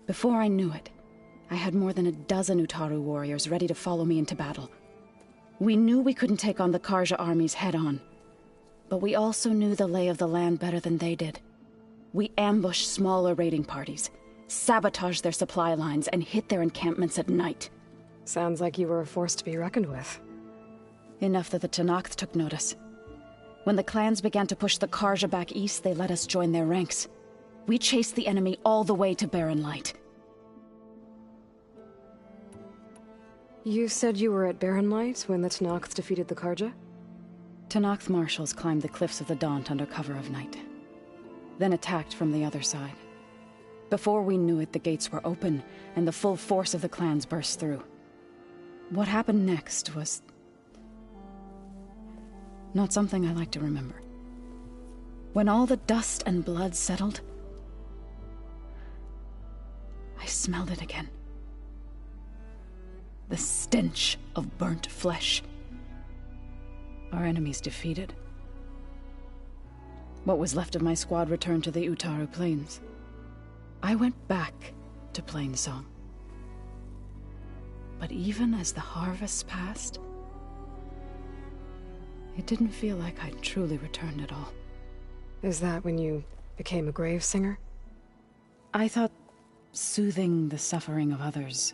Before I knew it, I had more than a dozen Utaru warriors ready to follow me into battle. We knew we couldn't take on the Carja armies head-on, but we also knew the lay of the land better than they did. We ambushed smaller raiding parties, sabotaged their supply lines, and hit their encampments at night. Sounds like you were a force to be reckoned with. Enough that the Tenakth took notice. When the clans began to push the Carja back east, they let us join their ranks. We chased the enemy all the way to Barren Light. You said you were at Barren Light when the Tenakth defeated the Carja? Tenakth marshals climbed the cliffs of the Daunt under cover of night, then attacked from the other side. Before we knew it, the gates were open, and the full force of the clans burst through. What happened next was not something I like to remember. When all the dust and blood settled, I smelled it again. The stench of burnt flesh. Our enemies defeated. What was left of my squad returned to the Utaru Plains. I went back to Plainsong. But even as the harvest passed, it didn't feel like I'd truly returned at all. Is that when you became a grave singer? I thought soothing the suffering of others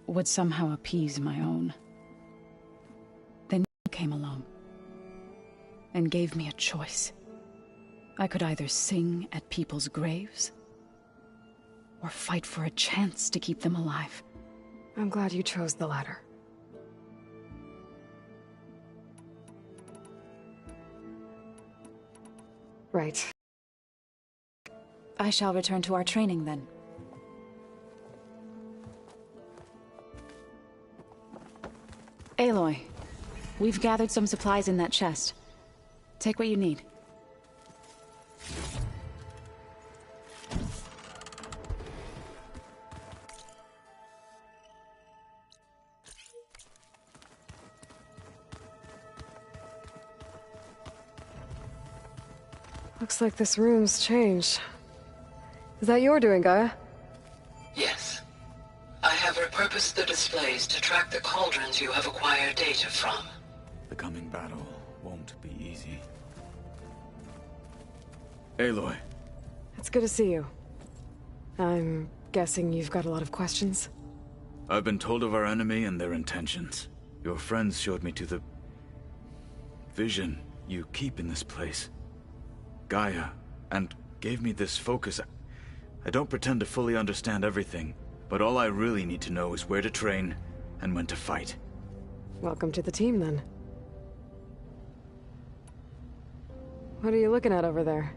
would somehow appease my own. Then you came along and gave me a choice. I could either sing at people's graves or fight for a chance to keep them alive. I'm glad you chose the latter. Right. I shall return to our training then. Aloy, we've gathered some supplies in that chest. Take what you need. Looks like this room's changed. Is that your doing, Gaia? Yes. I have repurposed the displays to track the cauldrons you have acquired data from. The coming battle won't be easy. Aloy. It's good to see you. I'm guessing you've got a lot of questions? I've been told of our enemy and their intentions. Your friends showed me to the vision you keep in this place. Gaia, and gave me this focus. I don't pretend to fully understand everything, but all I really need to know is where to train and when to fight. Welcome to the team, then. What are you looking at over there?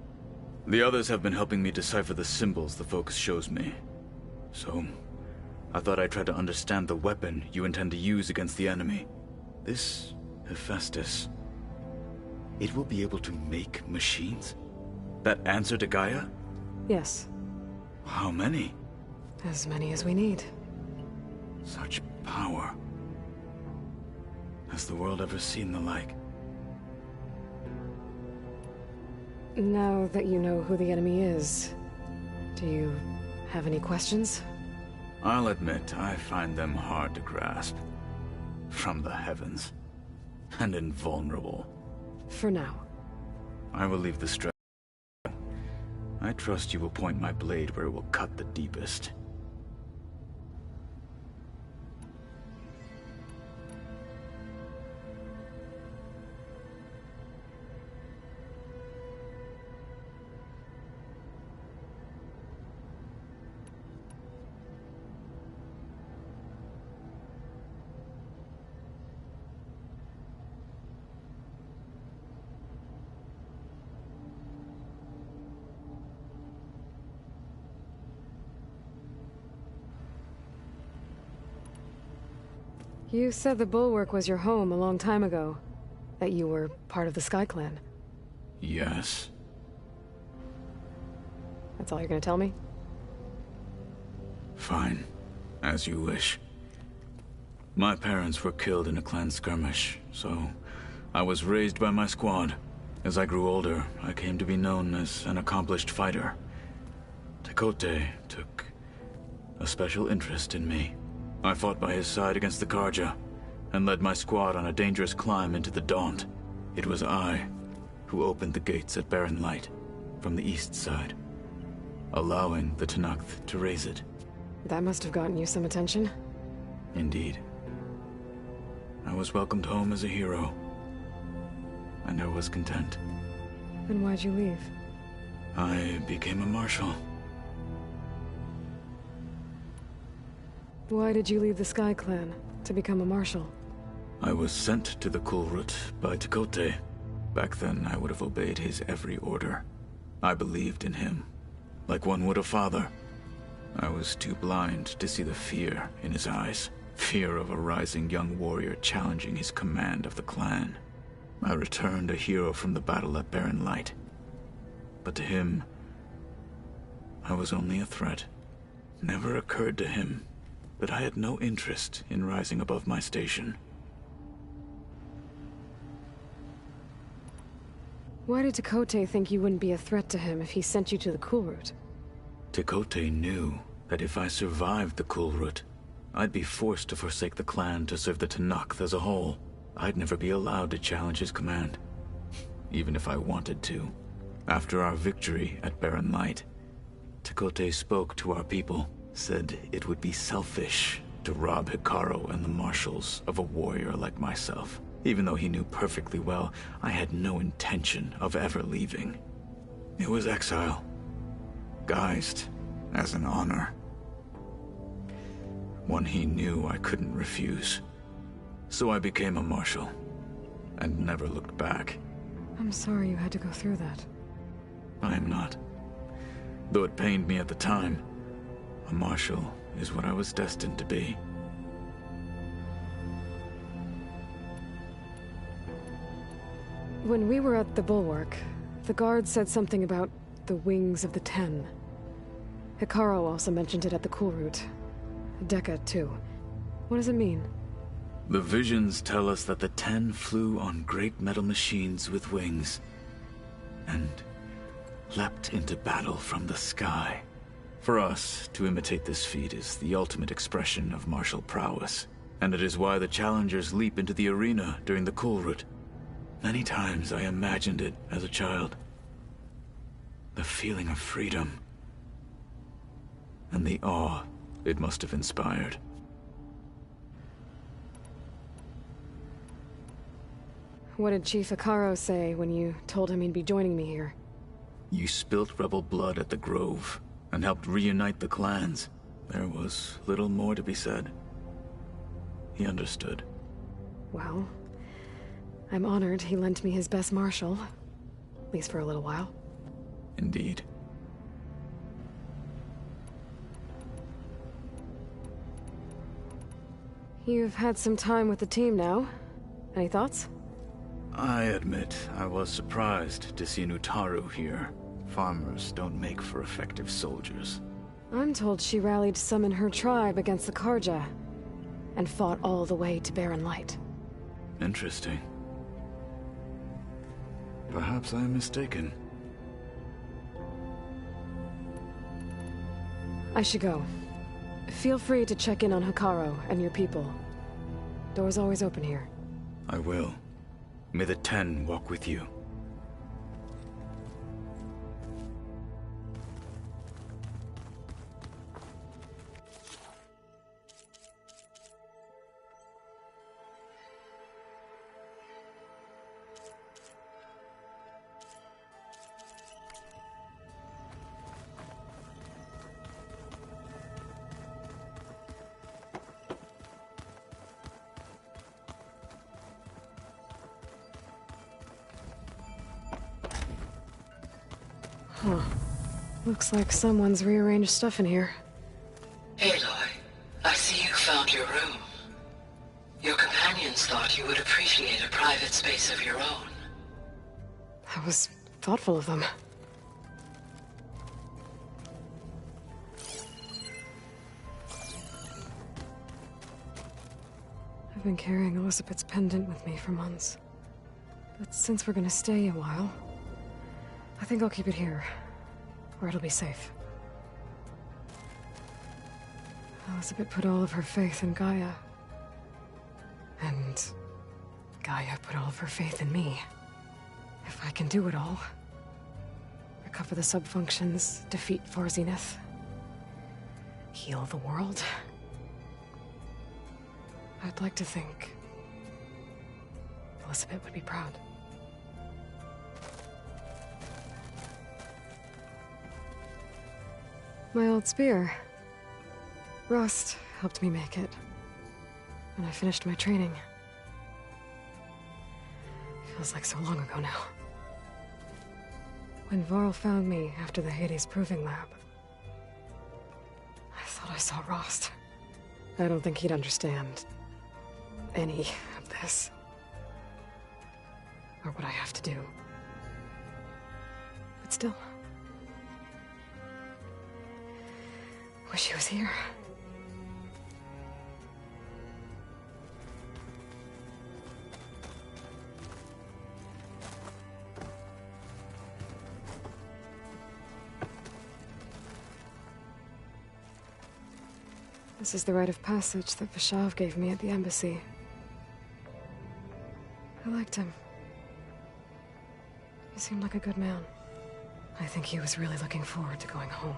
The others have been helping me decipher the symbols the focus shows me. So, I thought I'd try to understand the weapon you intend to use against the enemy. This Hephaestus, it will be able to make machines? That answer to Gaia? Yes. How many? As many as we need. Such power. Has the world ever seen the like? Now that you know who the enemy is, do you have any questions? I'll admit, I find them hard to grasp. From the heavens. And invulnerable. For now. I will leave the stress. I trust you will point my blade where it will cut the deepest. You said the Bulwark was your home a long time ago. That you were part of the Sky Clan. Yes. That's all you're gonna tell me? Fine. As you wish. My parents were killed in a clan skirmish, so I was raised by my squad. As I grew older, I came to be known as an accomplished fighter. Tekotteh took a special interest in me. I fought by his side against the Carja, and led my squad on a dangerous climb into the Daunt. It was I who opened the gates at Barren Light, from the east side, allowing the Tenakth to raise it. That must have gotten you some attention. Indeed. I was welcomed home as a hero, and I was content. Then why'd you leave? I became a marshal. Why did you leave the Sky Clan to become a marshal? I was sent to the Kulrut by Tekotteh. Back then, I would have obeyed his every order. I believed in him. like one would a father. I was too blind to see the fear in his eyes. Fear of a rising young warrior challenging his command of the clan. I returned a hero from the battle at Barren Light. But to him, I was only a threat. Never occurred to him that I had no interest in rising above my station. Why did Tekotteh think you wouldn't be a threat to him if he sent you to the Kulrut? Tekotteh knew that if I survived the Kulrut, I'd be forced to forsake the clan to serve the Tenakth as a whole. I'd never be allowed to challenge his command, even if I wanted to. After our victory at Barren Light, Tekotteh spoke to our people, said it would be selfish to rob Hekarro and the marshals of a warrior like myself, even though he knew perfectly well I had no intention of ever leaving. It was exile, guised as an honor. One he knew I couldn't refuse. So I became a marshal, and never looked back. I'm sorry you had to go through that. I am not. Though it pained me at the time, a marshal is what I was destined to be. When we were at the Bulwark, the guard said something about the Wings of the Ten. Hekarro also mentioned it at the Kulrut. Dekka, too. What does it mean? The visions tell us that the Ten flew on great metal machines with wings, and leapt into battle from the sky. For us, to imitate this feat is the ultimate expression of martial prowess, and it is why the challengers leap into the arena during the Kulrut. Many times I imagined it as a child. The feeling of freedom, and the awe it must have inspired. What did Chief Hekarro say when you told him he'd be joining me here? You spilt rebel blood at the Grove, and helped reunite the clans. There was little more to be said. He understood. Well, I'm honored he lent me his best marshal. At least for a little while. Indeed. You've had some time with the team now. Any thoughts? I admit I was surprised to see an Utaru here. Farmers don't make for effective soldiers. I'm told she rallied some in her tribe against the Karja, and fought all the way to Barren Light. Interesting. Perhaps I am mistaken. I should go. Feel free to check in on Hekarro and your people. Door's always open here. I will. May the Ten walk with you. Huh. Looks like someone's rearranged stuff in here. Aloy, I see you found your room. Your companions thought you would appreciate a private space of your own. That was thoughtful of them. I've been carrying Elizabeth's pendant with me for months. But since we're gonna stay a while, I think I'll keep it here, where it'll be safe. Elizabeth put all of her faith in Gaia. And Gaia put all of her faith in me. If I can do it all, recover the subfunctions, defeat Forzineth, heal the world, I'd like to think Elizabeth would be proud. My old spear. Rust helped me make it when I finished my training. Feels like so long ago now. When Varl found me after the Hades Proving Lab, I thought I saw Rost. I don't think he'd understand any of this. Or what I have to do. But still, wish he was here. This is the rite of passage that Vashav gave me at the embassy. I liked him. He seemed like a good man. I think he was really looking forward to going home.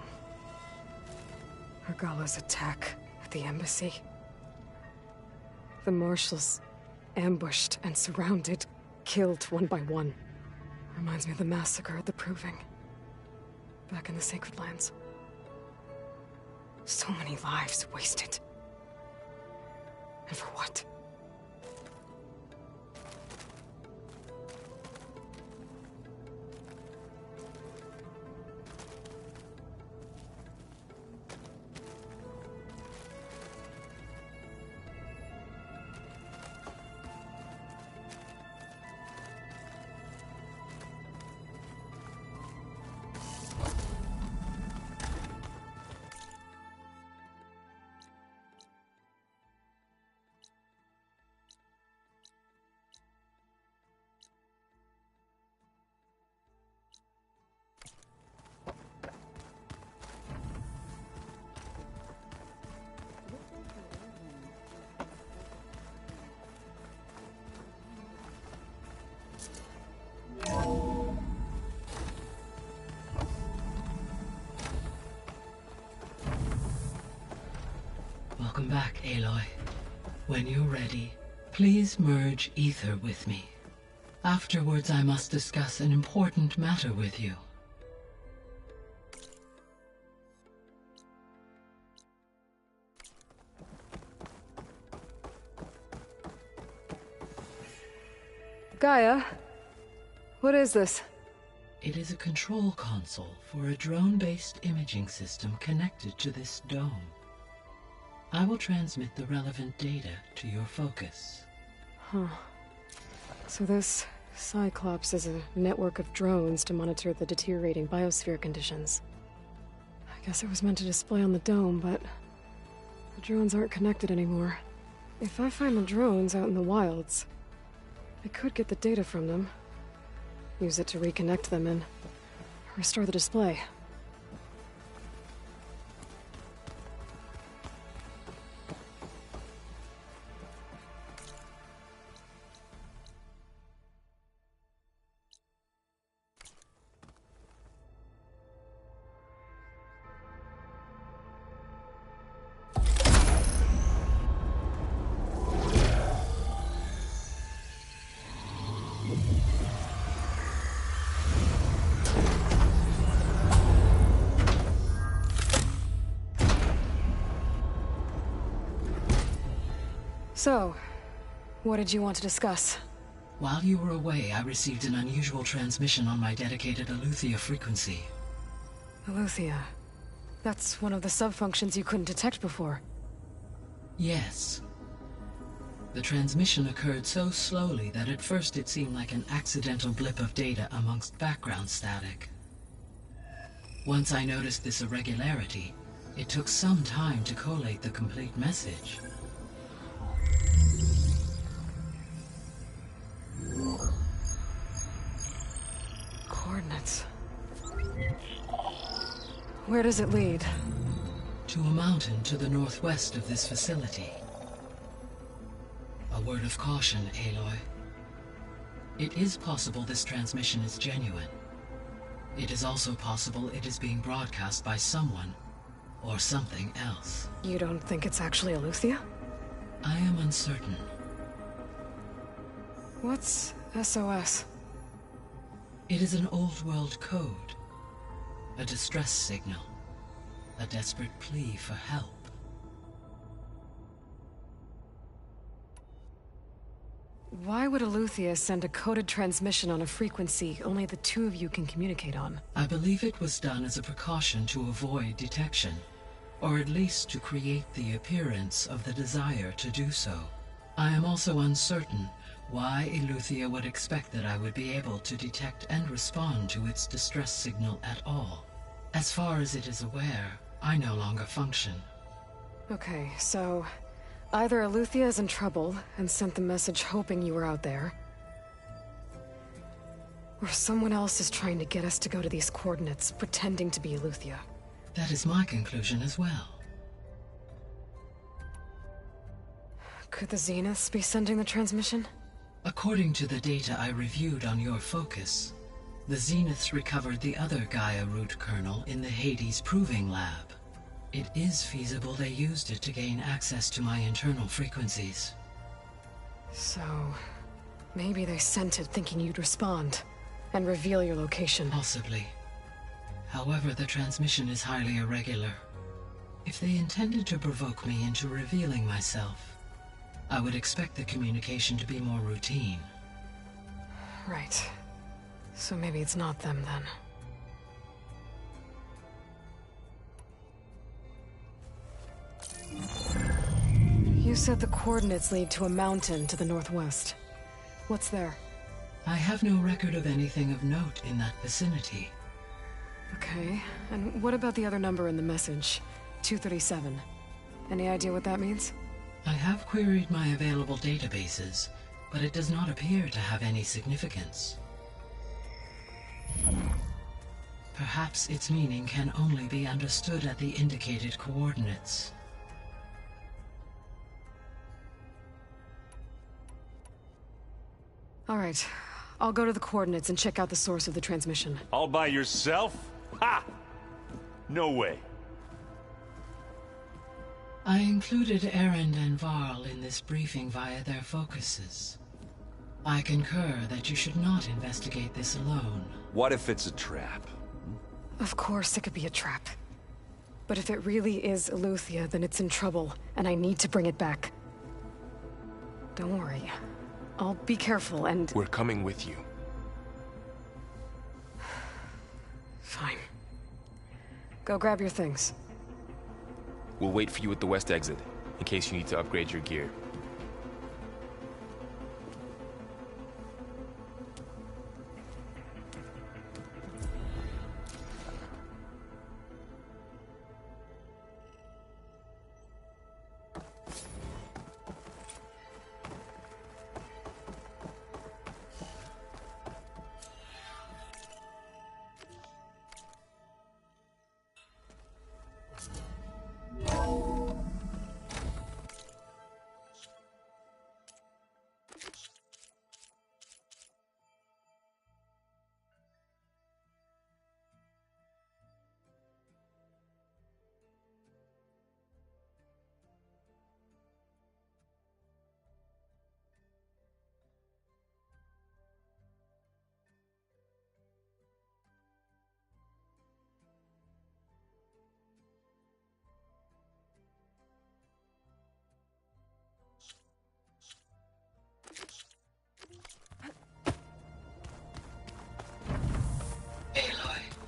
Regala's attack at the embassy. The marshals ambushed and surrounded, killed one by one. Reminds me of the massacre at the Proving. Back in the Sacred Lands. So many lives wasted. And for what? Welcome back, Aloy. When you're ready, please merge Ether with me. Afterwards, I must discuss an important matter with you. Gaia, what is this? It is a control console for a drone-based imaging system connected to this dome. I will transmit the relevant data to your focus. Huh. So this Cyclops is a network of drones to monitor the deteriorating biosphere conditions. I guess it was meant to display on the dome, but the drones aren't connected anymore. If I find the drones out in the wilds, I could get the data from them, use it to reconnect them and restore the display. So, what did you want to discuss? While you were away, I received an unusual transmission on my dedicated Eleuthia frequency. Eleuthia. That's one of the sub-functions you couldn't detect before. Yes. The transmission occurred so slowly that at first it seemed like an accidental blip of data amongst background static. Once I noticed this irregularity, it took some time to collate the complete message. Coordinates. Where does it lead? To a mountain to the northwest of this facility. A word of caution, Aloy. It is possible this transmission is genuine. It is also possible it is being broadcast by someone or something else. You don't think it's actually Eleuthia? I am uncertain. What's SOS? It is an old-world code. A distress signal. A desperate plea for help. Why would Eleuthia send a coded transmission on a frequency only the two of you can communicate on? I believe it was done as a precaution to avoid detection, or at least to create the appearance of the desire to do so. I am also uncertain why Eleuthia would expect that I would be able to detect and respond to its distress signal at all. As far as it is aware, I no longer function. Okay, so either Eleuthia is in trouble and sent the message hoping you were out there, or someone else is trying to get us to go to these coordinates, pretending to be Eleuthia. That is my conclusion as well. Could the Zeniths be sending the transmission? According to the data I reviewed on your focus, the Zeniths recovered the other Gaia root kernel in the Hades Proving Lab. It is feasible they used it to gain access to my internal frequencies. So, maybe they sent it thinking you'd respond and reveal your location. Possibly. However, the transmission is highly irregular. If they intended to provoke me into revealing myself, I would expect the communication to be more routine. Right. So maybe it's not them then. You said the coordinates lead to a mountain to the northwest. What's there? I have no record of anything of note in that vicinity. Okay, and what about the other number in the message? 237. Any idea what that means? I have queried my available databases, but it does not appear to have any significance. Perhaps its meaning can only be understood at the indicated coordinates. All right, I'll go to the coordinates and check out the source of the transmission. All by yourself? Ha! No way. I included Erend and Varl in this briefing via their focuses. I concur that you should not investigate this alone. What if it's a trap? Of course it could be a trap. But if it really is Eleuthia, then it's in trouble, and I need to bring it back. Don't worry. I'll be careful and... We're coming with you. Fine. Go grab your things. We'll wait for you at the west exit, in case you need to upgrade your gear.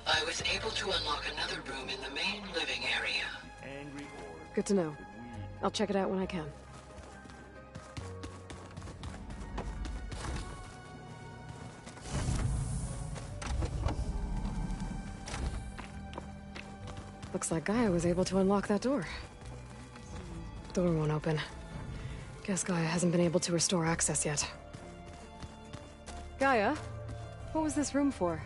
I was able to unlock another room in the main living area. Good to know. I'll check it out when I can. Looks like Gaia was able to unlock that door. Door won't open. Guess Gaia hasn't been able to restore access yet. Gaia? What was this room for?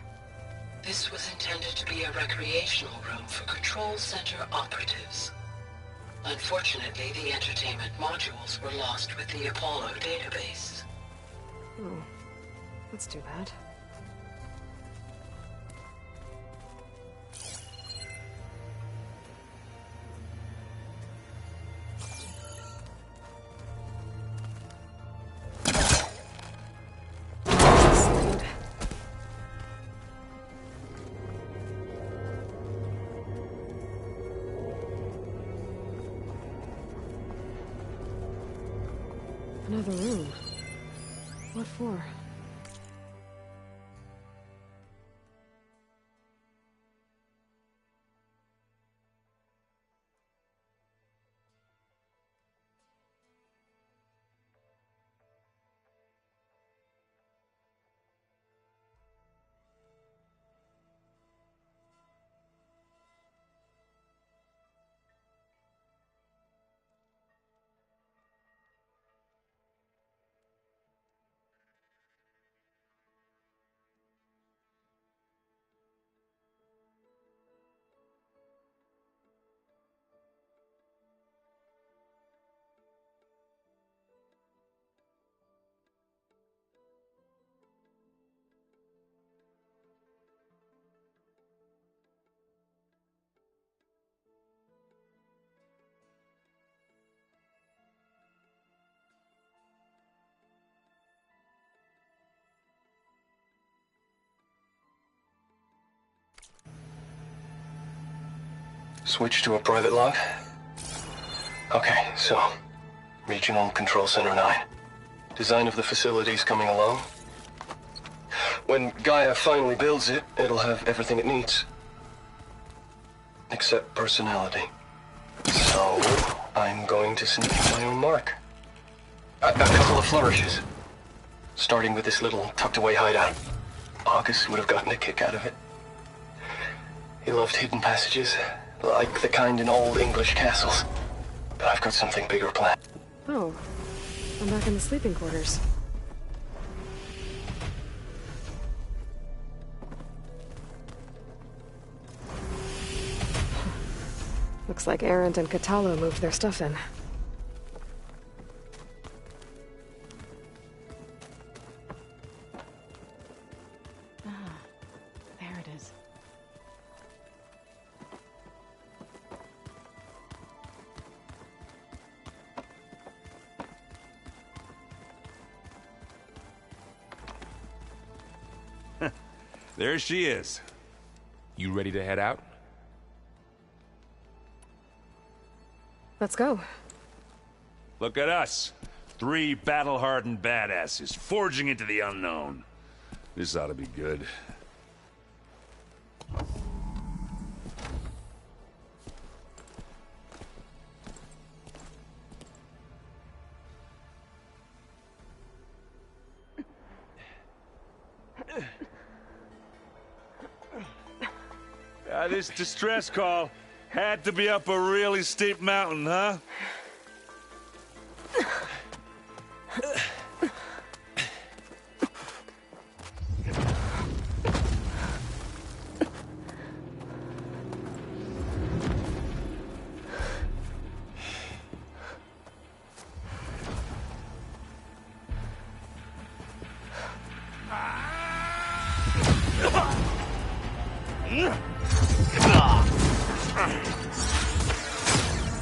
This was intended to be a recreational room for Control Center operatives. Unfortunately, the entertainment modules were lost with the Apollo database. Oh, that's too bad. Another room. What for? Switch to a private log? Okay, so... Regional Control Center 9. Design of the facility's coming along. When Gaia finally builds it, it'll have everything it needs. Except personality. So, I'm going to sneak my own mark. A couple of flourishes. Starting with this little tucked-away hideout. August would have gotten a kick out of it. He loved hidden passages, like the kind in old English castles. But I've got something bigger planned. Oh, I'm back in the sleeping quarters. Looks like Arendt and Kotallo moved their stuff in. There it is. There she is. You ready to head out? Let's go. Look at us. 3 battle-hardened badasses forging into the unknown. This ought to be good. This distress call had to be up a really steep mountain, huh?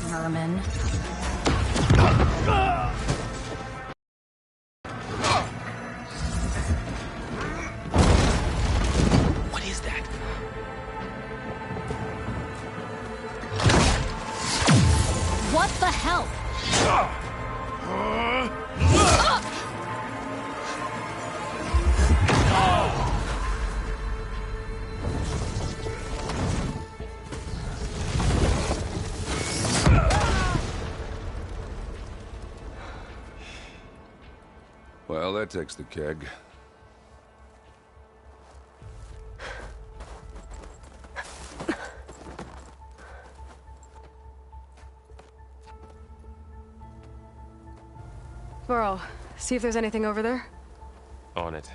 Merman. What is that? What the hell? Well, that takes the keg. Varl, see if there's anything over there. On it.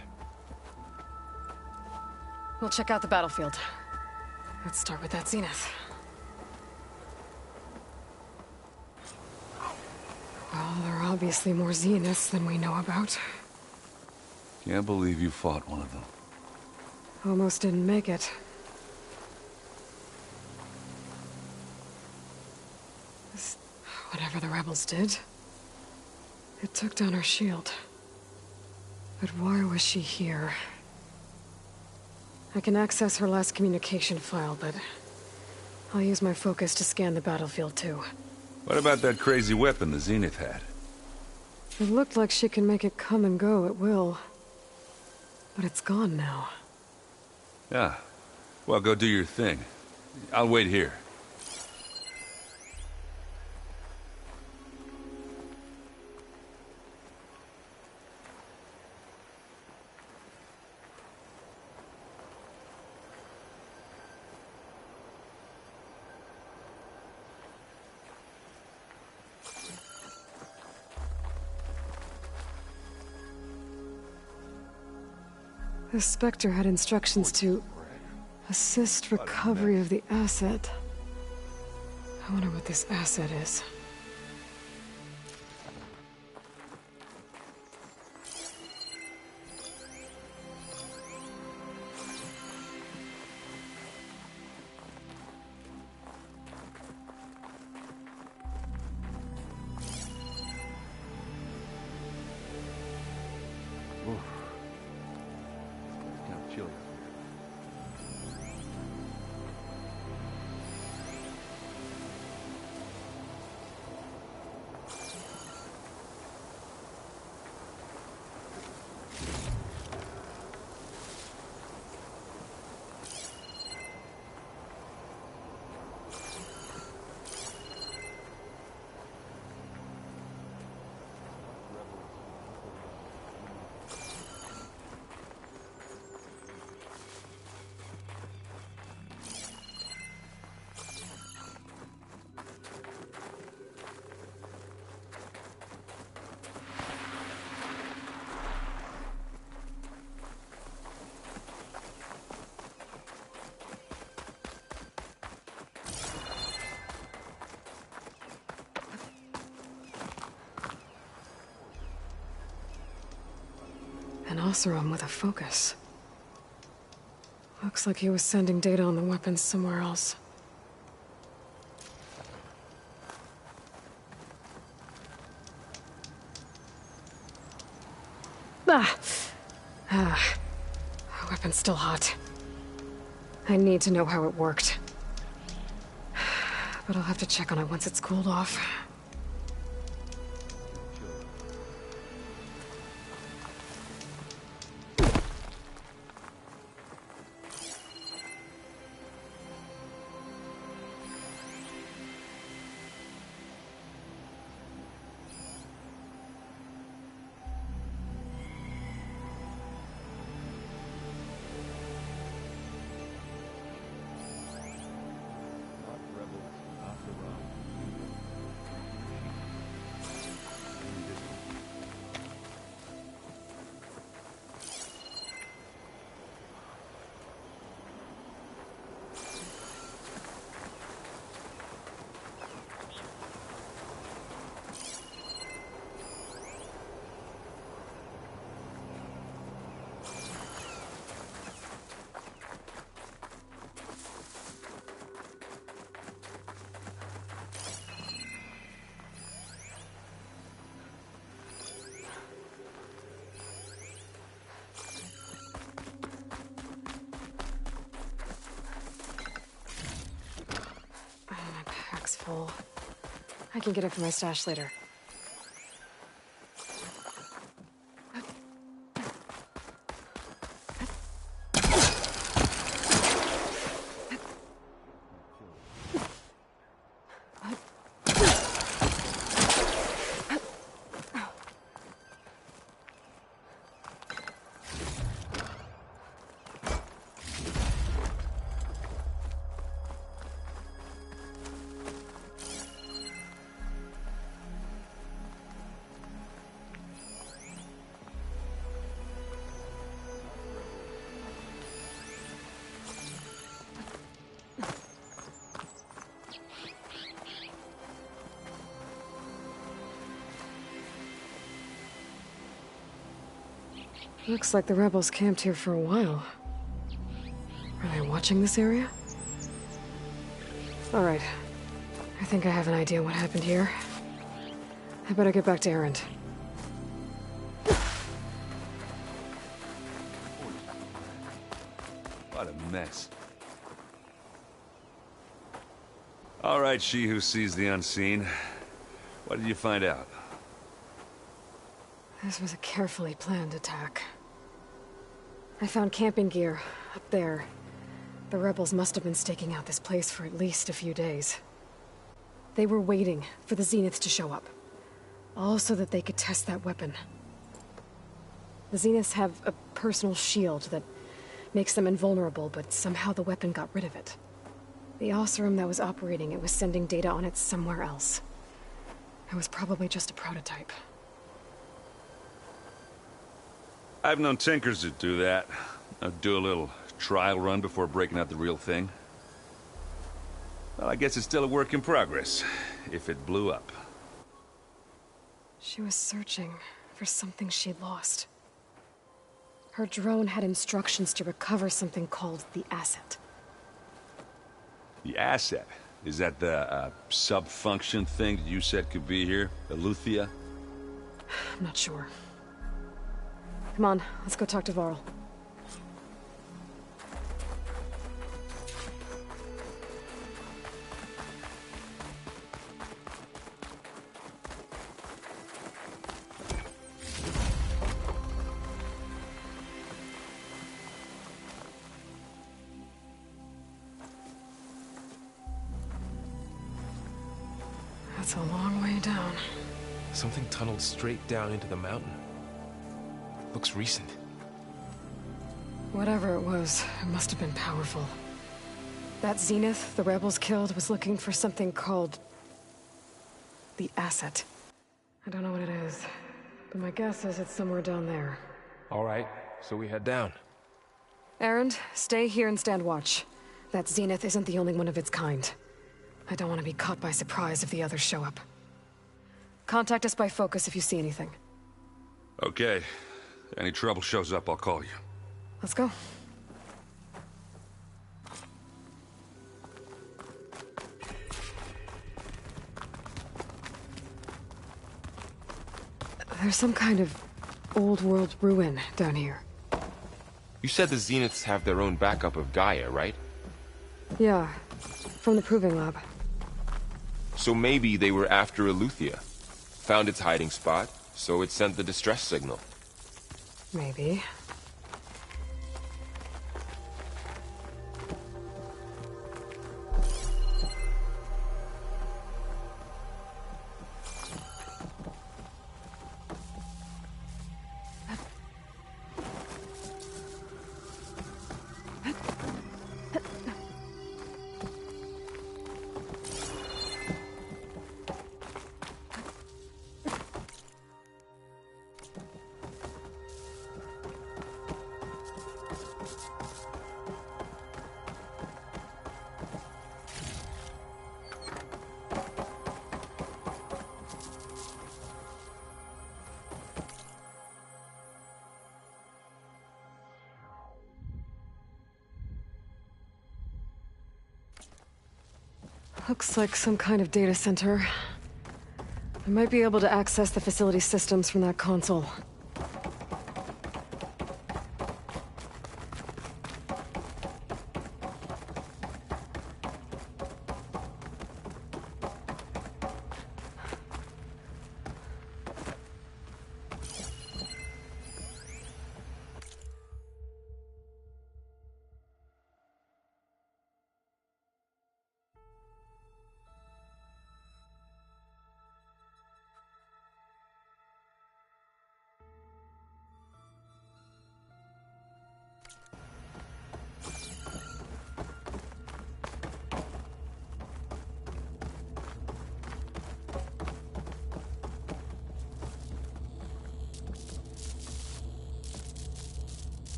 We'll check out the battlefield. Let's start with that zenith. Well, there are obviously more zeniths than we know about. Can't believe you fought one of them. Almost didn't make it. Whatever the rebels did, it took down her shield. But why was she here? I can access her last communication file, but I'll use my focus to scan the battlefield too. What about that crazy weapon the Zenith had? It looked like she can make it come and go at will. But it's gone now. Yeah. Well, go do your thing. I'll wait here. The Spectre had instructions to assist recovery of the asset. I wonder what this asset is. An Oseram with a focus. Looks like he was sending data on the weapons somewhere else. Ah. The weapon's still hot. I need to know how it worked. But I'll have to check on it once it's cooled off. Full. I can get it from my stash later. Looks like the rebels camped here for a while. Are they watching this area? All right. I think I have an idea what happened here. I better get back to Erend. What a mess. All right, she who sees the unseen. What did you find out? This was a carefully planned attack. I found camping gear up there. The rebels must have been staking out this place for at least a few days. They were waiting for the Zeniths to show up. All so that they could test that weapon. The Zeniths have a personal shield that makes them invulnerable, but somehow the weapon got rid of it. The Oseram that was operating it was sending data on it somewhere else. It was probably just a prototype. I've known tinkers that do that. I'd do a little trial run before breaking out the real thing. Well, I guess it's still a work in progress, if it blew up. She was searching for something she'd lost. Her drone had instructions to recover something called the Asset. The Asset? Is that the sub-function thing that you said could be here? Eleuthia? I'm not sure. Come on, let's go talk to Varl. That's a long way down. Something tunneled straight down into the mountain. Looks recent. Whatever it was, it must have been powerful. That Zenith the rebels killed was looking for something called the Asset. I don't know what it is, but my guess is it's somewhere down there. All right, so we head down. Erend, stay here and stand watch. That Zenith isn't the only one of its kind. I don't want to be caught by surprise if the others show up. Contact us by focus if you see anything. Okay. Any trouble shows up, I'll call you. Let's go. There's some kind of old world ruin down here. You said the Zeniths have their own backup of Gaia, right? Yeah, from the Proving Lab. So maybe they were after Eleuthia. Found its hiding spot, so it sent the distress signal. Maybe. Looks like some kind of data center. I might be able to access the facility systems from that console.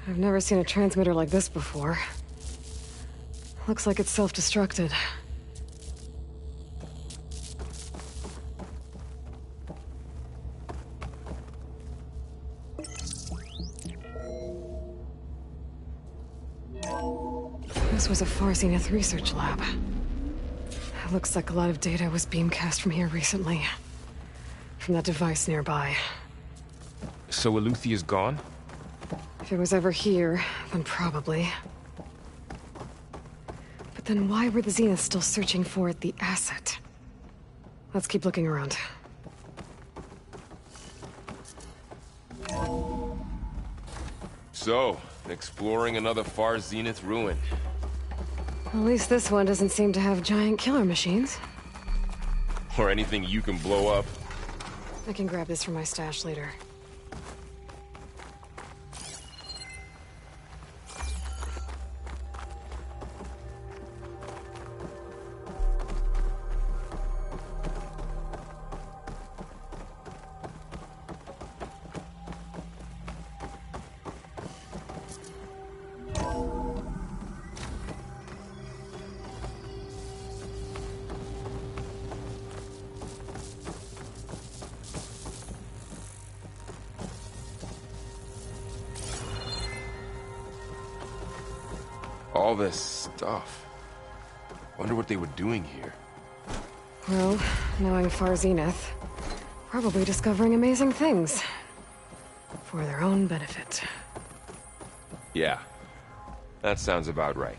I've never seen a transmitter like this before. Looks like it's self-destructed. This was a Far Zenith research lab. It looks like a lot of data was beamcast from here recently. From that device nearby. So Eleuthia's gone? If it was ever here, then probably. But then why were the Zeniths still searching for the Asset? Let's keep looking around. So, exploring another Far Zenith ruin. At least this one doesn't seem to have giant killer machines. Or anything you can blow up. I can grab this from my stash later. All this stuff. Wonder what they were doing here. Well, knowing Far Zenith, probably discovering amazing things. For their own benefit. Yeah, that sounds about right.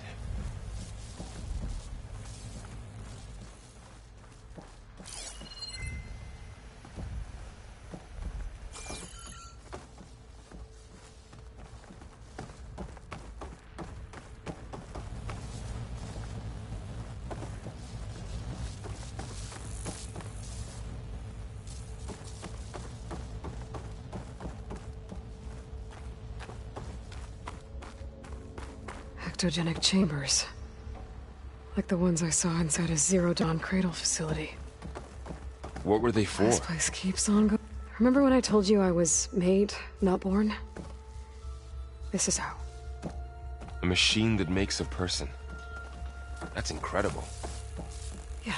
Ectogenic chambers. Like the ones I saw inside a Zero Dawn cradle facility. What were they for? This place keeps on going. Remember when I told you I was made, not born? This is how. A machine that makes a person. That's incredible. Yeah.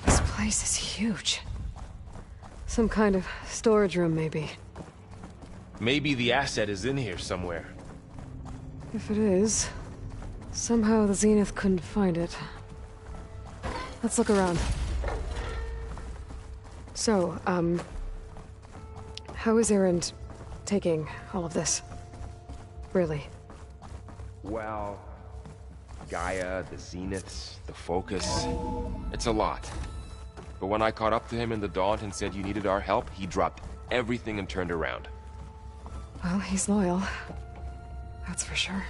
This place is huge. Some kind of storage room, maybe. Maybe the asset is in here somewhere. If it is, somehow the Zenith couldn't find it. Let's look around. So, how is Erend taking all of this? Really? Well, Gaia, the Zeniths, the Focus. It's a lot. But when I caught up to him in the Daunt and said you needed our help, he dropped everything and turned around. Well, he's loyal. That's for sure.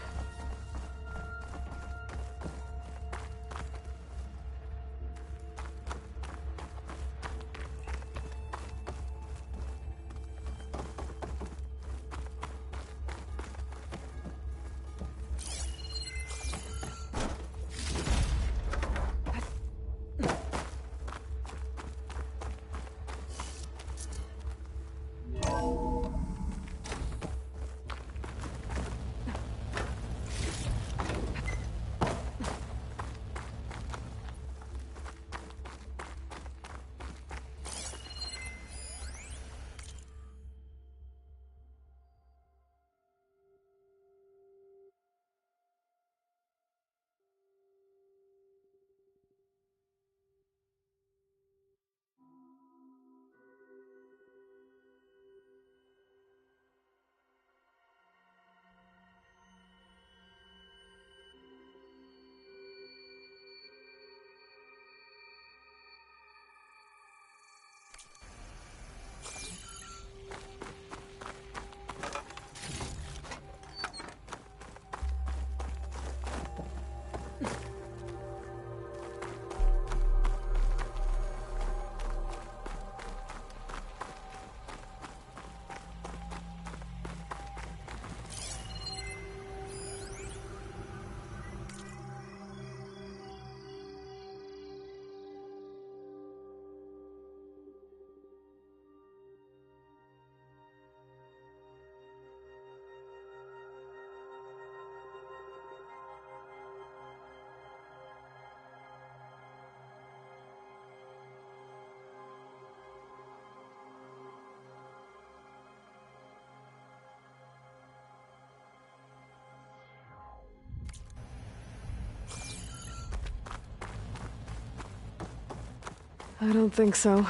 I don't think so.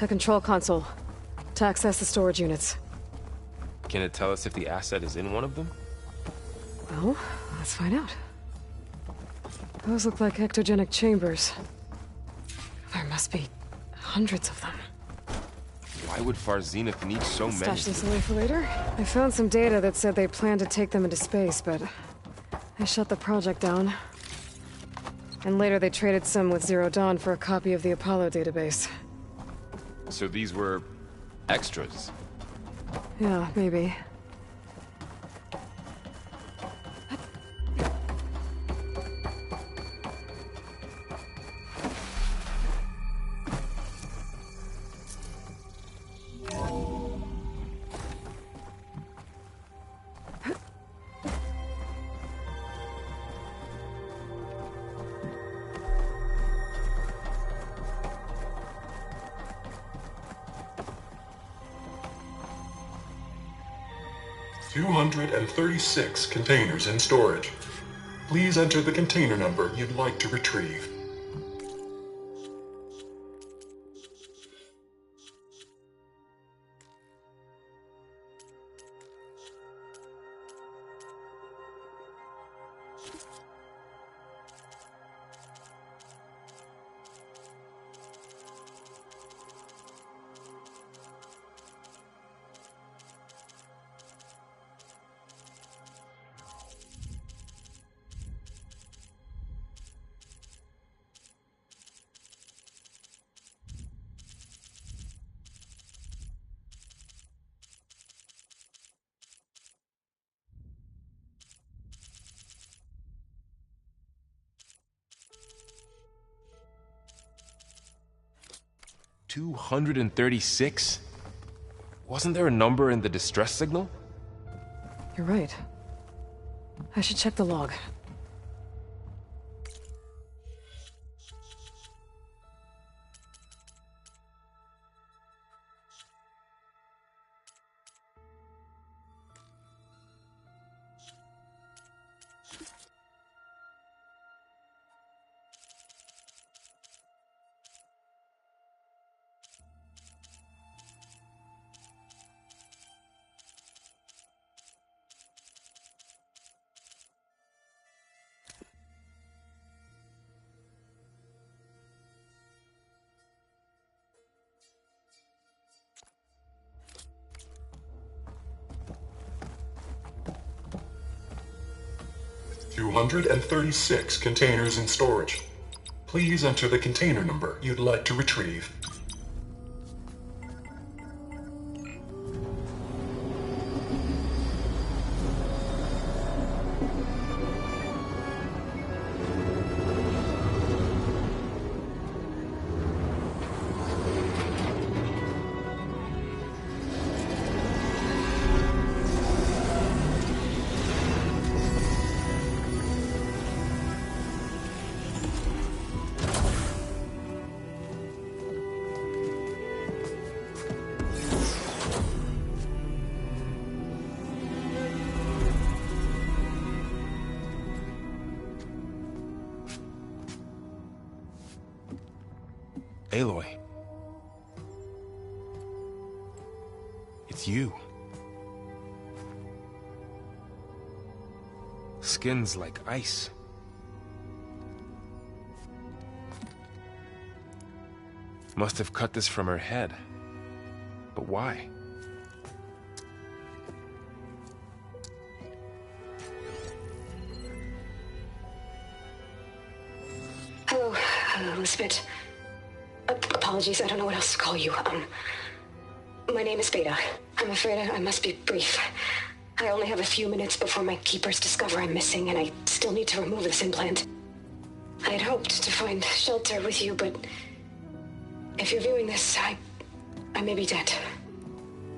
A control console. To access the storage units. Can it tell us if the asset is in one of them? Well, let's find out. Those look like ectogenic chambers. There must be hundreds of them. Why would Far Zenith need so many? Stash this away for later. I found some data that said they planned to take them into space, but they shut the project down. And later they traded some with Zero Dawn for a copy of the Apollo database. So these were extras? Yeah, maybe. $236 containers in storage. Please enter the container number you'd like to retrieve. $236? Wasn't there a number in the distress signal? You're right. I should check the log. $236 containers in storage. Please enter the container number you'd like to retrieve. Aloy. It's you. Skin's like ice. Must have cut this from her head. But why? Hello, Elizabeth. Apologies, I don't know what else to call you. My name is Beta. I'm afraid I must be brief. I only have a few minutes before my keepers discover I'm missing, and I still need to remove this implant. I had hoped to find shelter with you, but if you're viewing this, I may be dead.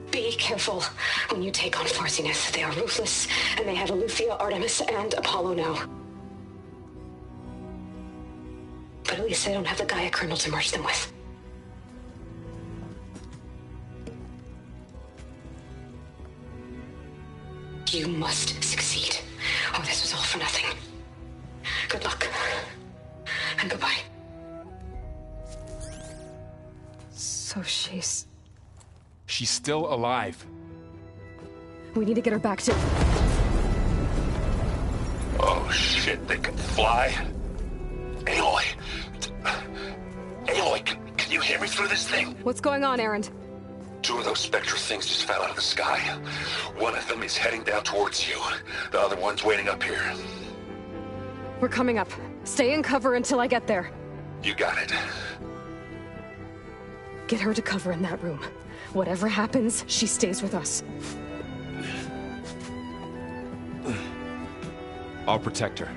Be careful when you take on Far Zenith. They are ruthless, and they have Eleuthia, Artemis, and Apollo now. But at least they don't have the Gaia kernel to merge them with. You must succeed, or this was all for nothing. Good luck. And goodbye. So she's still alive. We need to get her back to... Oh shit, they can fly? Aloy! Aloy, can you hear me through this thing? What's going on, Erend? 2 of those spectral things just fell out of the sky. One of them is heading down towards you. The other one's waiting up here. We're coming up. Stay in cover until I get there. You got it. Get her to cover in that room. Whatever happens, she stays with us. I'll protect her.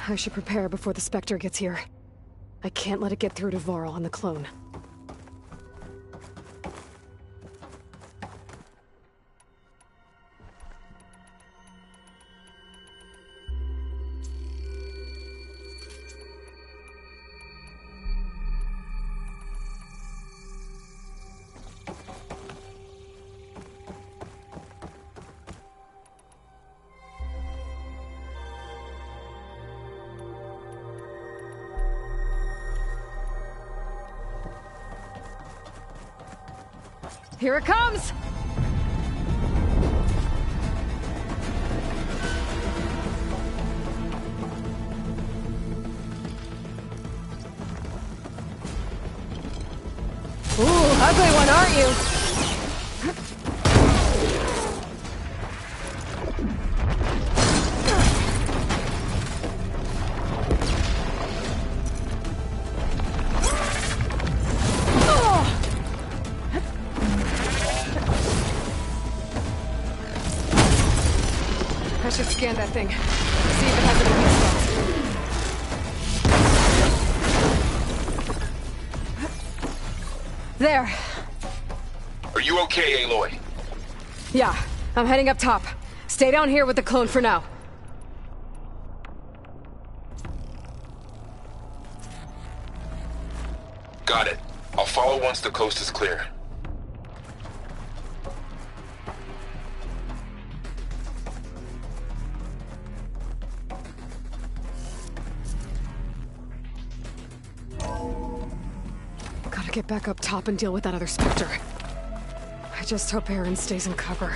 I should prepare before the Spectre gets here. I can't let it get through to Varl and the clone. Here it comes! Ooh, ugly one, aren't you? I should scan that thing. See if it has any weak spots. There. Are you okay, Aloy? Yeah, I'm heading up top. Stay down here with the clone for now. Got it. I'll follow once the coast is clear. Gotta get back up top and deal with that other Spectre. I just hope Erend stays in cover.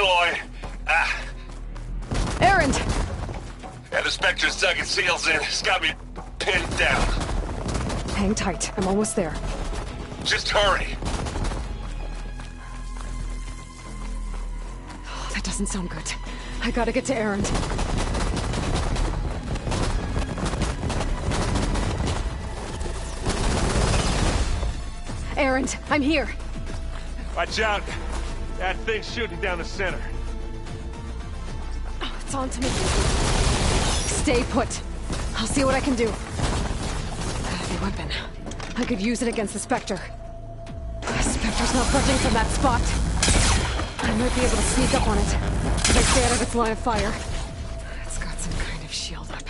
Aloy. Erend! Yeah, the Spectre's dug its heels in. It's got me pinned down. Hang tight. I'm almost there. Just hurry. Oh, that doesn't sound good. I gotta get to Erend. Erend, I'm here. Watch out. That thing's shooting down the center. Oh, it's on to me. Stay put. I'll see what I can do. Heavy weapon. I could use it against the Spectre. The Spectre's not budging from that spot. I might be able to sneak up on it if I stay out of its line of fire. It's got some kind of shield up.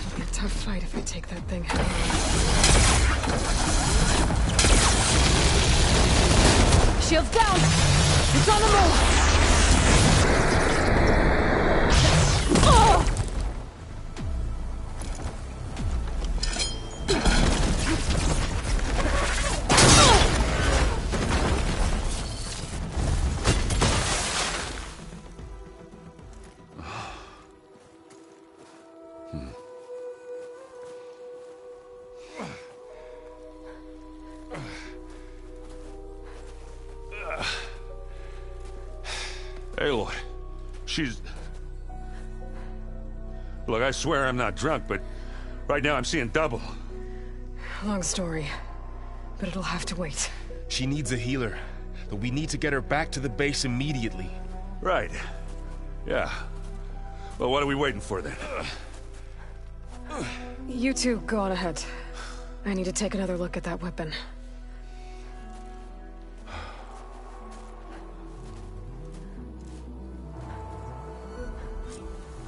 It'll be a tough fight if I take that thing head on. Shield's down! It's on the move! Oh! Aloy, she's... Look, I swear I'm not drunk, but right now I'm seeing double. Long story, but it'll have to wait. She needs a healer, but we need to get her back to the base immediately. Right. Yeah. Well, what are we waiting for then? You two go on ahead. I need to take another look at that weapon.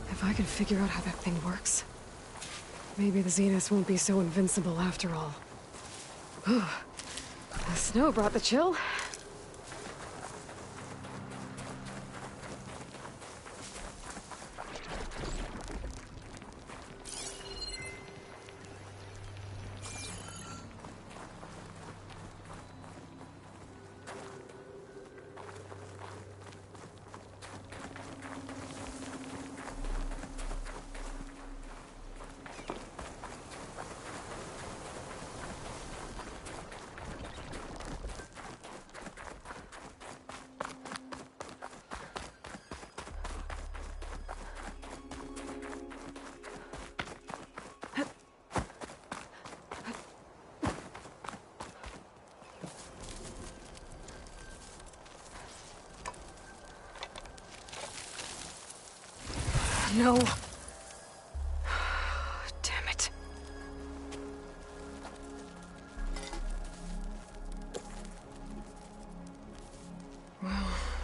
If I can figure out how that thing works, maybe the Zeniths won't be so invincible after all. Whew. The snow brought the chill. No. Damn it. Well,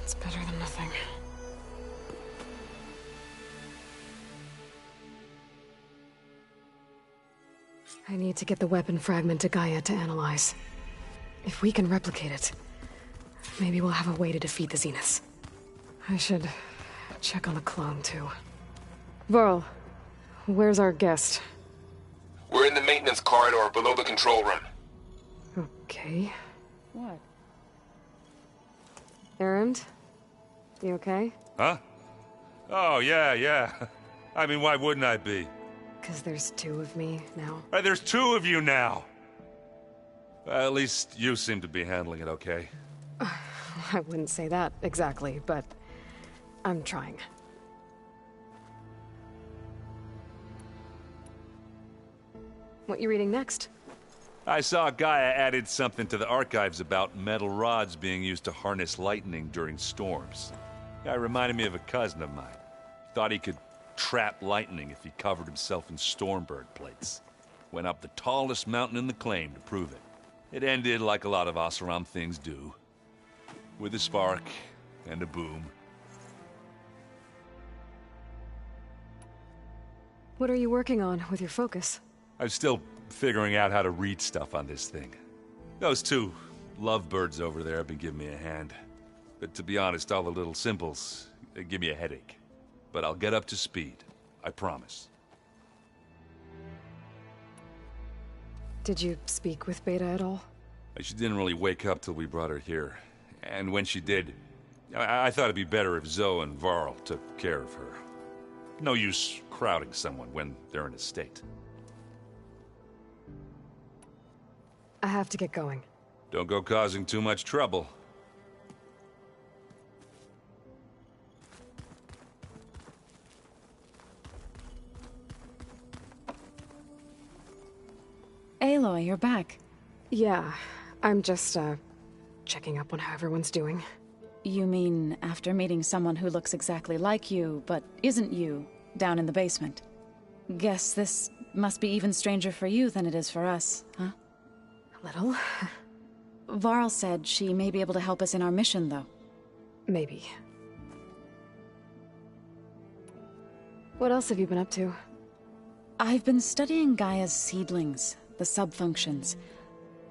it's better than nothing. I need to get the weapon fragment to Gaia to analyze. If we can replicate it, maybe we'll have a way to defeat the Zeniths. I should check on the clone, too. Varl, where's our guest? We're in the maintenance corridor below the control room. Okay. What? Erend? You okay? Huh? Oh, yeah. I mean, why wouldn't I be? 'Cause there's two of me now. Right, there's two of you now! At least you seem to be handling it okay. I wouldn't say that exactly, but I'm trying. What you reading next? I saw Gaia added something to the archives about metal rods being used to harness lightning during storms. Guy reminded me of a cousin of mine. Thought he could trap lightning if he covered himself in Stormbird plates. Went up the tallest mountain in the claim to prove it. It ended like a lot of Oseram things do. With a spark and a boom. What are you working on with your focus? I'm still figuring out how to read stuff on this thing. Those two lovebirds over there have been giving me a hand. But to be honest, all the little symbols, they give me a headache. But I'll get up to speed. I promise. Did you speak with Beta at all? She didn't really wake up till we brought her here. And when she did, I thought it'd be better if Zoe and Varl took care of her. No use crowding someone when they're in a state. I have to get going. Don't go causing too much trouble. Aloy, you're back. Yeah, I'm just, checking up on how everyone's doing. You mean after meeting someone who looks exactly like you, but isn't you, down in the basement? Guess this must be even stranger for you than it is for us, huh? A little. Varl said she may be able to help us in our mission, though. Maybe. What else have you been up to? I've been studying Gaia's seedlings, the subfunctions.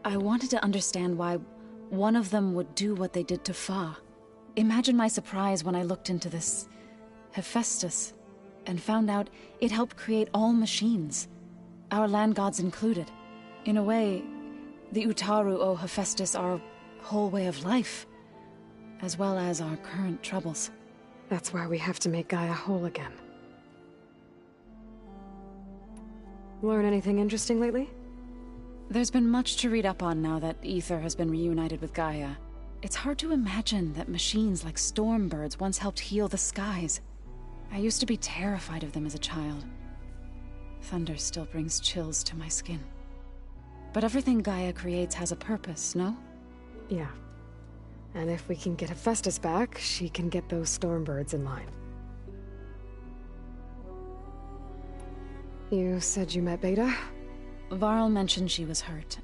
I wanted to understand why one of them would do what they did to Fa. Imagine my surprise when I looked into this Hephaestus and found out it helped create all machines, our land gods included. In a way, the Utaru owe Hephaestus our whole way of life, as well as our current troubles. That's why we have to make Gaia whole again. Learn anything interesting lately? There's been much to read up on now that Aether has been reunited with Gaia. It's hard to imagine that machines like Stormbirds once helped heal the skies. I used to be terrified of them as a child. Thunder still brings chills to my skin. But everything Gaia creates has a purpose, no? Yeah. And if we can get Hephaestus back, she can get those Stormbirds in line. You said you met Beta? Varl mentioned she was hurt.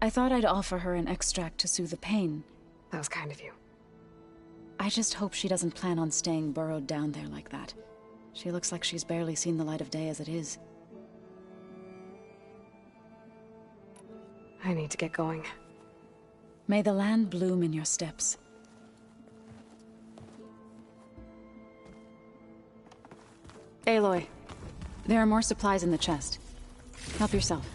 I thought I'd offer her an extract to soothe the pain. That was kind of you. I just hope she doesn't plan on staying burrowed down there like that. She looks like she's barely seen the light of day as it is. I need to get going. May the land bloom in your steps. Aloy, there are more supplies in the chest. Help yourself.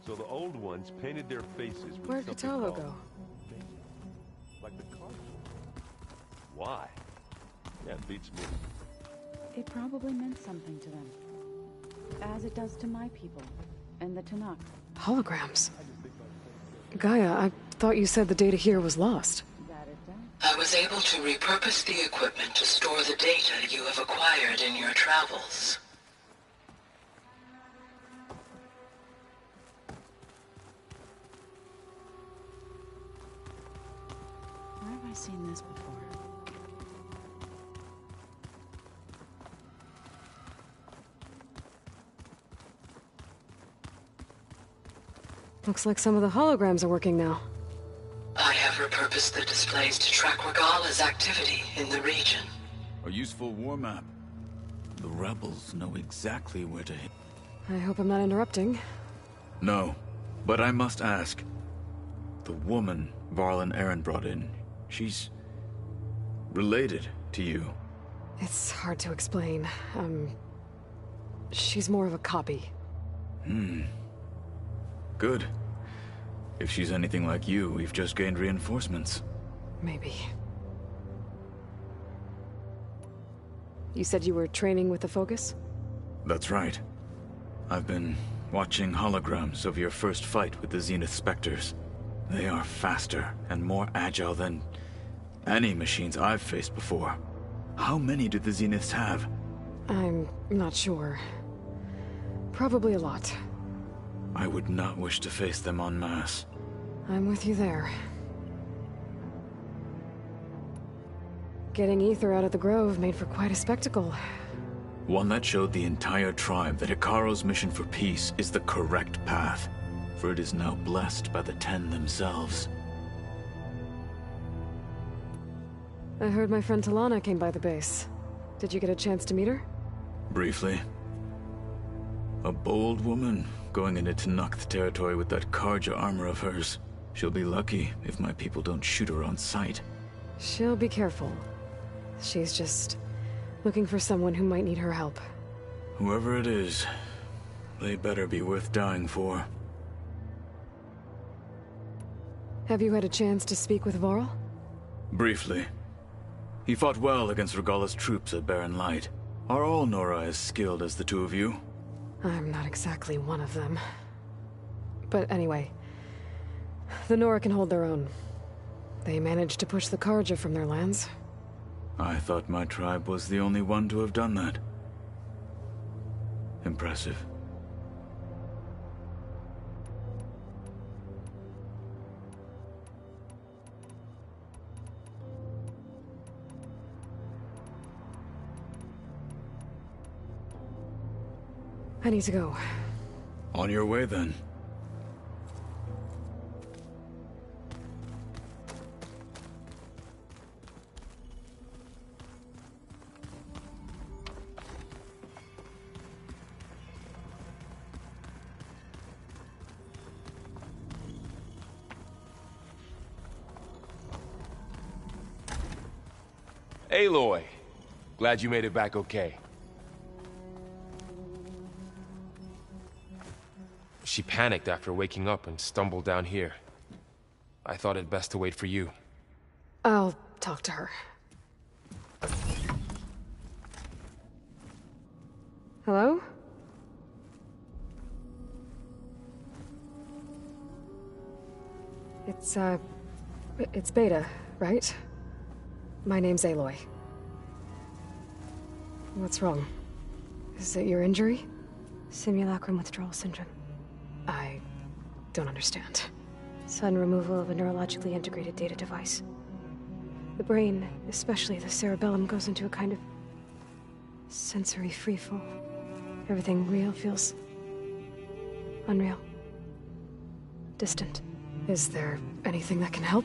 So the old ones painted their faces with Where'd something Kotallo called- go? Like the car. Why? That beats me. It probably meant something to them. As it does to my people, and the Tanakh. Holograms. Gaia, I thought you said the data here was lost. I was able to repurpose the equipment to store the data you have acquired in your travels. Where have I seen this before? Looks like some of the holograms are working now. I have repurposed the displays to track Regala's activity in the region. A useful war map. The rebels know exactly where to hit. I hope I'm not interrupting. No, but I must ask. The woman Varl and Eren brought in, she's related to you. It's hard to explain. She's more of a copy. Good. If she's anything like you, we've just gained reinforcements. Maybe. You said you were training with the Focus? That's right. I've been watching holograms of your first fight with the Zenith Spectres. They are faster and more agile than any machines I've faced before. How many do the Zeniths have? I'm not sure. Probably a lot. I would not wish to face them en masse. I'm with you there. Getting Aether out of the Grove made for quite a spectacle. One that showed the entire tribe that Hekarro's mission for peace is the correct path, for it is now blessed by the Ten themselves. I heard my friend Talana came by the base. Did you get a chance to meet her? Briefly. A bold woman going into Tenakth territory with that Karja armor of hers. She'll be lucky if my people don't shoot her on sight. She'll be careful. She's just looking for someone who might need her help. Whoever it is, they better be worth dying for. Have you had a chance to speak with Vorl? Briefly. He fought well against Regalla's troops at Barren Light. Are all Nora as skilled as the two of you? I'm not exactly one of them. But anyway, the Nora can hold their own. They managed to push the Carja from their lands. I thought my tribe was the only one to have done that. Impressive. I need to go. On your way, then. Aloy, glad you made it back okay. She panicked after waking up and stumbled down here. I thought it best to wait for you. I'll talk to her. Hello? It's Beta, right? My name's Aloy. What's wrong? Is it your injury? Simulacrum withdrawal syndrome. I don't understand. Sudden removal of a neurologically integrated data device. The brain, especially the cerebellum, goes into a kind of sensory freefall. Everything real feels unreal. Distant. Is there anything that can help?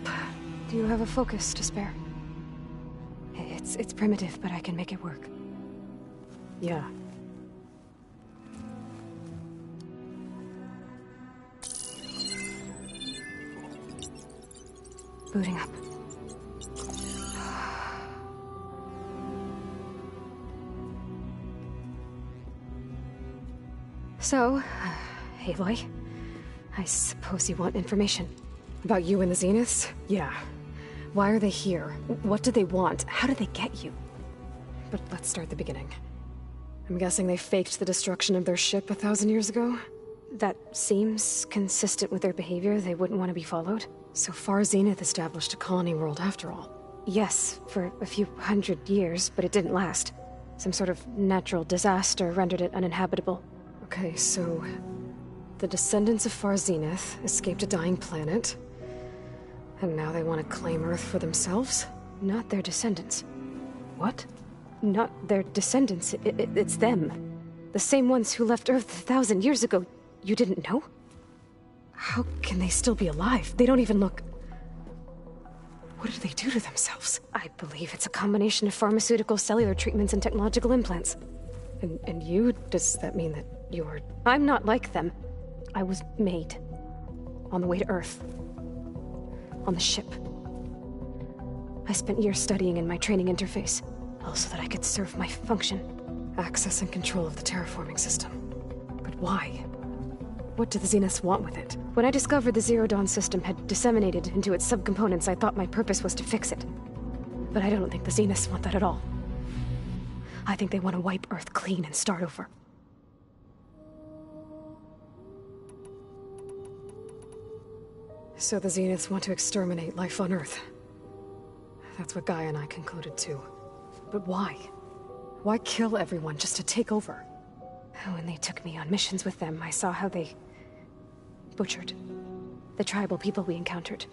Do you have a focus to spare? It's primitive, but I can make it work. Yeah. Booting up. So, Aloy, I suppose you want information. About you and the Zeniths? Yeah. Why are they here? What do they want? How did they get you? But let's start at the beginning. I'm guessing they faked the destruction of their ship 1,000 years ago? That seems consistent with their behavior. They wouldn't want to be followed. So far, Zenith established a colony world after all. Yes, for a few hundred years, but it didn't last. Some sort of natural disaster rendered it uninhabitable. Okay, so the descendants of Far Zenith escaped a dying planet, and now they want to claim Earth for themselves? Not their descendants. What? Not their descendants. It's them. The same ones who left Earth 1,000 years ago. You didn't know? How can they still be alive? They don't even look... What did they do to themselves? I believe it's a combination of pharmaceutical, cellular treatments, and technological implants. And you? Does that mean that you're... I'm not like them. I was made. On the way to Earth. On the ship. I spent years studying in my training interface, all so that I could serve my function. Access and control of the terraforming system. But why? What do the Zeniths want with it? When I discovered the Zero Dawn system had disseminated into its subcomponents, I thought my purpose was to fix it. But I don't think the Zeniths want that at all. I think they want to wipe Earth clean and start over. So the Zeniths want to exterminate life on Earth. That's what Gaia and I concluded too. But why? Why kill everyone just to take over? When they took me on missions with them, I saw how they butchered the tribal people we encountered.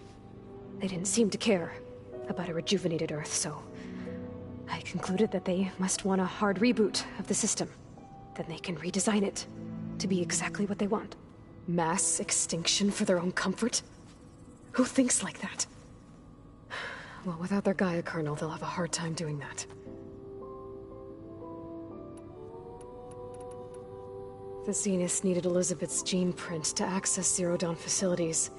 They didn't seem to care about a rejuvenated Earth, so I concluded that they must want a hard reboot of the system. Then they can redesign it to be exactly what they want. Mass extinction for their own comfort? Who thinks like that? Well, without their Gaia kernel, they'll have a hard time doing that. The Zeniths needed Elizabeth's gene print to access Zero Dawn facilities.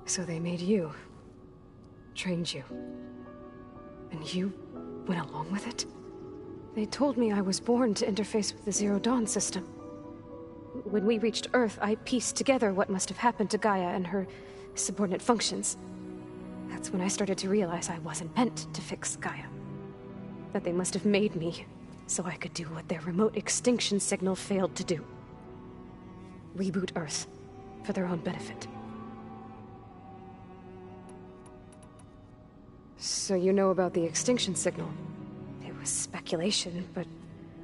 So they made you. Trained you. And you went along with it? They told me I was born to interface with the Zero Dawn system. When we reached Earth, I pieced together what must have happened to Gaia and her subordinate functions. That's when I started to realize I wasn't meant to fix Gaia. That they must have made me so I could do what their remote extinction signal failed to do. Reboot Earth, for their own benefit. So you know about the extinction signal? It was speculation, but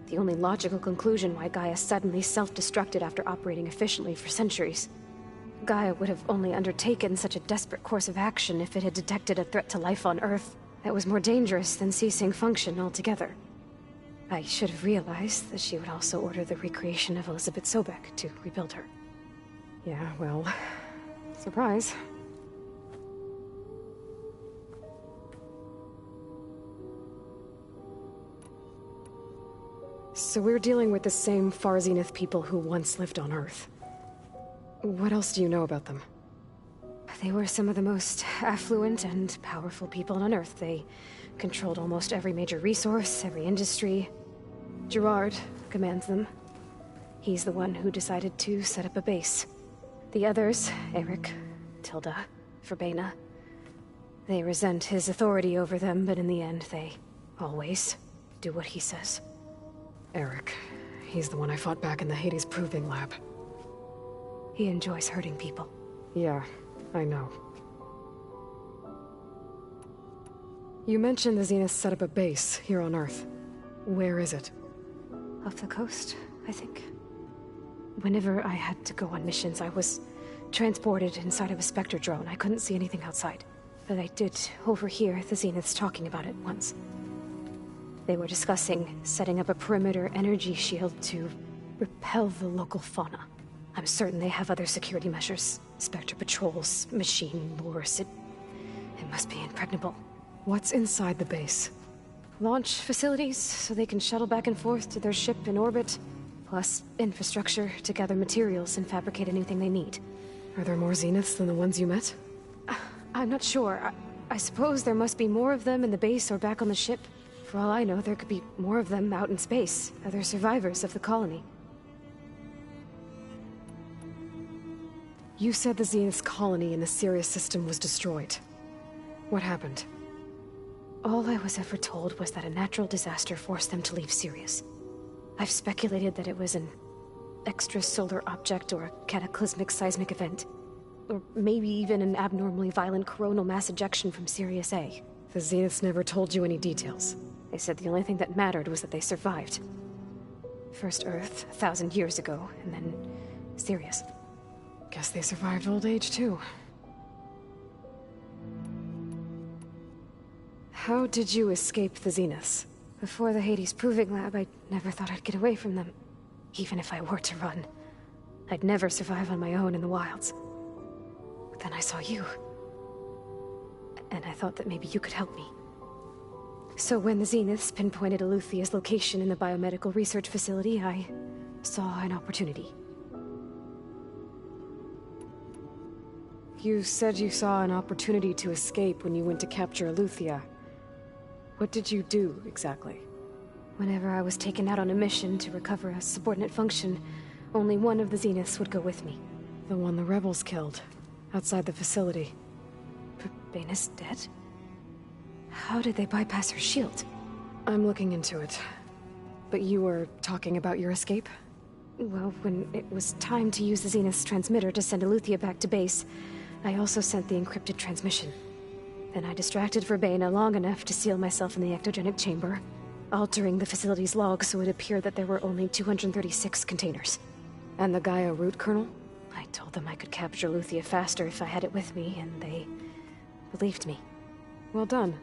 the only logical conclusion why Gaia suddenly self-destructed after operating efficiently for centuries. Gaia would have only undertaken such a desperate course of action if it had detected a threat to life on Earth that was more dangerous than ceasing function altogether. I should have realized that she would also order the recreation of Elizabeth Sobek to rebuild her. Yeah, well, surprise. So we're dealing with the same Far Zenith people who once lived on Earth. What else do you know about them? They were some of the most affluent and powerful people on Earth. They controlled almost every major resource, every industry. Gerard commands them. He's the one who decided to set up a base. The others, Eric, Tilda, Verbena, they resent his authority over them, but in the end, they always do what he says. Eric. He's the one I fought back in the Hades Proving Lab. He enjoys hurting people. Yeah, I know. You mentioned the Zenith set up a base here on Earth. Where is it? Off the coast, I think. Whenever I had to go on missions, I was transported inside of a Spectre drone. I couldn't see anything outside. But I did overhear the Zeniths talking about it once. They were discussing setting up a perimeter energy shield to repel the local fauna. I'm certain they have other security measures. Spectre patrols, machine lures. It must be impregnable. What's inside the base? Launch facilities, so they can shuttle back and forth to their ship in orbit. Plus infrastructure to gather materials and fabricate anything they need. Are there more Zeniths than the ones you met? I'm not sure. I suppose there must be more of them in the base or back on the ship. For all I know, there could be more of them out in space, other survivors of the colony. You said the Zenith's colony in the Sirius system was destroyed. What happened? All I was ever told was that a natural disaster forced them to leave Sirius. I've speculated that it was an extrasolar object or a cataclysmic seismic event. Or maybe even an abnormally violent coronal mass ejection from Sirius A. The Zeniths never told you any details. They said the only thing that mattered was that they survived. First Earth, 1,000 years ago, and then Sirius. Guess they survived old age, too. How did you escape the Zeniths? Before the Hades Proving Lab, I never thought I'd get away from them. Even if I were to run. I'd never survive on my own in the wilds. But then I saw you. And I thought that maybe you could help me. So when the Zeniths pinpointed Eluthia's location in the biomedical research facility, I saw an opportunity. You said you saw an opportunity to escape when you went to capture Eluthia. What did you do, exactly? Whenever I was taken out on a mission to recover a subordinate function, only one of the Zeniths would go with me. The one the rebels killed, outside the facility. Bena's dead? How did they bypass her shield? I'm looking into it. But you were talking about your escape? Well, when it was time to use the Zenith's transmitter to send Eluthia back to base, I also sent the encrypted transmission. Then I distracted Verbena long enough to seal myself in the ectogenic chamber, altering the facility's log so it appeared that there were only 236 containers. And the Gaia root kernel? I told them I could capture Eluthia faster if I had it with me, and they believed me. Well done.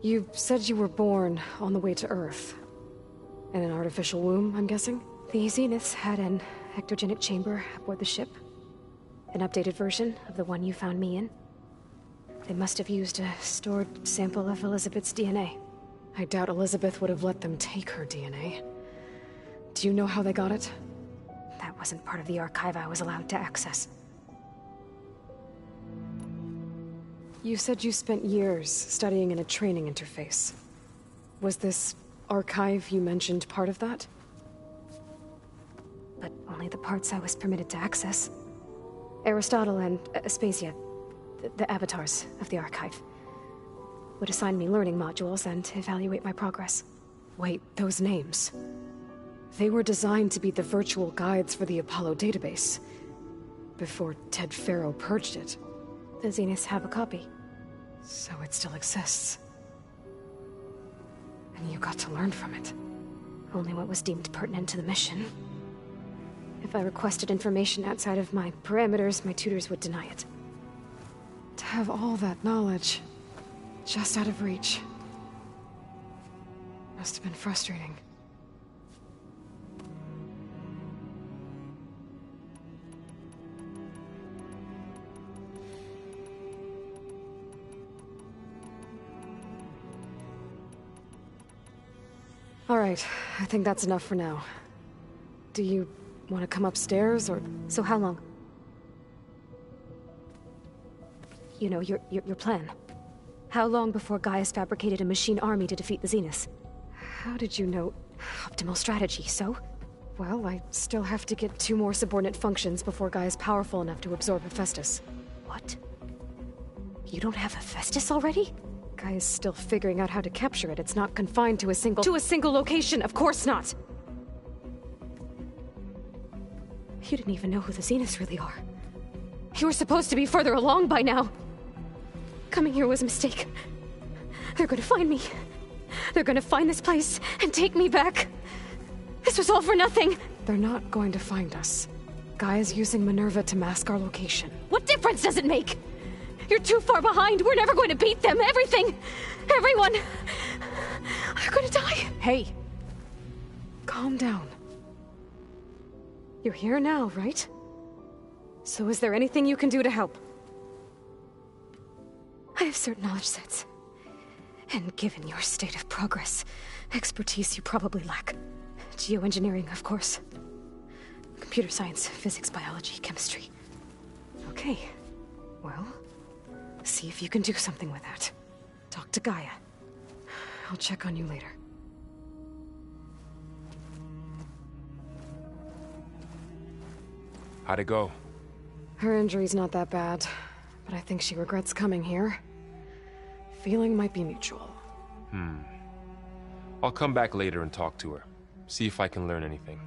You said you were born on the way to Earth. In an artificial womb, I'm guessing? The Zeniths had an ectogenic chamber aboard the ship. An updated version of the one you found me in. They must have used a stored sample of Elizabeth's DNA. I doubt Elizabeth would have let them take her DNA. Do you know how they got it? That That wasn't part of the archive I was allowed to access. You said you spent years studying in a training interface. Was this archive you mentioned part of that? But only the parts I was permitted to access. Aristotle and Aspasia, the avatars of the archive, would assign me learning modules and evaluate my progress. Wait, those names. They were designed to be the virtual guides for the Apollo database. Before Ted Faro purged it. The Zeniths have a copy. So it still exists. And you got to learn from it. Only what was deemed pertinent to the mission. If I requested information outside of my parameters, my tutors would deny it. To have all that knowledge, just out of reach. Must have been frustrating. All right, I think that's enough for now. Do you want to come upstairs, or...? So how long? You know, your plan. How long before Gaius fabricated a machine army to defeat the Zeniths? How did you know? Optimal strategy, so? Well, I still have to get 2 more subordinate functions before Gaia's powerful enough to absorb Hephaestus. What? You don't have Hephaestus already? Gaia's still figuring out how to capture it. It's not confined to a single... To a single location! Of course not! You didn't even know who the Zeniths really are. You were supposed to be further along by now! Coming here was a mistake. They're gonna find me. They're gonna find this place and take me back. This was all for nothing! They're not going to find us. Gaia's using Minerva to mask our location. What difference does it make? You're too far behind. We're never going to beat them. Everything. Everyone. Are gonna die. Hey. Calm down. You're here now, right? So is there anything you can do to help? I have certain knowledge sets. And given your state of progress, expertise you probably lack. Geoengineering, of course. Computer science, physics, biology, chemistry. Okay. Well, see if you can do something with that. Talk to Gaia. I'll check on you later. How'd it go? Her injury's not that bad, but I think she regrets coming here. Feeling might be mutual. I'll come back later and talk to her. See if I can learn anything.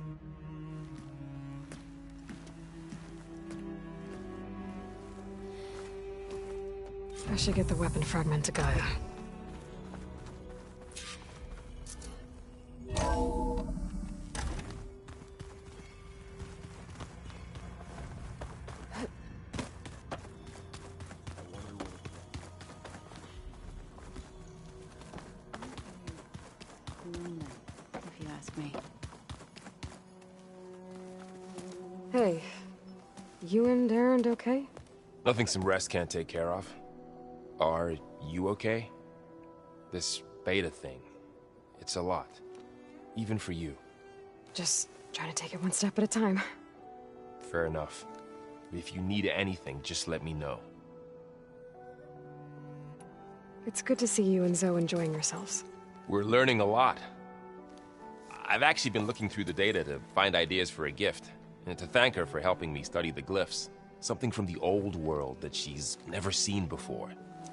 I should get the weapon fragment to Gaia. If you ask me. Hey, you and Erend okay? Nothing some rest can't take care of. Are you okay? This beta thing, it's a lot. Even for you. Just trying to take it one step at a time. Fair enough. If you need anything, just let me know. It's good to see you and Zoe enjoying yourselves. We're learning a lot. I've actually been looking through the data to find ideas for a gift, and to thank her for helping me study the glyphs. Something from the old world that she's never seen before.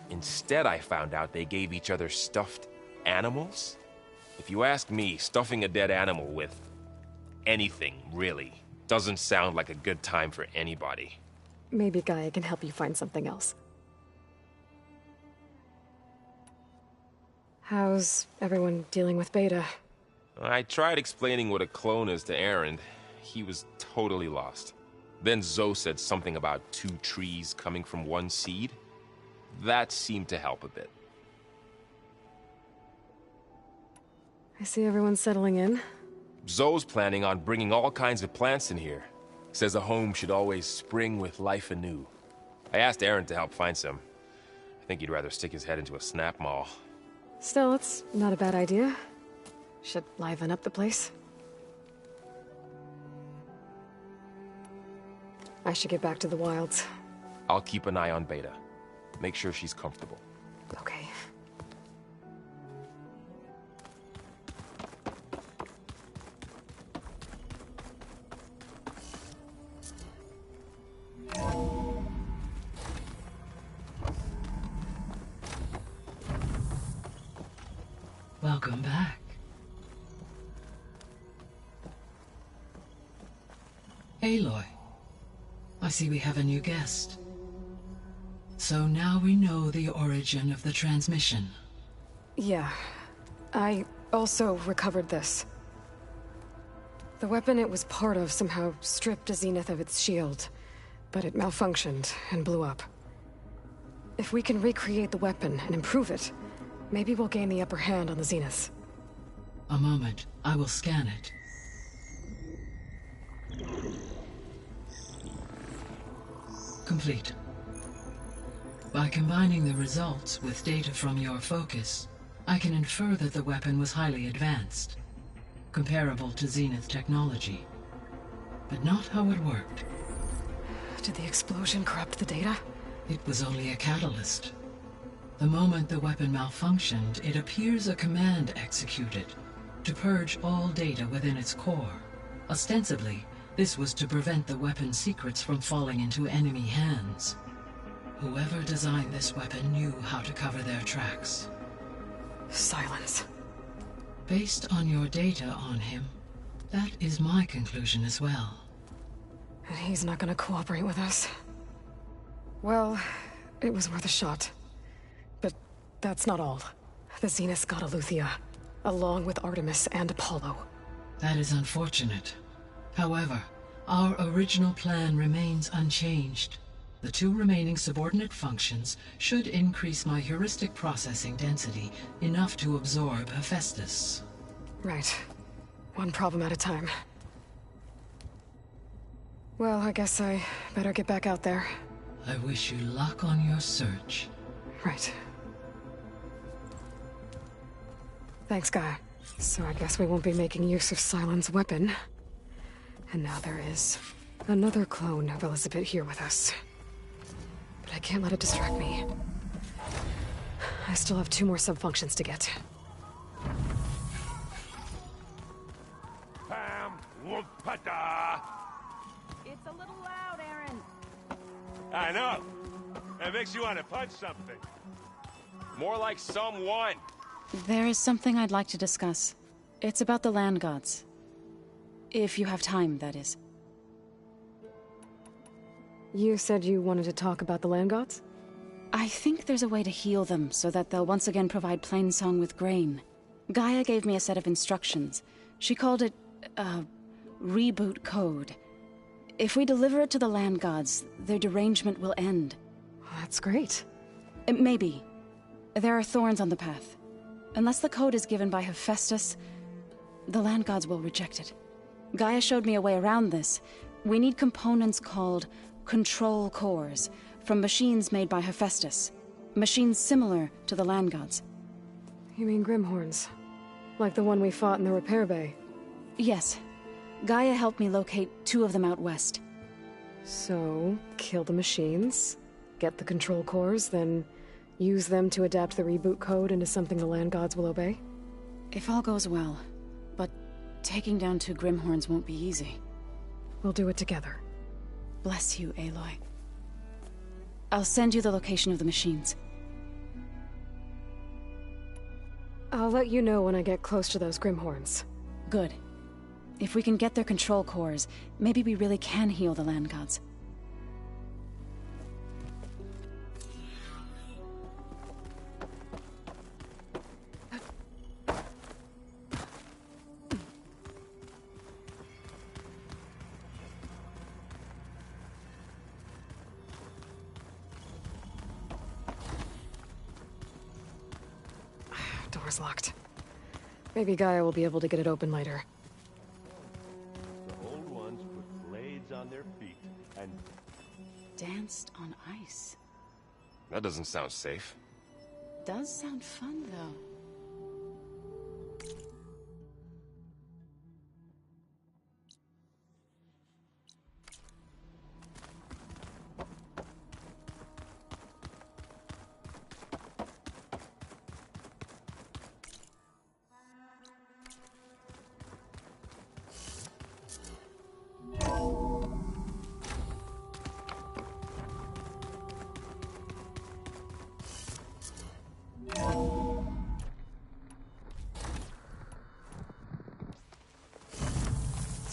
Instead, I found out they gave each other stuffed animals. If you ask me, stuffing a dead animal with anything, really, doesn't sound like a good time for anybody. Maybe Gaia can help you find something else. How's everyone dealing with Beta? I tried explaining what a clone is to Erend. He was totally lost. Then Zoe said something about 2 trees coming from 1 seed. That seemed to help a bit. I see everyone's settling in. Zoe's planning on bringing all kinds of plants in here. Says a home should always spring with life anew. I asked Erend to help find some. I think he'd rather stick his head into a snap mall. Still, it's not a bad idea. Should liven up the place. I should get back to the wilds. I'll keep an eye on Beta. Make sure she's comfortable. Okay. Welcome back. Aloy, I see we have a new guest. So now we know the origin of the transmission. Yeah. I also recovered this. The weapon it was part of somehow stripped Zenith of its shield, but it malfunctioned and blew up. If we can recreate the weapon and improve it, maybe we'll gain the upper hand on the Zeniths. A moment, I will scan it. Complete. By combining the results with data from your focus, I can infer that the weapon was highly advanced, comparable to Zenith technology, but not how it worked. Did the explosion corrupt the data? It was only a catalyst. The moment the weapon malfunctioned, it appears a command executed to purge all data within its core. Ostensibly, this was to prevent the weapon's secrets from falling into enemy hands. Whoever designed this weapon knew how to cover their tracks. Silence. Based on your data on him, that is my conclusion as well. And he's not gonna cooperate with us. Well, it was worth a shot. But that's not all. The Zeniths got Eleuthia, along with Artemis and Apollo. That is unfortunate. However, our original plan remains unchanged. The two remaining subordinate functions should increase my heuristic processing density enough to absorb Hephaestus. Right. One problem at a time. Well, I guess I better get back out there. I wish you luck on your search. Right. Thanks, Guy. So I guess we won't be making use of Sylens' weapon. And now there is another clone of Elizabeth here with us. But I can't let it distract me. I still have 2 more subfunctions to get. Pam Wumpada! It's a little loud, Aaron. I know. That makes you want to punch something. More like someone. There is something I'd like to discuss. It's about the land gods. If you have time, that is. You said you wanted to talk about the land gods? I think there's a way to heal them so that they'll once again provide Plainsong with grain. Gaia gave me a set of instructions. She called it, reboot code. If we deliver it to the land gods, their derangement will end. That's great. Maybe. There are thorns on the path. Unless the code is given by Hephaestus, the land gods will reject it. Gaia showed me a way around this. We need components called control cores from machines made by Hephaestus. Machines similar to the land gods. You mean Grimhorns? Like the one we fought in the repair bay? Yes. Gaia helped me locate 2 of them out west. So, kill the machines, get the control cores, then use them to adapt the reboot code into something the land gods will obey? If all goes well. But taking down 2 Grimhorns won't be easy. We'll do it together. Bless you, Aloy. I'll send you the location of the machines. I'll let you know when I get close to those Grimhorns. Good. If we can get their control cores, maybe we really can heal the land gods. Door's locked. Maybe Gaia will be able to get it open later. The old ones put blades on their feet and Danced on ice. That doesn't sound safe. Does sound fun, though.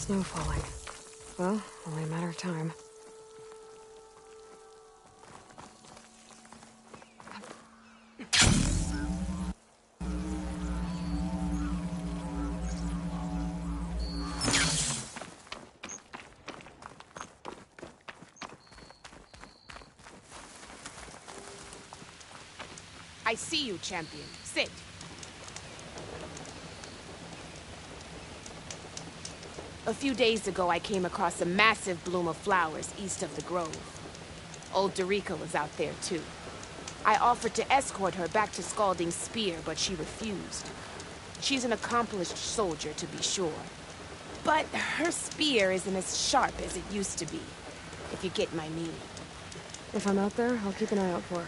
Snow falling. Well, only a matter of time. I see you, champion. Sit. A few days ago, I came across a massive bloom of flowers east of the grove. Old Derica was out there, too. I offered to escort her back to Scalding's Spear, but she refused. She's an accomplished soldier, to be sure. But her spear isn't as sharp as it used to be, if you get my meaning. If I'm out there, I'll keep an eye out for her.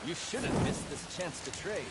You shouldn't miss this chance to trade.